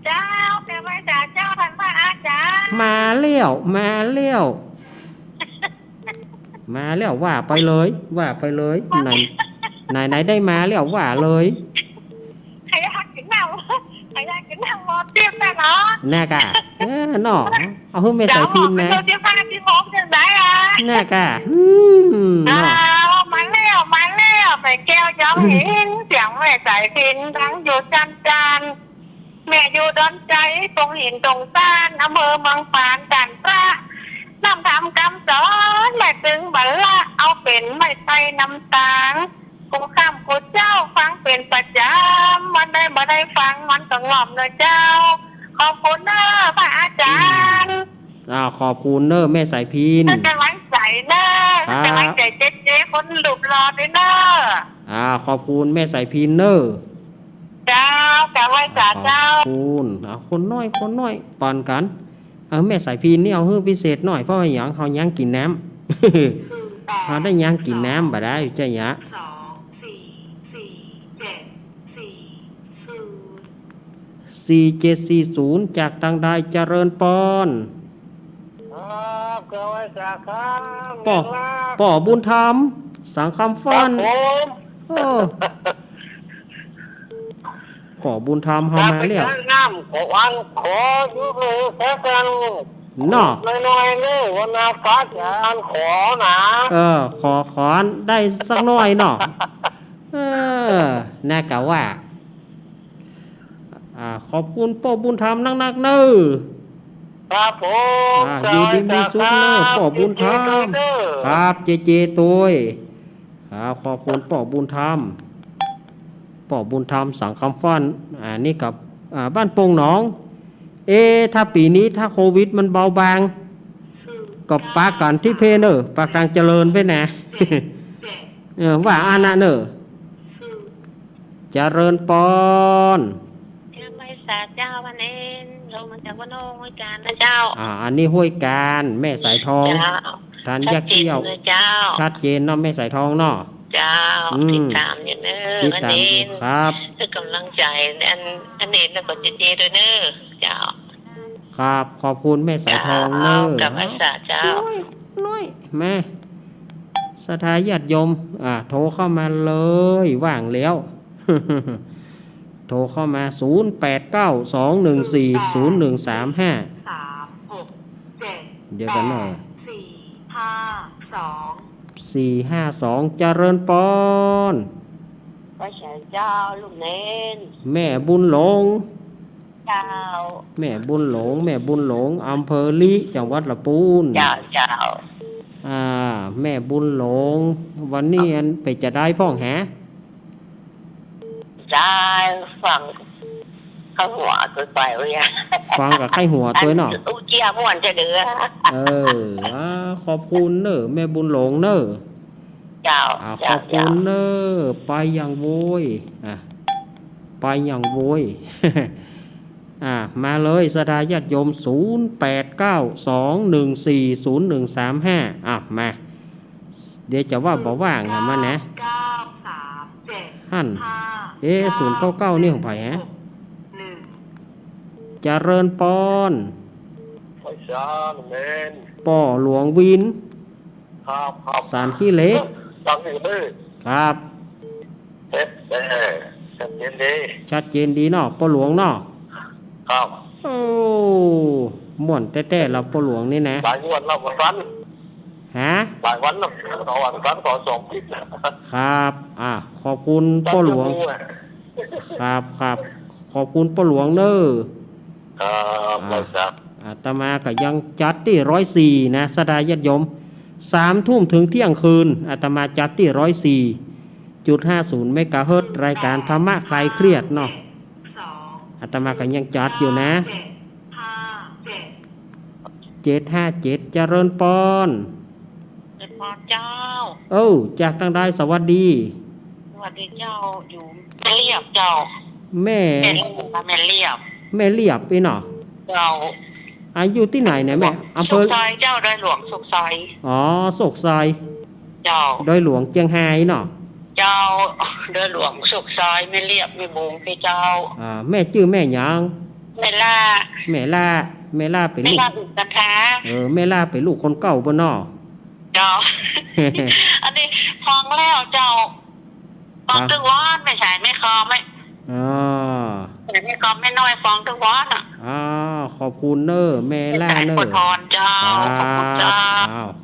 เจ้าแต่ไม่จ่าเจ้าท่านพระอาจารย์ มาเลี้ยวมาว่าไปเลยไหนได้มาแล้วว่าเลย ใครอยากกินน้ำหมดเตรียมแต่เนาะ น่ากะเนาะเอาขึ้นไปใส่พินนะ เดี๋ยวมาที่ผมจะได้อ่ะ น่ากะเนาะ มาเลี้ยวไปแก้วย้อมหินเสียงแม่ใจพินทั้งอยู่จานแม่อยู่ดอนใจตรงหินตรงซ่านอำเภอเมืองปานจันทร์น้ำทำคำสอนแม่ตึงบัลละเอาเป็นไม่ใช่น้ำตาลกูข้ามกูเจ้าฟังเป็นประจำมันได้ฟังมันก็งอมเลยเจ้าขอบคุณเนอะพระอาจารย์ ขอบคุณเนอะแม่สายพิน จะไว้ใจเนอะจะไว้ใจเจ๊คนหลุบรอด้วยเนอะ ขอบคุณแม่สายพินเนอะ เจ้าแต่ไว้จ่าเจ้า ขอบคุณคนน้อยปานกัน แม่สายพินนี่เอาฮื้อพิเศษหน่อยเพราะว่าหยังเขายังกินน้ำ เขาได้ยังกินน้ำบ่ได้ใช่หยะ4740จากทางใดเจริญปอนป่อบุญธรรมสังคำฟันป่อบุญธรรมเฮามาแล้วน้ำขอวันขอยุบเลยแค่กันน้อน้อยๆเลยวันนาฟ้าจานขอนะขอได้สักหน่อยเนาะน่ากะว่าขอบคุณป่อบุญธรรมนักๆเน้อครับผมอยู่ดีมีสุขเน้อป่อบุญธรรมครับเจตุยครับขอบคุณป่อบุญธรรมป่อบุญธรรมสังคำฟันนี่กับบ้านโป่งหนองถ้าปีนี้ถ้าโควิดมันเบาบางก็ปากันที่เพเนอปากกลางเจริญไปนะว่าอานะเนอเจริญปอนไม่สาเจ้าวันเองลงมาจากวันโน้ห้วยการนะเจ้าอันนี้ห้วยการแม่สายทองทานยักษ์เกี้ยวชัดเจนเนาะแม่สายทองเนาะเจ้าติดตามอยู่เนออันนี้ครับคือกำลังใจอันนี้แล้วก็เจด้วยเนอเจ้าครับขอบคุณแม่สายทองเนอกับอาสาเจ้าน้อยแม่สถาญาติโยมโทรเข้ามาเลยว่างแล้วโทรเข้ามา0892140135เดี๋ยวกันหน่อย452เจริญปอนพระเจ้าลูกเน้นแม่บุญหลงเจ้าแม่บุญหลงอำเภอลิจังหวัดลำพูนเจ้าแม่บุญหลงวันนี้ไปจะได้พ่องแหได้ฟังข้าหัวตัวไปเว้ยฟังกับไข้หัวตัวเนาะอู้เจียม่วนจะเดือขอบคุณเนอแม่บุญหลงเนอเจ้าขอบคุณเนอไปอย่างโวยไปอย่างโวยมาเลยสดาญาติโยม0892140135มาเดี๋ยวจะว่าบอกว่างนะมันนะหั่น099นี่ของไผ่ฮะเจริญปอนป่อหลวงวินสารขี้เล็กครับชัดเจนดีเนาะป่อหลวงเนาะครับม่วนแต้ๆเราป่อหลวงนี่นะหลายวันเราฟันฮะหลายวันเราต่อวันฟันต่อ2 ปีครับขอบคุณป่อหลวงครับขอบคุณป่อหลวงเนอครับอาตมาก็ยังจัดที่104นะสดาญาติโยม3 ทุ่มถึงเที่ยงคืนอาตมาจัดที่104.50 เมกะเฮิรตซ์รายการธรรมะคลายเครียดเนาะอาตมาก็ยังจัดอยู่นะ757เจริญปอนเจ้าจากทางใดสวัสดีสวัสดีเจ้าอยู่แม่เรียบเจ้าแม่เรียบพี่เนาะเจ้าอายุที่ไหนเนี่ยแม่อำเภอสุขไซเจ้าดอยหลวงสุขไซสุขไซเจ้าดอยหลวงเจียงไฮ้เนาะเจ้าดอยหลวงสุขไซแม่เรียบแม่บุงพี่เจ้าแม่ชื่อแม่หยังแม่ล่าเป็นลูกนะคะแม่ล่าเป็นลูกคนเก่าบ่เนาะเจ้าอันนี้ฟังแล้วเจ้าตอนตึงวอนไม่ใช่ไม่คอไม่ไม่คอไม่น้อยฟังตึงวอนขอบคุณเนอแม่ล่าเนอพรเจ้าขอบคุณเจ้า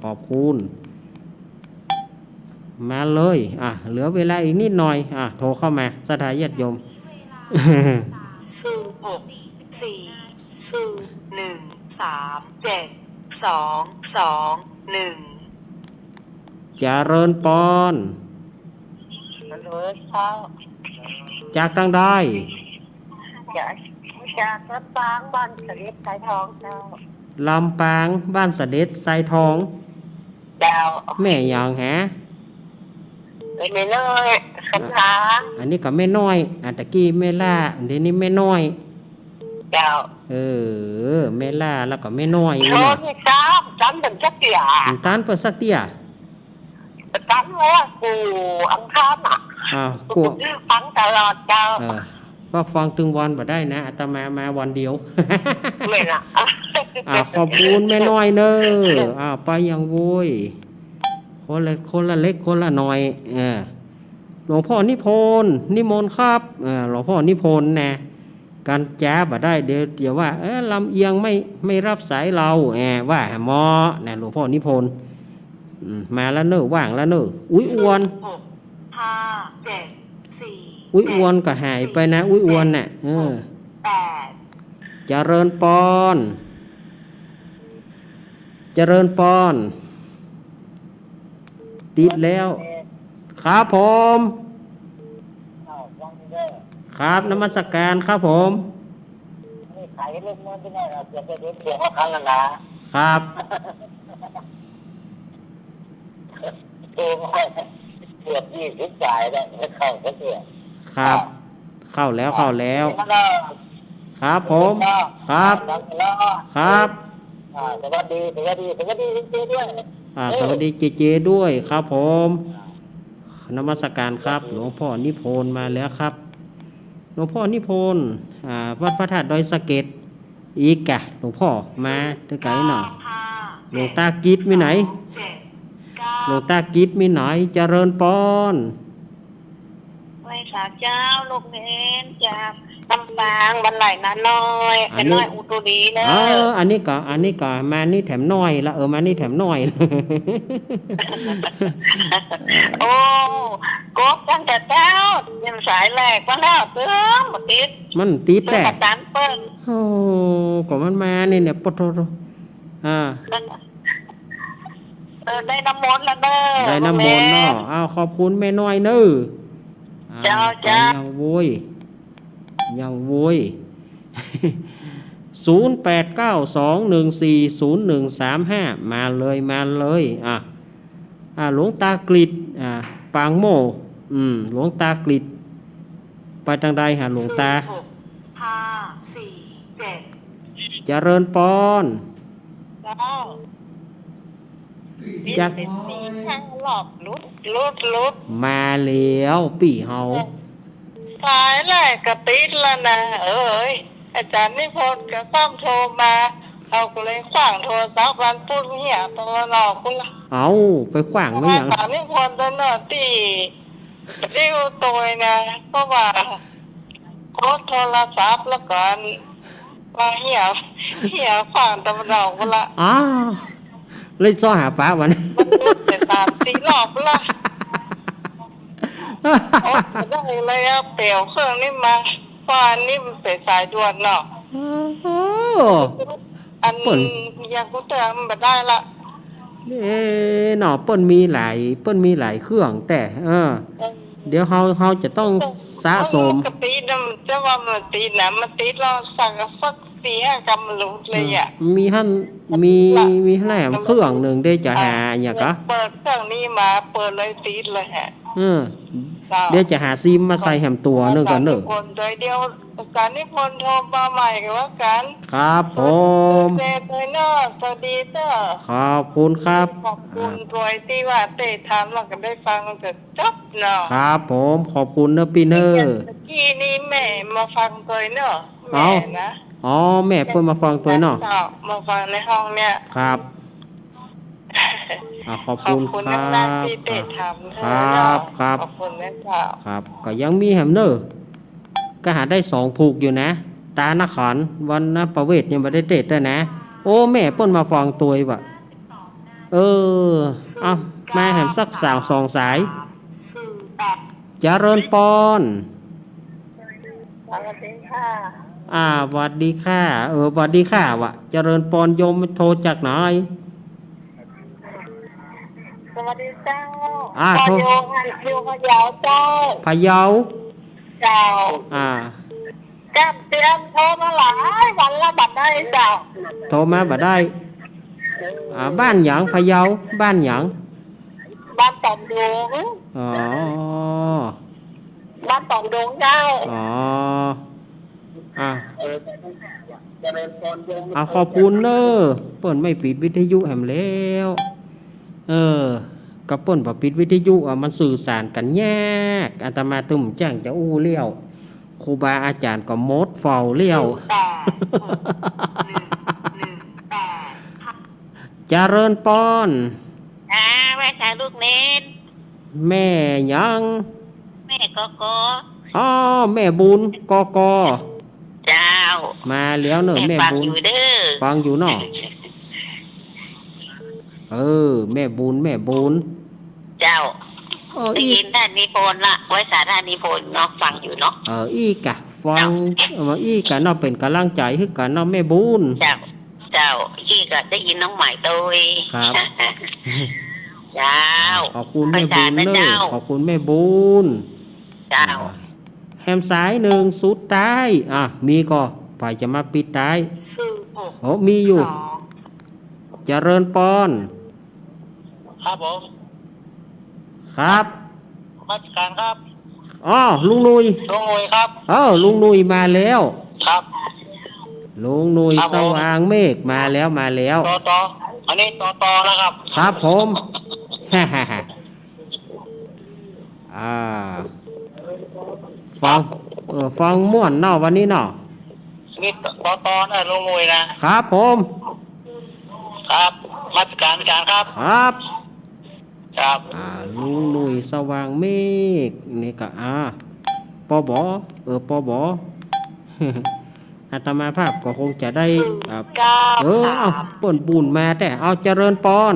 ขอบคุณมาเลยเหลือเวลาอีกนิดหน่อยโทรเข้ามาสถาญาติโยมเจริญปอนจากทางใดจากลำปางบ้านเสด็จสายทองเจ้าลำปางบ้านเสด็จสายทองแม่ยางไม่น้อยคำถามอันนี้ก็แม่น้อยตะกี้แม่ล่าเดี๋ยวนี้แม่น้อย เออแม่ล่าแล้วก็แม่น้อย โช เนาะ ว์นี่จ้าฉันเป็นชักเกียร์ ตานเปิดสักเตี้ย ฉันว่ากูอังคารอ่ะ อ้าวกลัว ฟังตลอดเจ้า ก็ฟังถึงวันบ่ได้นะอาตมาวันเดียว ไม่นะ ขอบคุณแม่น้อยเนอะไปยังโว้ยคนละเล็กคนละน้อยหลวงพ่อนิพนธ์นิมนต์ครับหลวงพ่อนิพนธ์นะการจ้าบ่ได้เดี๋ยวว่าลำเอียงไม่รับสายเราว่าหมอนะหลวงพ่อนิพนธ์มาแล้วเนอะว่างแล้วเนอะอุ้ยอ้วน 5 7 4 อุ้ยอ้วนก็หายไปนะอุ้ยอ้วนน่ะ8เจริญปอนเจริญปอนติดแล้วครับผมครับนมัสการครับผม นี่ขายเล่นมันไม่ได้เราจะไปเล่นเสียงว่าครั้งละนะครับ เองเกือบ20 จ่ายแล้วไม่เข้าสักเดือน ครับ เข้าแล้วครับผมครับครับสวัสดีเจด้วย สวัสดีเจด้วยครับผมนมัสการครับหลวงพ่อนิพนธ์มาแล้วครับหลวงพ่อนิพนธ์วัดพระธาตุดอยสะเก็ดอีกกะหลวงพ่อมาเท่าไกลหน่อยหลวงตากิดมีไหนหลวงตากิดมีไหนเจริญปอน ไหว้สาเจ้าลูกเน้นจากลำปางบันไหลนาน้อยเป็นน้อยอุตุดีเนอะ อันนี้ก็มานี่แถมน้อยละมานี่แถมน้อย โอ้กบตั้งแต่เจ้ายังสายแหลกมาแล้วเติมมาติด มันติดแต่ กระดานเปิ้ล โอ้ก็มันมาเนี่ยปะโทได้น้ำมนต์แล้วเนอะ ได้น้ำมนต์เนาะขอบคุณแม่น้อยเนอะยังโวย0892140135มาเลยหลวงตากฤษปางโมหลวงตากฤษไปทางใดหาหลวงตา5 4 7เจริญปอน จักมีทางหลอกลุดมาแล้วปี่เฮา สายแหลกกระติดแล้วนะเอ้ยอาจารย์นิพนธ์ก็ซ้ำโทรมาเอาก็เลยขวางโทรศัพท์วันพูดเหี้ยตัวหลอกกูละเอาไปขวางไม่ยังอาจารย์นิพนธ์ตัวหน่อตีเรียกตัวนะเพราะว่าโคตรโทรศัพท์แล้วก่อนว่าเหี้ยขวางตัวหลอกกูละเลยซ้อหาป้าวันมันพูดไป3-4 รอบละโอ้ได้เลยเปลี่ยวเครื่องนี่มาเพราะอันนี้มันเป็นสายด่วนเนาะอันยังกูเตือนมันได้ละเนาะเปิ้นมีหลายเครื่องแต่เดี๋ยวเฮาจะต้องสะสมปกตินะจะว่ามันตีนะมันตีเราสั่งสัก4-5 กรัมมันรู้เลยอ่ะมีแหลมเครื่องหนึ่งได้จะหาอย่างก็เปิดเครื่องนี้มาเปิดเลยตีเลยฮะเดี๋ยวจะหาซิมมาใส่แหมตัวนึงก่อนเนอะคนโดยเดียวการนิพนธ์โทรมาใหม่กันว่ากันครับผมเจตเนอสวัสดีเนอขอบคุณครับขอบคุณรวยที่ว่าเตะถามเราก็ได้ฟังจะจบเนาะครับผมขอบคุณเนอะพี่เนอร์กี้นี้แม่มาฟังตัวเนอะแม่นะแม่เพิ่งมาฟังตัวเนาะมาฟังในห้องเนี่ยครับขอบคุณครับที่เตะถามครับขอบคุณนะครับก็ยังมีแฮมเนอร์ก็หาได้2ผูกอยู่นะตานครวันนะประเวทยังไม่ได้เตะด้วยนะโอ้แม่เปิ้นมาฟังตัวว่ะมาแหมสัก2 สายเจริญปอนสวัสดีค่ะสวัสดีค่ะสวัสดีค่ะว่ะเจริญปอนโยมโทรจากไหนสวัสดีเจ้าโทรอยู่พะเยาเจ้าพะเยาเจ้าแก้มเตรียมโทรมาหลายวันละบัดได้เจ้าโทรมาบัดได้บ้านหยังพะเยาบ้านหยังบ้านตองดงบ้านตองดงเจ้า จะเป็นคนโยม เอาขอบคุณเนอะเปิ้นไม่ปิดวิทยุแหมแล้วกับเปิ้นบ่ปิดวิทยุมันสื่อสารกันยากอาตมาตึมแจ้งจะอู้เลี้ยวครูบาอาจารย์ก็มดเฝ้าเลี้ยว เจริญปอน แม่ชายลูกเน้น แม่ยัง แม่ก็ อ๋อแม่บุญกอกอ เจ้า มาแล้วเนอะแม่ ฟัง บุญ อยู่เด้อ ฟังอยู่เนาะแม่บุญเจ้า ได้ อี ยินด้านนิพนธ์ละไว้สาด้านนิพนธ์เนาะฟังอยู่เนาะ อีกะฟังอีกะเนาะเป็นกำลังใจให้กันเนาะแม่บุญ เจ้ายี่ก็ได้ยินน้องใหม่ตัว ครับ เจ้า ขอบคุณแม่บุญเนอะขอบคุณแม่บุญ เจ้า แฮมสายหนึ่งสุดท้ายมีก็ไปจะมาปิดท้ายมีอยู่เจริญปอน ครับผม ครับ ราชการครับ ลุงนุย ลุงหน่วยครับ ลุงนุยมาแล้ว ครับ ลุงนุย ครับ ส ผม ว่างเมฆมาแล้ว ต่ออันนี้ต่อนะครับ ครับผม ฟังม่วนเนาะวันนี้เนาะ นี่ต่อนะลุงหน่วยนะครับ ผม ครับราชการครับ ครับ ครับ ลุงนุยสว่างเมฆนี่ก็ปบปบ อาตมาภาพก็คงจะได้เอาเปิ่นบุญมาแต่เอาเจริญปอน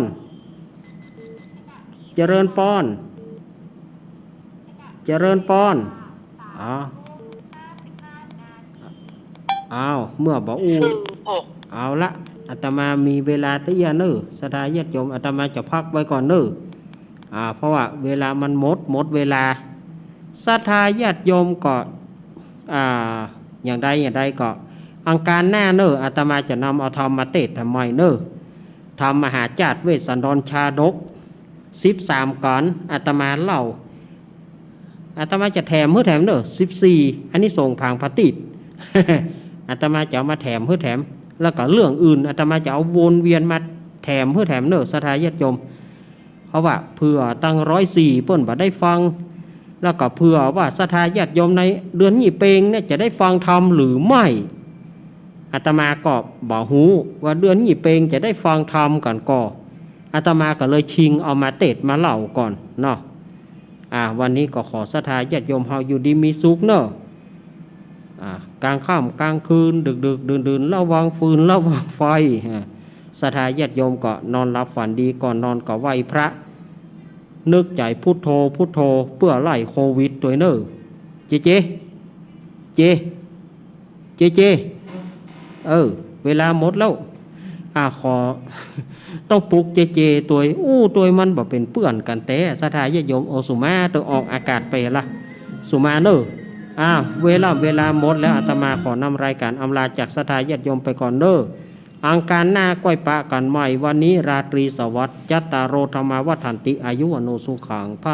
เมื่อบอกเอาละอาตมามีเวลาเตี้ยเนอสดาญาติโยมอาตมาจะพักไว้ก่อนเนอเพราะว่าเวลามันหมดเวลาศรัทธาญาติโยมก็อย่างใดก็อังการหน้าเนออาตมาจะนำเอาธรรมมาเทศทำไมเนอทำมหาจาตุเวสสันดรชาดก13 ก่อนอาตมาเล่าอาตมาจะแถมเพื่อแถมเนอ14อันนี้ส่งผางพระติด อาตมาจะเอามาแถมเพื่อแถมแล้วก็เรื่องอื่นอาตมาจะเอาวนเวียนมาแถมเพื่อแถมเนอศรัทธาญาติโยมเพราะว่าเพื่อตั้ง104เปิ้นบ่ได้ฟังแล้วก็เพื่อว่าศรัทธาญาติโยมในเดือนยี่เปงเนี่ยจะได้ฟังธรรมหรือไม่อาตมาก็บอกฮู้ว่าเดือนยี่เปงจะได้ฟังธรรมกันก็อาตมาก็เลยชิงเอามาเทศมาเล่าก่อนเนาะวันนี้ก็ขอศรัทธาญาติโยมเฮาอยู่ดีมีสุขเนาะกลางค่ำกลางคืนดึกดื่นระวังฟืนระวังไฟศรัทธาญาติโยมก็นอนหลับฝันดีก่อนนอนก็ไหว้พระนึกใจพุทโธเพื่อไล่โควิดตัวเนอเจเวลาหมดแล้วขอต้องปลุกเจตัวมันบ่เป็นเปื้อนกันแต่ศรัทธาญาติโยมโอสุมาต้องออกอากาศไปละสุมาเนอเวลาหมดแล้วอาตมาขอนำรายการอำลาจากศรัทธาญาติโยมไปก่อนเนออังการหน้าก้อยปะกันใหม่วันนี้ราตรีสวัสดิ์จัตตารโอธรรมาวัฏันติอายุวโนสุขังพระ